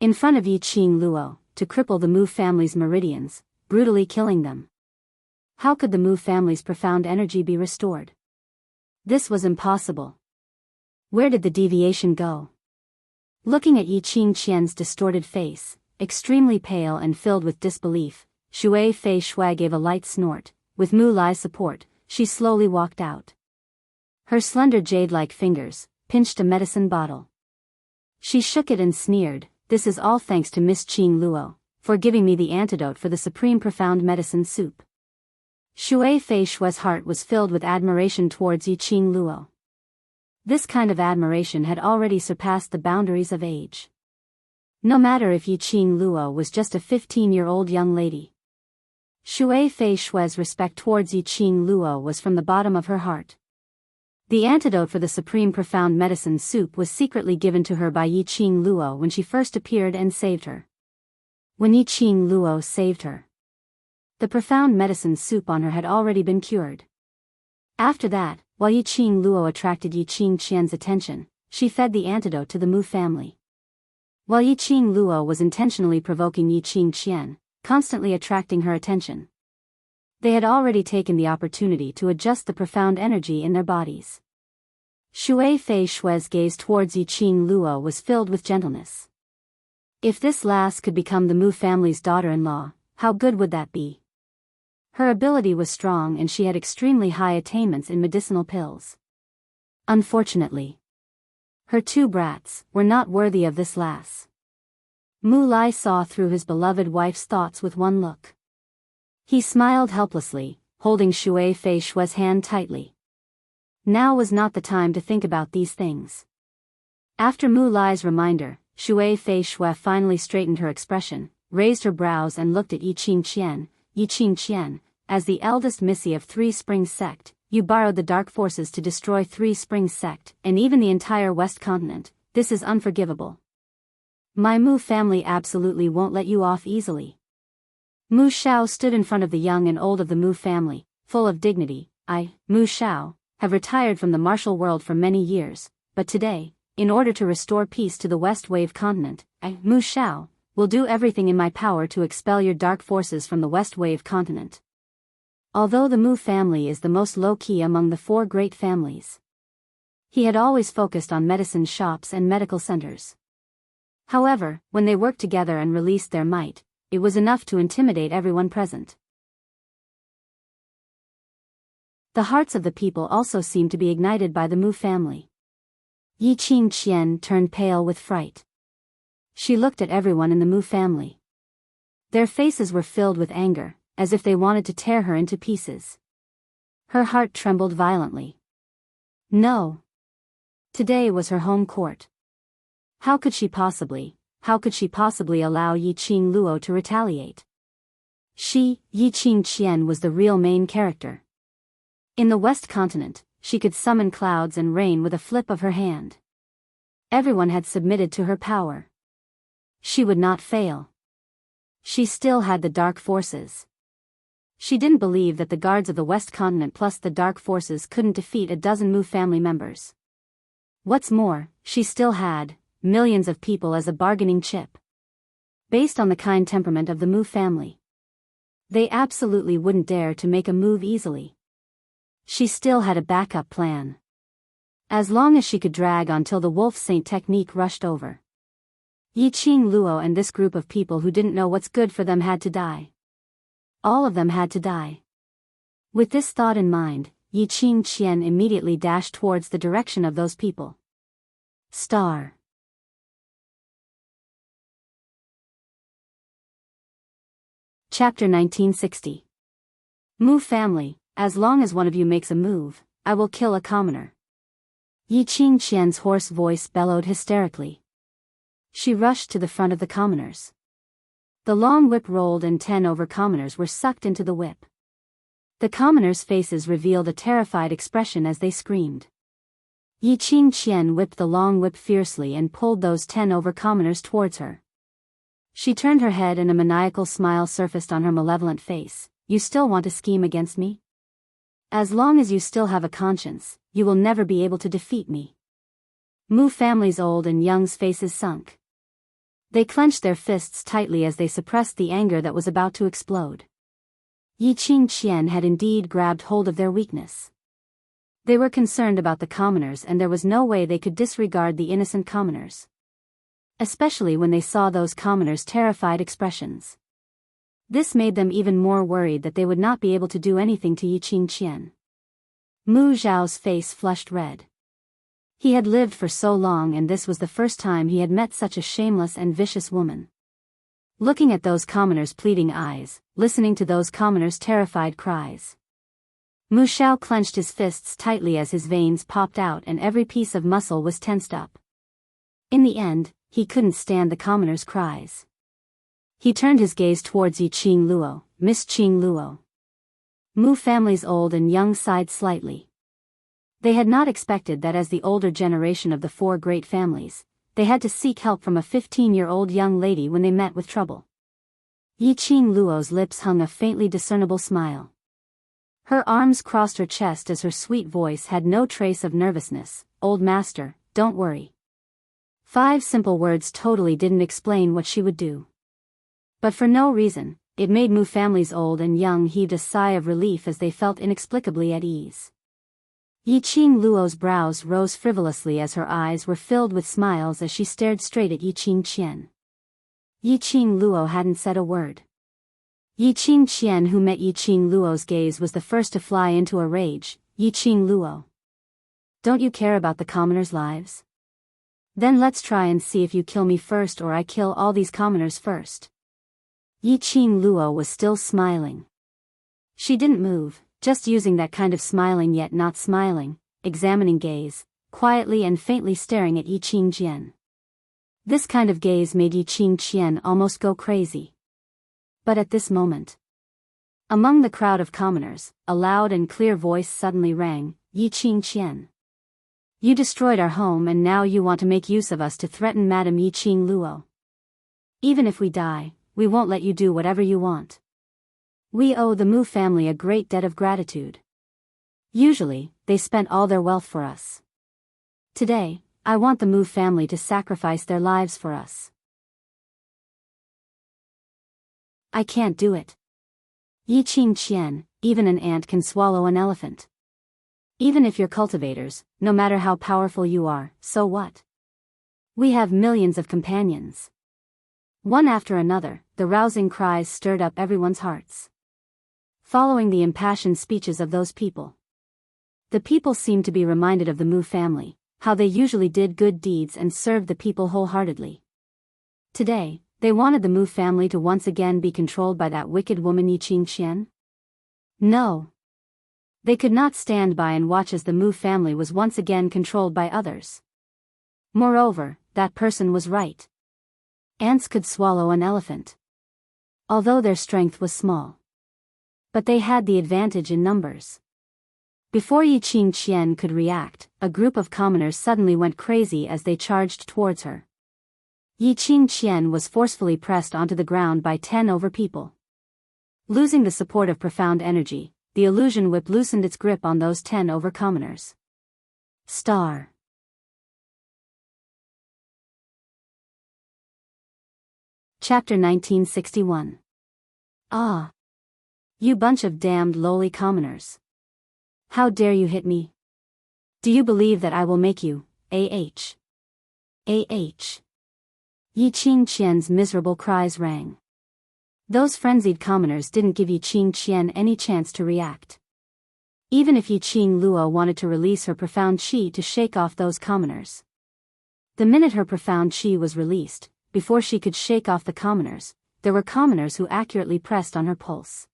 In front of Yi Qing Luo, to cripple the Mu family's meridians, brutally killing them. How could the Mu family's profound energy be restored? This was impossible. Where did the deviation go? Looking at Yi Qingqian's distorted face, extremely pale and filled with disbelief, Shui Fei Shui gave a light snort. With Mu Lai's support, she slowly walked out. Her slender jade-like fingers pinched a medicine bottle. She shook it and sneered, "This is all thanks to Miss Qing Luo, for giving me the antidote for the supreme profound medicine soup." Shui Fei Shui's heart was filled with admiration towards Yi Qing Luo. This kind of admiration had already surpassed the boundaries of age. No matter if Yi Qing Luo was just a 15-year-old young lady. Shui Fei Shui's respect towards Yi Qing Luo was from the bottom of her heart. The antidote for the supreme profound medicine soup was secretly given to her by Yi Qing Luo when she first appeared and saved her. When Yi Qing Luo saved her, the profound medicine soup on her had already been cured. After that, while Yi Qing Luo attracted Yi Qingqian's attention, she fed the antidote to the Mu family. While Yi Qing Luo was intentionally provoking Yi Qingqian, constantly attracting her attention. They had already taken the opportunity to adjust the profound energy in their bodies. Shui Fei Shui's gaze towards Yi Qing Luo was filled with gentleness. If this lass could become the Mu family's daughter-in-law, how good would that be? Her ability was strong and she had extremely high attainments in medicinal pills. Unfortunately, her two brats were not worthy of this lass. Mu Lai saw through his beloved wife's thoughts with one look. He smiled helplessly, holding Shui Fei Shue's hand tightly. Now was not the time to think about these things. After Mu Lai's reminder, Shui Fei Shue finally straightened her expression, raised her brows and looked at Yi Qingqian, as the eldest missy of Three Springs sect, you borrowed the dark forces to destroy Three Springs sect and even the entire West continent. This is unforgivable. My Mu family absolutely won't let you off easily. Mu Xiao stood in front of the young and old of the Mu family, full of dignity. I, Mu Xiao, have retired from the martial world for many years, but today, in order to restore peace to the West Wave continent, I, Mu Xiao, will do everything in my power to expel your dark forces from the West Wave continent. Although the Mu family is the most low-key among the four great families, he had always focused on medicine shops and medical centers. However, when they worked together and released their might, it was enough to intimidate everyone present. The hearts of the people also seemed to be ignited by the Mu family. Yi Qingqian turned pale with fright. She looked at everyone in the Mu family. Their faces were filled with anger, as if they wanted to tear her into pieces. Her heart trembled violently. No. Today was her home court. How could she possibly allow Yi Qingluo to retaliate? She, Yi Qingqian, was the real main character. In the West Continent, she could summon clouds and rain with a flip of her hand. Everyone had submitted to her power. She would not fail. She still had the dark forces. She didn't believe that the guards of the West Continent plus the dark forces couldn't defeat a dozen Mu family members. What's more, she still had millions of people as a bargaining chip. Based on the kind temperament of the Mu family, they absolutely wouldn't dare to make a move easily. She still had a backup plan. As long as she could drag on till the Wolf Saint technique rushed over. Yi Qingluo and this group of people who didn't know what's good for them had to die. All of them had to die. With this thought in mind, Yi Qingqian immediately dashed towards the direction of those people. Star. Chapter 1960. Mu family, as long as one of you makes a move, I will kill a commoner. Yi Qingqian's hoarse voice bellowed hysterically. She rushed to the front of the commoners. The long whip rolled and 10 over commoners were sucked into the whip. The commoners' faces revealed a terrified expression as they screamed. Yi Qingqian whipped the long whip fiercely and pulled those 10 over commoners towards her. She turned her head and a maniacal smile surfaced on her malevolent face. You still want to scheme against me? As long as you still have a conscience, you will never be able to defeat me. Mu family's old and young's faces sunk. They clenched their fists tightly as they suppressed the anger that was about to explode. Yi Qingqian had indeed grabbed hold of their weakness. They were concerned about the commoners and there was no way they could disregard the innocent commoners. Especially when they saw those commoners' terrified expressions. This made them even more worried that they would not be able to do anything to Yi Qingqian. Mu Zhao's face flushed red. He had lived for so long and this was the first time he had met such a shameless and vicious woman. Looking at those commoners' pleading eyes, listening to those commoners' terrified cries. Mu Xiao clenched his fists tightly as his veins popped out and every piece of muscle was tensed up. In the end, he couldn't stand the commoners' cries. He turned his gaze towards Yi Qingluo, Miss Qingluo. Mu family's old and young sighed slightly. They had not expected that as the older generation of the four great families, they had to seek help from a 15-year-old young lady when they met with trouble. Yi Qingluo's lips hung a faintly discernible smile. Her arms crossed her chest as her sweet voice had no trace of nervousness. Old master, don't worry. 5 simple words totally didn't explain what she would do. But for no reason, it made Mu family's old and young heaved a sigh of relief as they felt inexplicably at ease. Yi Qingluo's brows rose frivolously as her eyes were filled with smiles as she stared straight at Yi Qingqian. Yi Qingluo hadn't said a word. Yi Qingqian, who met Yi Qingluo's gaze, was the first to fly into a rage. Yi Qingluo. Don't you care about the commoners' lives? Then let's try and see if you kill me first or I kill all these commoners first. Yi Qing Luo was still smiling. She didn't move, just using that kind of smiling yet not smiling, examining gaze, quietly and faintly staring at Yi Qing Jian. This kind of gaze made Yi Qing Qian almost go crazy. But at this moment, among the crowd of commoners, a loud and clear voice suddenly rang, Yi Qing Qian. You destroyed our home and now you want to make use of us to threaten Madame Yi Qing Luo. Even if we die, we won't let you do whatever you want. We owe the Mu family a great debt of gratitude. Usually, they spent all their wealth for us. Today, I want the Mu family to sacrifice their lives for us. I can't do it. Yi Qing Qian, even an ant can swallow an elephant. Even if you're cultivators, no matter how powerful you are, so what? We have millions of companions. One after another, the rousing cries stirred up everyone's hearts. Following the impassioned speeches of those people, the people seemed to be reminded of the Mu family, how they usually did good deeds and served the people wholeheartedly. Today, they wanted the Mu family to once again be controlled by that wicked woman Yi Qing Qian? No. They could not stand by and watch as the Mu family was once again controlled by others. Moreover, that person was right. Ants could swallow an elephant, although their strength was small. But they had the advantage in numbers. Before Yi Qing Qian could react, a group of commoners suddenly went crazy as they charged towards her. Yi Qing Qian was forcefully pressed onto the ground by 10 over people. Losing the support of profound energy, the illusion whip loosened its grip on those 10 over commoners. Star. Chapter 1961. Ah! You bunch of damned lowly commoners. How dare you hit me? Do you believe that I will make you, ah? Ah! Yi Qing Qian's miserable cries rang. Those frenzied commoners didn't give Yi Qing Qian any chance to react. Even if Yi Qing Luo wanted to release her profound qi to shake off those commoners. The minute her profound qi was released, before she could shake off the commoners, there were commoners who accurately pressed on her pulse.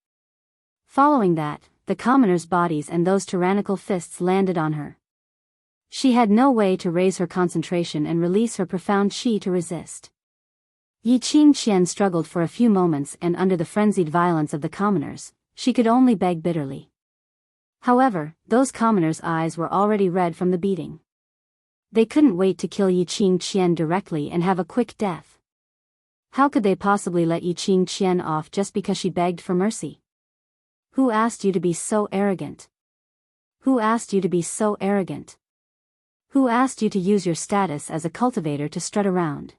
Following that, the commoners' bodies and those tyrannical fists landed on her. She had no way to raise her concentration and release her profound qi to resist. Yi Qing Qian struggled for a few moments and under the frenzied violence of the commoners, she could only beg bitterly. However, those commoners' eyes were already red from the beating. They couldn't wait to kill Yi Qing Qian directly and have a quick death. How could they possibly let Yi Qing Qian off just because she begged for mercy? Who asked you to be so arrogant? Who asked you to be so arrogant? Who asked you to use your status as a cultivator to strut around?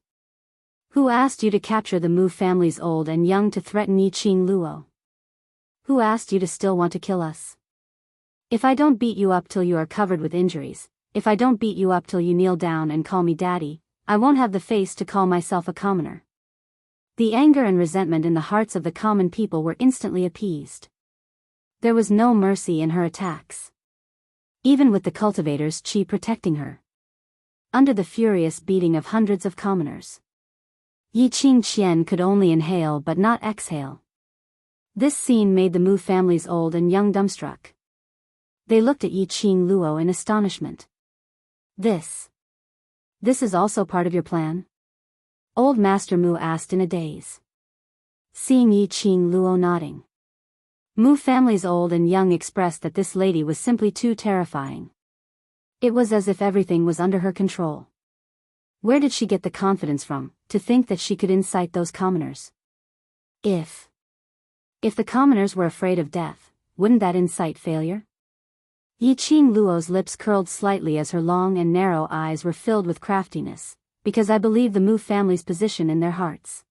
Who asked you to capture the Mu family's old and young to threaten Yi Qing Luo? Who asked you to still want to kill us? If I don't beat you up till you are covered with injuries, if I don't beat you up till you kneel down and call me daddy, I won't have the face to call myself a commoner. The anger and resentment in the hearts of the common people were instantly appeased. There was no mercy in her attacks. Even with the cultivator's qi protecting her. Under the furious beating of hundreds of commoners, Yi Qing Qian could only inhale but not exhale. This scene made the Mu family's old and young dumbstruck. They looked at Yi Qing Luo in astonishment. This is also part of your plan? Old Master Mu asked in a daze. Seeing Yi Qing Luo nodding, Mu family's old and young expressed that this lady was simply too terrifying. It was as if everything was under her control. Where did she get the confidence from, to think that she could incite those commoners? If the commoners were afraid of death, wouldn't that incite failure? Yi Qing Luo's lips curled slightly as her long and narrow eyes were filled with craftiness, because I believe the Mu family's position in their hearts.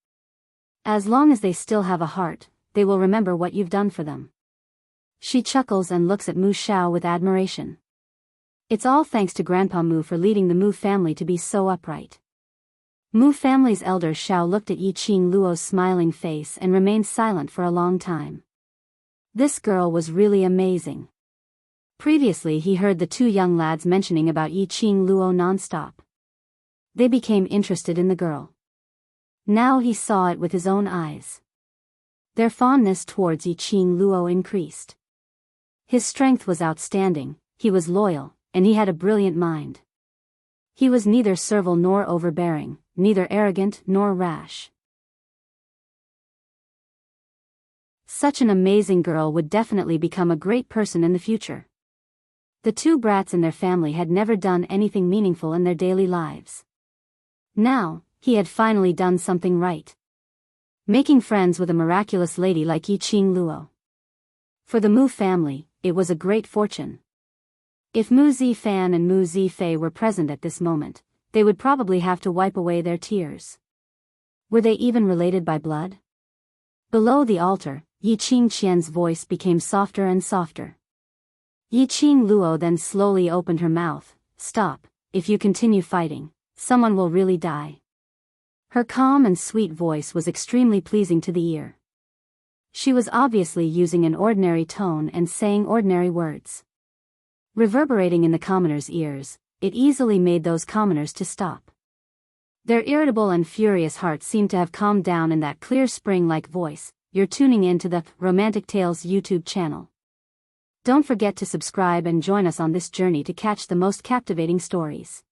As long as they still have a heart, they will remember what you've done for them. She chuckles and looks at Mu Shao with admiration. It's all thanks to Grandpa Mu for leading the Mu family to be so upright. Mu family's elder Shao looked at Yi Qing Luo's smiling face and remained silent for a long time. This girl was really amazing. Previously he heard the two young lads mentioning about Yi Qing Luo non-stop. They became interested in the girl. Now he saw it with his own eyes. Their fondness towards Yi Qing Luo increased. His strength was outstanding, he was loyal, and he had a brilliant mind. He was neither servile nor overbearing, neither arrogant nor rash. Such an amazing girl would definitely become a great person in the future. The two brats in their family had never done anything meaningful in their daily lives. Now, he had finally done something right. Making friends with a miraculous lady like Yi Qing Luo. For the Mu family, it was a great fortune. If Mu Zifan and Mu Zifei were present at this moment, they would probably have to wipe away their tears. Were they even related by blood? Below the altar, Yi Qing Qian's voice became softer and softer. Yi Qing Luo then slowly opened her mouth. Stop, if you continue fighting, someone will really die. Her calm and sweet voice was extremely pleasing to the ear. She was obviously using an ordinary tone and saying ordinary words. Reverberating in the commoners' ears, it easily made those commoners to stop. Their irritable and furious hearts seemed to have calmed down in that clear spring-like voice. You're tuning in to the Romantic Tales YouTube channel. Don't forget to subscribe and join us on this journey to catch the most captivating stories.